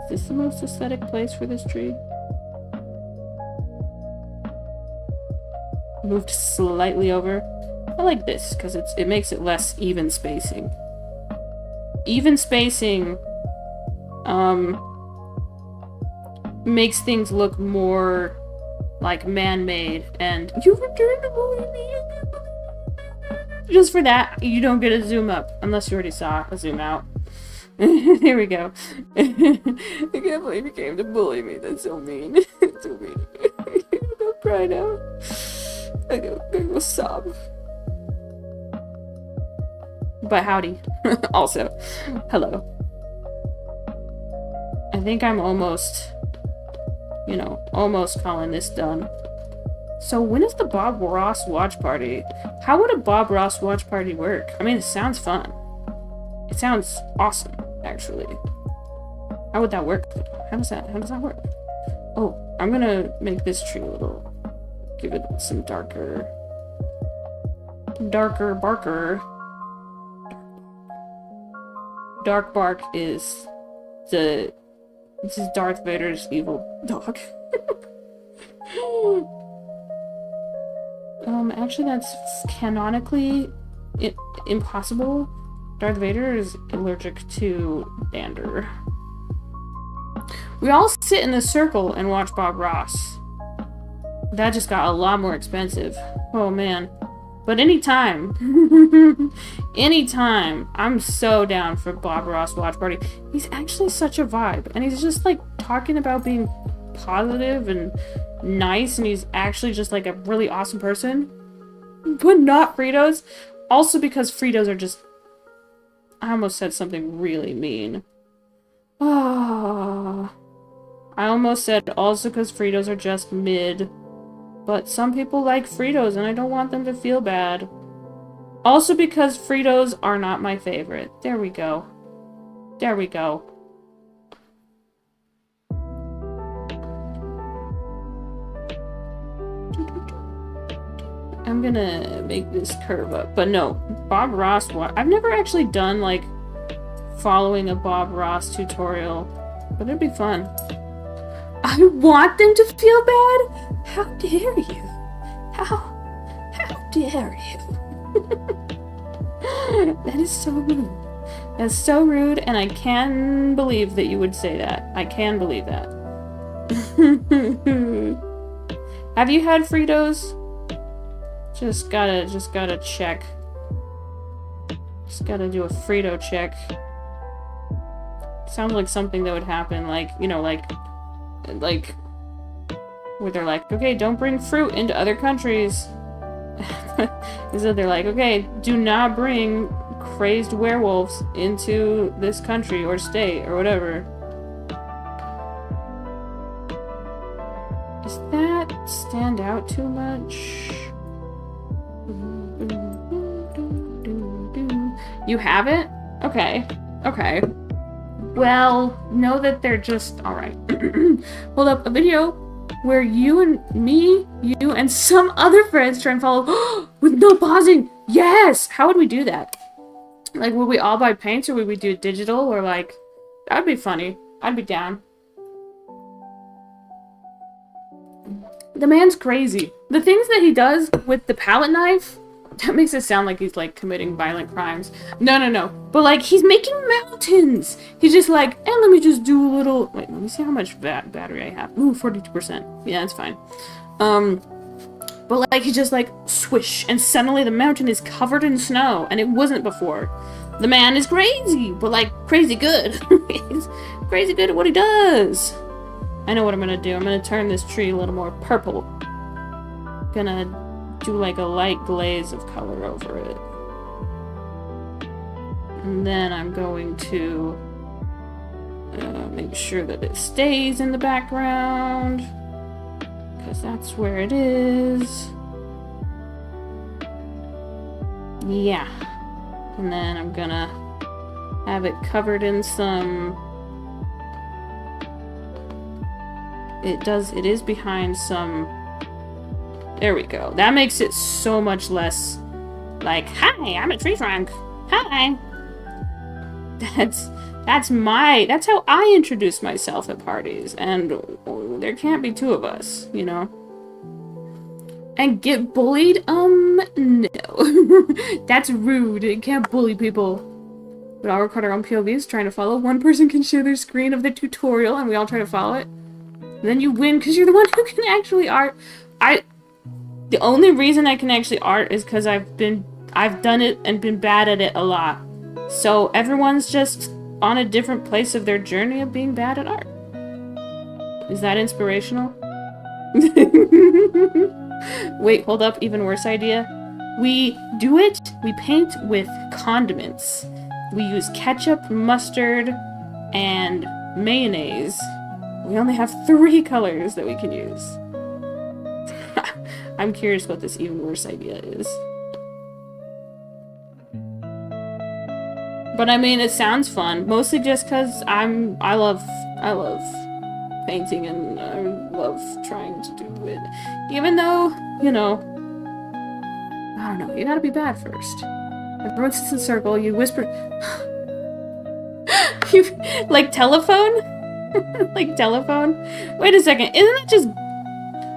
Is this the most aesthetic place for this tree? Moved slightly over. I like this because it makes it less even spacing. Even spacing makes things look more like man-made, and you returned to bully me. Just for that, you don't get a zoom up unless you already saw a zoom out. Here we go. I can't believe you came to bully me. That's so mean. It's so mean. I'm gonna cry now. I'm gonna go sob. But howdy. Also, hello. I think I'm almost, you know, almost calling this done. So when is the Bob Ross watch party? How would a Bob Ross watch party work? I mean, it sounds fun. It sounds awesome, actually. How would that work? How does that work? Oh, I'm gonna make this tree a little, give it some darker barker. Dark bark is this is Darth Vader's evil dog. Actually that's canonically impossible. Darth Vader is allergic to dander. We all sit in a circle and watch Bob Ross. That just got a lot more expensive. Oh man. But anytime, I'm so down for Bob Ross watch party. He's actually such a vibe, and he's just like talking about being positive and nice, and he's actually just like a really awesome person. But not Fritos. Also because Fritos are just, I almost said something really mean. Ah, I almost said also because Fritos are just mid. But some people like Fritos, and I don't want them to feel bad. Also because Fritos are not my favorite. There we go. There we go. I'm gonna make this curve up. But no, Bob Ross, I've never actually done, like, following a Bob Ross tutorial. But it'd be fun. I want them to feel bad? How dare you? How dare you? That is so rude. That's so rude, and I can believe that you would say that. I can believe that. Have you had Fritos? Just gotta check. Just gotta do a Frito check. Sounds like something that would happen, like, you know, like where they're like, okay, don't bring fruit into other countries. So they're like, okay, do not bring crazed werewolves into this country or state or whatever. Does that stand out too much? You haven't? Okay. Okay. Well, know that they're just alright. Hold up, a video where you and me, you and some other friends try and follow with no pausing. Yes! How would we do that? Like, would we all buy paints, or would we do digital, or like, that'd be funny. I'd be down. The man's crazy. The things that he does with the palette knife, that makes it sound like he's, like, committing violent crimes. No. But, like, he's making mountains. He's just like, and let me just do a little... Wait, let me see how much battery I have. Ooh, 42%. Yeah, that's fine. But, like, he's just like, swish, and suddenly the mountain is covered in snow, and it wasn't before. The man is crazy, but, like, crazy good. He's crazy good at what he does. I know what I'm gonna do. I'm gonna turn this tree a little more purple. Gonna do like a light glaze of color over it. And then I'm going to make sure that it stays in the background, because that's where it is. Yeah. And then I'm gonna have it covered in some... It is behind some... There we go. That makes it so much less Like, hi, I'm a tree trunk. Hi. That's how I introduce myself at parties, and there can't be two of us, you know? And get bullied? No. That's rude. You can't bully people. We all record our own POVs trying to follow. One person can share their screen of the tutorial, and we all try to follow it. And then you win because you're the one who can actually art. The only reason I can actually art is because I've done it and been bad at it a lot. So everyone's just on a different place of their journey of being bad at art. Is that inspirational? Wait, hold up, even worse idea. We paint with condiments. We use ketchup, mustard, and mayonnaise. We only have 3 colors that we can use. I'm curious what this even worse idea is. But I mean, it sounds fun, mostly just because I love painting and I love trying to do it. Even though, you know, I don't know, you gotta be bad first. Everyone sits in a circle, you whisper. You, like telephone? Like telephone? Wait a second, isn't that just...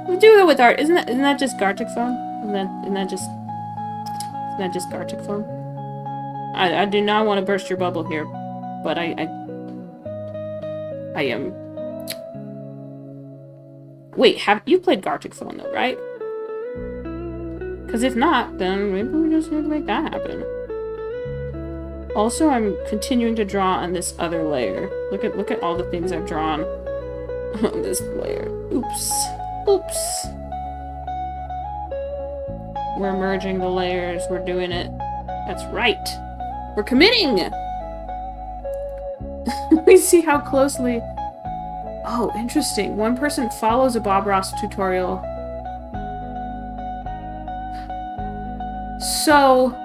We do it with art, isn't that just Gartic phone? Isn't that just Gartic phone? I do not want to burst your bubble here, but I am... Wait, you played Gartic phone though, right? Because if not, then maybe we just need to make that happen. Also, I'm continuing to draw on this other layer. Look at all the things I've drawn on this layer. Oops. Oops. We're merging the layers. We're doing it. That's right. We're committing! We see how closely... Oh, interesting. One person follows a Bob Ross tutorial. So...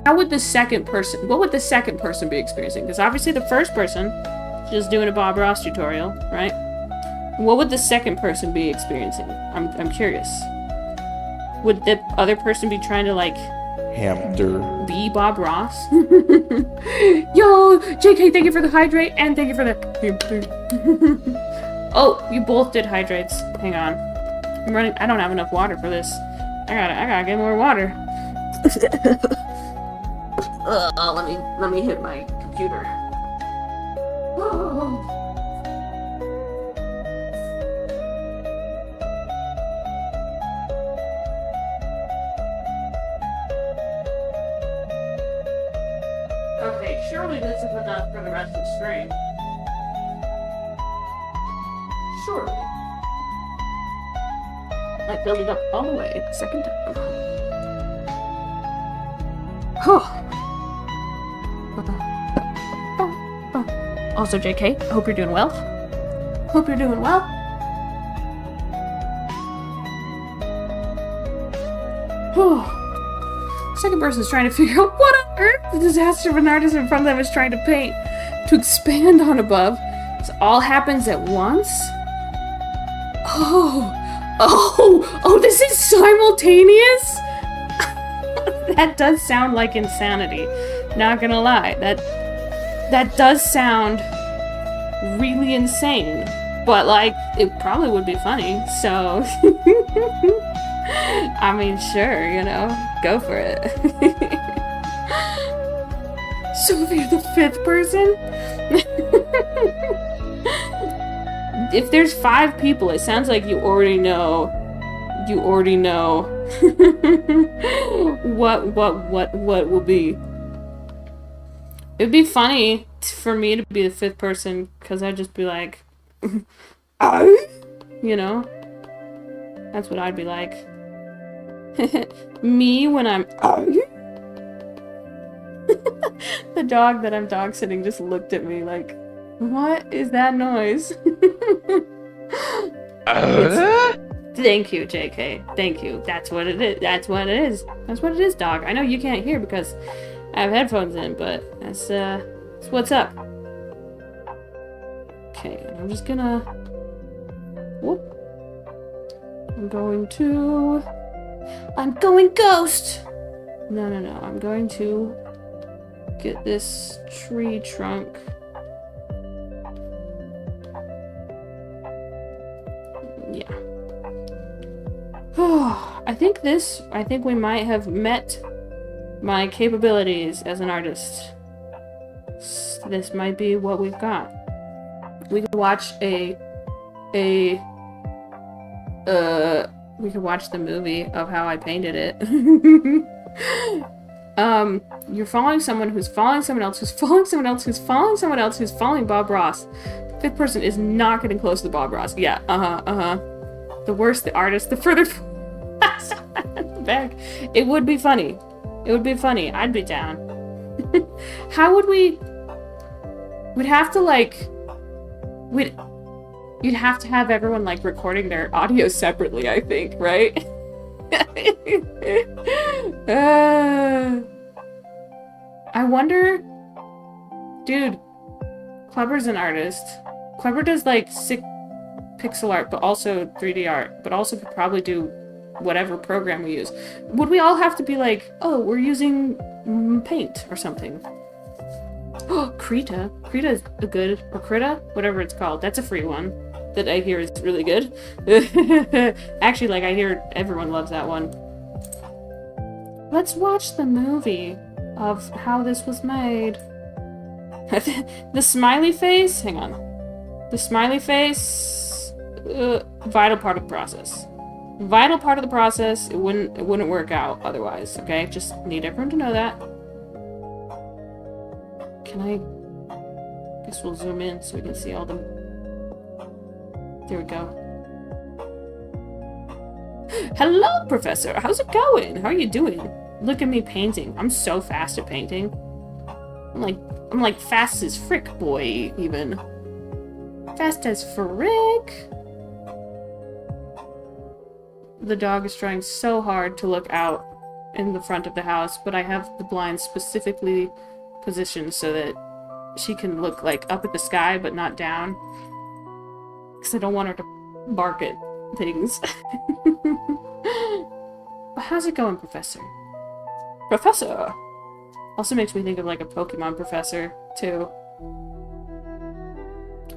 How would the second person... What would the second person be experiencing? Because obviously the first person is just doing a Bob Ross tutorial, right? What would the second person be experiencing? I'm curious. Would the other person be trying to, like... Hamster. Be Bob Ross? Yo! JK, thank you for the hydrate, and thank you for the... Oh, you both did hydrates. Hang on. I'm running... I don't have enough water for this. I gotta get more water. Let me hit my computer. Okay, surely this is enough for the rest of the stream. Surely. I filled it up all the way the second time. Also, JK, I hope you're doing well. Hope you're doing well. Second person's trying to figure out what on earth the disaster of an artist in front of them is trying to paint. To expand on above. This all happens at once? Oh, this is simultaneous? That does sound like insanity. Not gonna lie. That does sound really insane. But, like, it probably would be funny, so... I mean, sure, you know, go for it. So if you're the 5th person? If there's 5 people, it sounds like you already know what will be. It'd be funny for me to be the 5th person, because I'd just be like, you know? That's what I'd be like. Me when I'm the dog that I'm dog sitting just looked at me like, what is that noise? Thank you, JK. Thank you. That's what it is. That's what it is. That's what it is, dog. I know you can't hear because I have headphones in, but that's what's up. Okay, I'm just gonna... Whoop. I'm going to I'm going ghost! No, no, no. I'm going to get this tree trunk. Yeah. I think we might have met my capabilities as an artist. This might be what we've got. We could watch we could watch the movie of how I painted it. You're following someone who's following someone else, who's following someone else, who's following someone else, who's following Bob Ross. Fifth person is not getting close to Bob Ross. Yeah, The worse the artist, the further back. It would be funny. It would be funny. I'd be down. How would we... We'd have to, like... You'd have to have everyone, like, recording their audio separately, I think, right? I wonder... Dude, Kleber's an artist. Kleber does, like, sick pixel art, but also 3D art, but also could probably do whatever program we use. Would we all have to be like, oh, we're using paint or something? Oh, Krita. Krita is a good, or Krita? Whatever it's called. That's a free one that I hear is really good. Actually, like, I hear everyone loves that one. Let's watch the movie of how this was made. The smiley face? Hang on. The smiley face... vital part of the process. Vital part of the process. It wouldn't work out otherwise, okay? Just need everyone to know that. Can I... Guess we'll zoom in so we can see all the... There we go. Hello, Professor! How's it going? How are you doing? Look at me painting. I'm so fast at painting. I'm like fast as frick, boy, even. Fast as frick! The dog is trying so hard to look out in the front of the house, but I have the blinds specifically positioned so that she can look, like, up at the sky, but not down. Because I don't want her to bark at things. But how's it going, Professor? Professor! Also makes me think of, like, a Pokemon professor, too.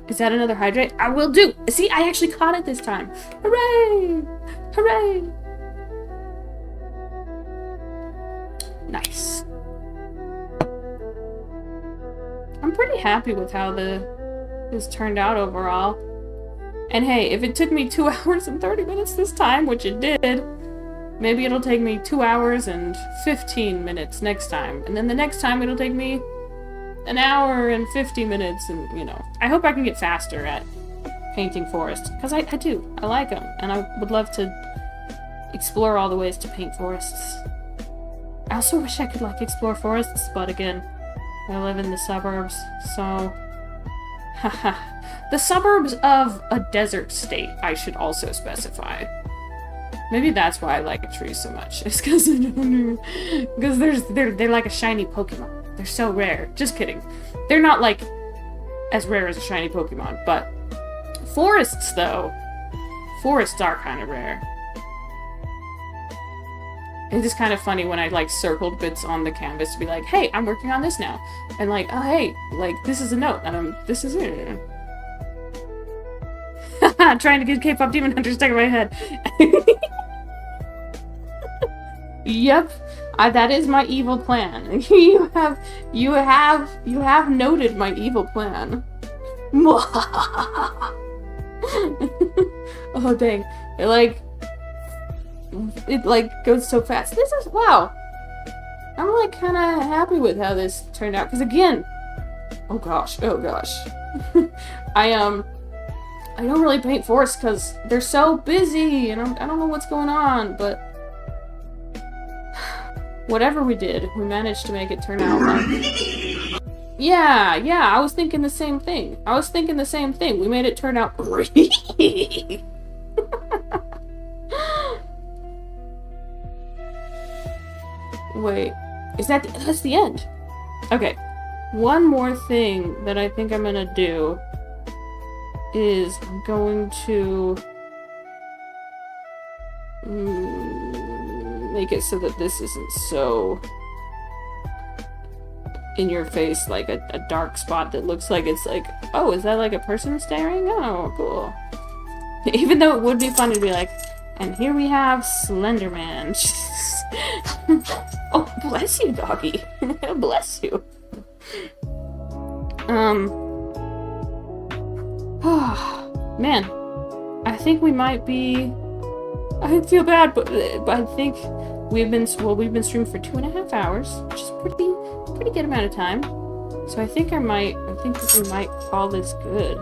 Is that another hydrate? I will do! See, I actually caught it this time! Hooray! Hooray! Nice. I'm pretty happy with how this turned out overall. And hey, if it took me 2 hours and 30 minutes this time, which it did, maybe it'll take me 2 hours and 15 minutes next time. And then the next time it'll take me an hour and 50 minutes, and, you know. I hope I can get faster at painting forests, because I do. I like them, and I would love to explore all the ways to paint forests. I also wish I could, like, explore forests, but again, I live in the suburbs, so... Haha. The suburbs of a desert state, I should also specify. Maybe that's why I like trees so much. It's because they're like a shiny Pokemon. They're so rare. Just kidding. They're not, like, as rare as a shiny Pokemon, but forests, though. Forests are kind of rare. It's just kind of funny when I, like, circled bits on the canvas to be like, hey, I'm working on this now. And, like, oh, hey, like, this is a note, and this is it. Trying to get K-pop Demon Hunter stuck in my head. Yep. That is my evil plan. You have noted my evil plan. Oh dang. It goes so fast. This is wow. I'm like kinda happy with how this turned out, because again, oh gosh. I don't really paint forests because they're so busy and I don't know what's going on, but whatever we did, we managed to make it turn out like... Yeah, I was thinking the same thing. We made it turn out great. Wait, that's the end. Okay, one more thing that I think I'm gonna do is I'm going to... make it so that this isn't so in your face, like a dark spot that looks like it's like, oh, is that like a person staring? Oh, cool. Even though it would be fun to be like, and here we have Slenderman. Oh, bless you, doggy. Bless you. Man, I think we might be. I feel bad, but I think we've been streaming for 2.5 hours, which is pretty good amount of time. So I think we might call this good.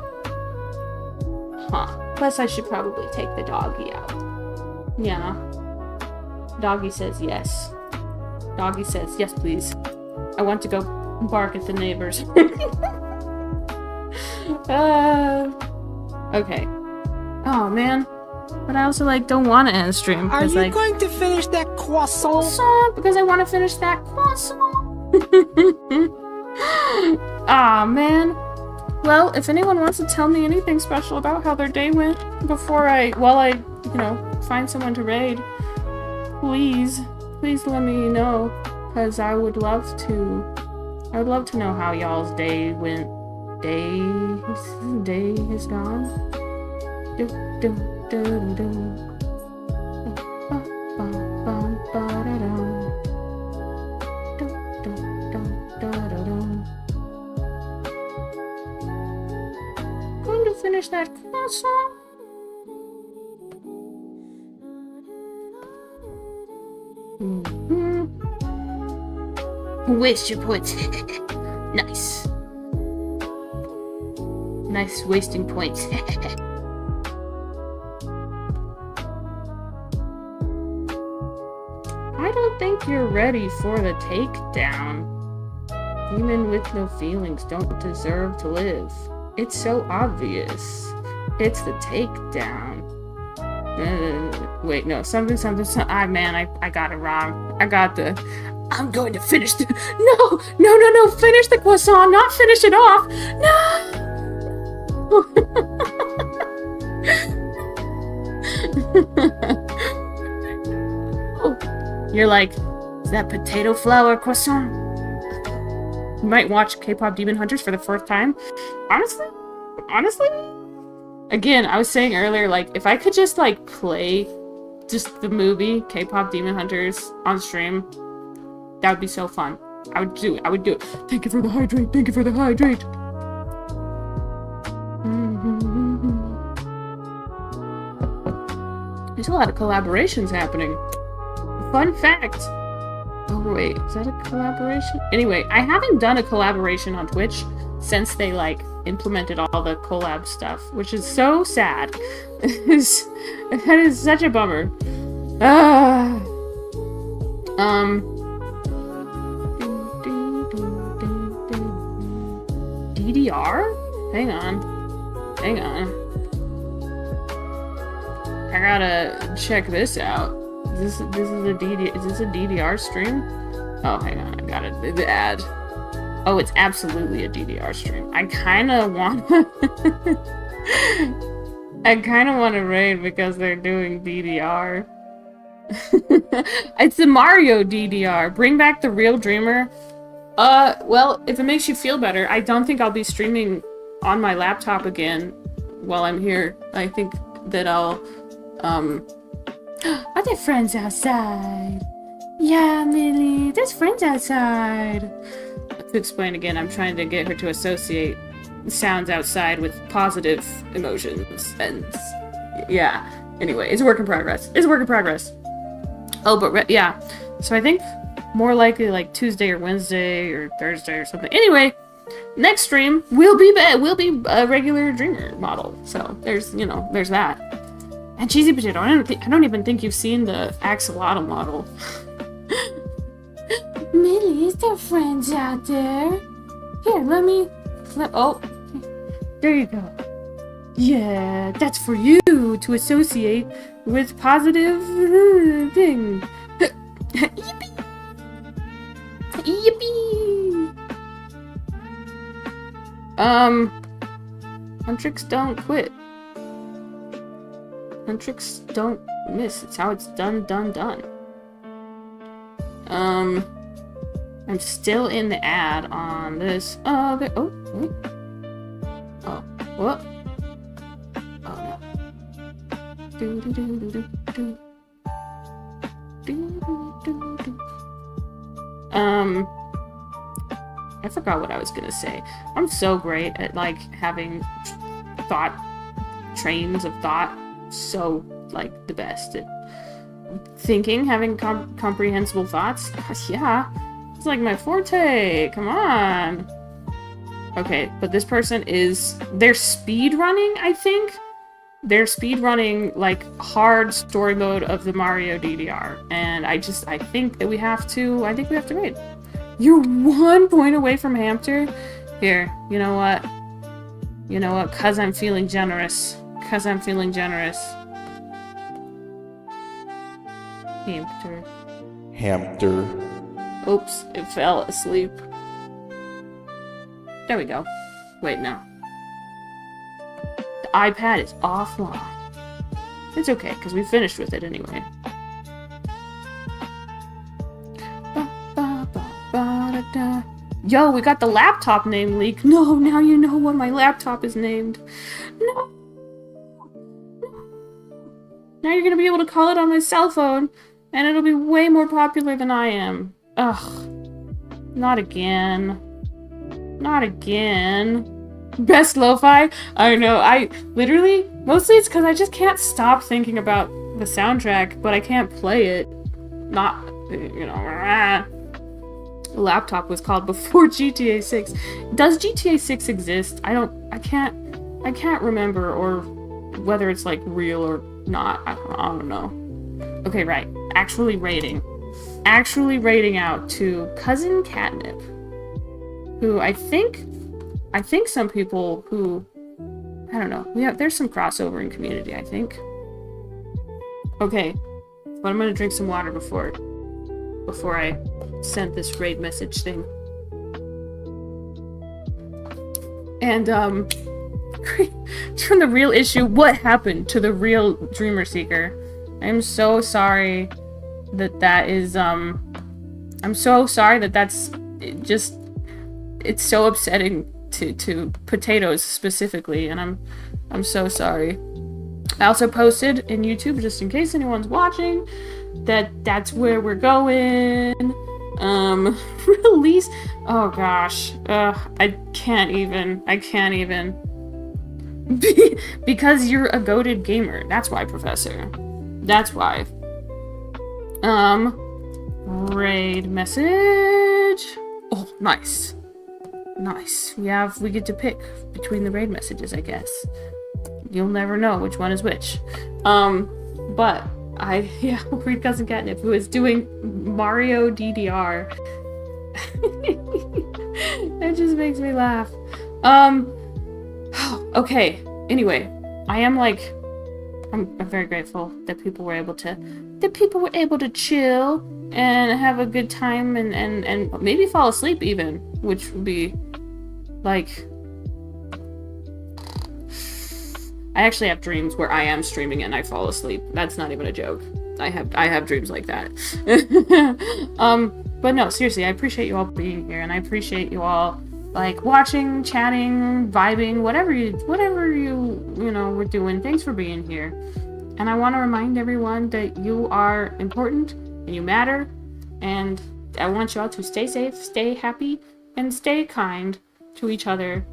Huh. Plus, I should probably take the doggy out. Yeah. Doggy says yes. Doggy says yes, please. I want to go bark at the neighbors. Okay. Oh man. But I also don't want to end stream. Are you going to finish that croissant? Because I want to finish that croissant. Ah man. Well, if anyone wants to tell me anything special about how their day went while I find someone to raid, please let me know, because I would love to know how y'all's day went. Day is gone. Do do do do. Ba ba ba ba da da. Do do do da da da. Going to finish that croissant. Waste your points. Nice. Nice wasting points. I don't think you're ready for the takedown. Demon with no feelings don't deserve to live. It's so obvious. It's the takedown. Wait, no, something. Man, I got it wrong. I'm going to finish the. No! Finish the croissant, not finish it off! No! You're like, is that potato flour croissant? You might watch K-pop Demon Hunters for the first time. Honestly? Again, I was saying earlier, if I could just, play just the movie, K-pop Demon Hunters, on stream, that would be so fun. I would do it. Thank you for the hydrate. There's a lot of collaborations happening. Fun fact. Oh wait, is that a collaboration? Anyway, I haven't done a collaboration on Twitch since they implemented all the collab stuff, which is so sad. That is such a bummer. DDR? Hang on. I gotta check this out. Is this a DDR stream? Oh, hang on. I got it. The ad. Oh, it's absolutely a DDR stream. I kind of want to raid because they're doing DDR. It's the Mario DDR. Bring back the real Dreamer. Well, if it makes you feel better, I don't think I'll be streaming on my laptop again while I'm here. I think that I'll, are there friends outside? Yeah, Millie, there's friends outside. To explain again, I'm trying to get her to associate sounds outside with positive emotions, and yeah. Anyway, it's a work in progress. Oh, but yeah. So I think more likely Tuesday or Wednesday or Thursday or something. Anyway, next stream will be a regular Dreamer model. So there's that. And Cheesy Potato, I don't even think you've seen the Axolotl model. Millie, is there friends out there? Here, oh, there you go. Yeah, that's for you to associate with positive thing. Yippee! Yippee! Huntrix don't quit. Huntrix don't miss. It's how it's done. I'm still in the ad on this other. Oh, wait. Oh, what? Oh no. Do do do do do do. Do do do do. I forgot what I was gonna say. I'm so great at like having trains of thought. So like the best at thinking, having comprehensible thoughts. Yeah, it's like my forte. Come on. Okay, but this person they're speed running, I think. They're speed running like hard story mode of the Mario DDR, and I think we have to raid. You're 1 point away from Hamster. Here, you know what? Cause I'm feeling generous. Hamster. Oops, it fell asleep. There we go. Wait, no. The iPad is offline. It's okay, because we finished with it anyway. Yo, we got the laptop name leak. No, now you know what my laptop is named. No. Now you're gonna be able to call it on my cell phone, and it'll be way more popular than I am. Ugh. Not again. Not again. Best lo-fi? I know, mostly it's because I just can't stop thinking about the soundtrack, but I can't play it. Not, The laptop was called before GTA 6. Does GTA 6 exist? I can't remember, or whether it's like real or not. I don't know. Okay, right. Actually rating out to Cousin Catnip, who I think some people who, I don't know, there's some crossover in community, I think. Okay, but I'm gonna drink some water before I send this raid message thing. And from the real issue, what happened to the real DreamerSeeker? I'm so sorry that is I'm so sorry that's it's so upsetting to potatoes specifically, and I'm so sorry. I also posted in YouTube, just in case anyone's watching, that's where we're going. Release. Oh gosh. I can't even. Because you're a goated gamer. That's why, Professor. That's why. Raid message. Oh, nice. Nice. We get to pick between the raid messages, I guess. You'll never know which one is which. But read Cousin Catnip, who is doing Mario DDR. It just makes me laugh. Okay. Anyway, I'm very grateful that people were able to chill and have a good time and maybe fall asleep even, which would be like, I actually have dreams where I am streaming and I fall asleep. That's not even a joke. I have dreams like that. But no, seriously, I appreciate you all being here, and I appreciate you all like watching, chatting, vibing, whatever you were doing. Thanks for being here. And I want to remind everyone that you are important and you matter, and I want you all to stay safe, stay happy, and stay kind to each other.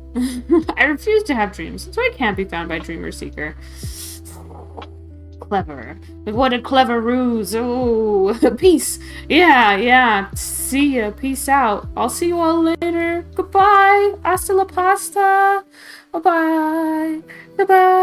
I refuse to have dreams, so I can't be found by DreamerSeeker. Clever. What a clever ruse. Oh, peace. Yeah. See ya. Peace out. I'll see you all later. Goodbye. Hasta la pasta. Bye-bye. Goodbye.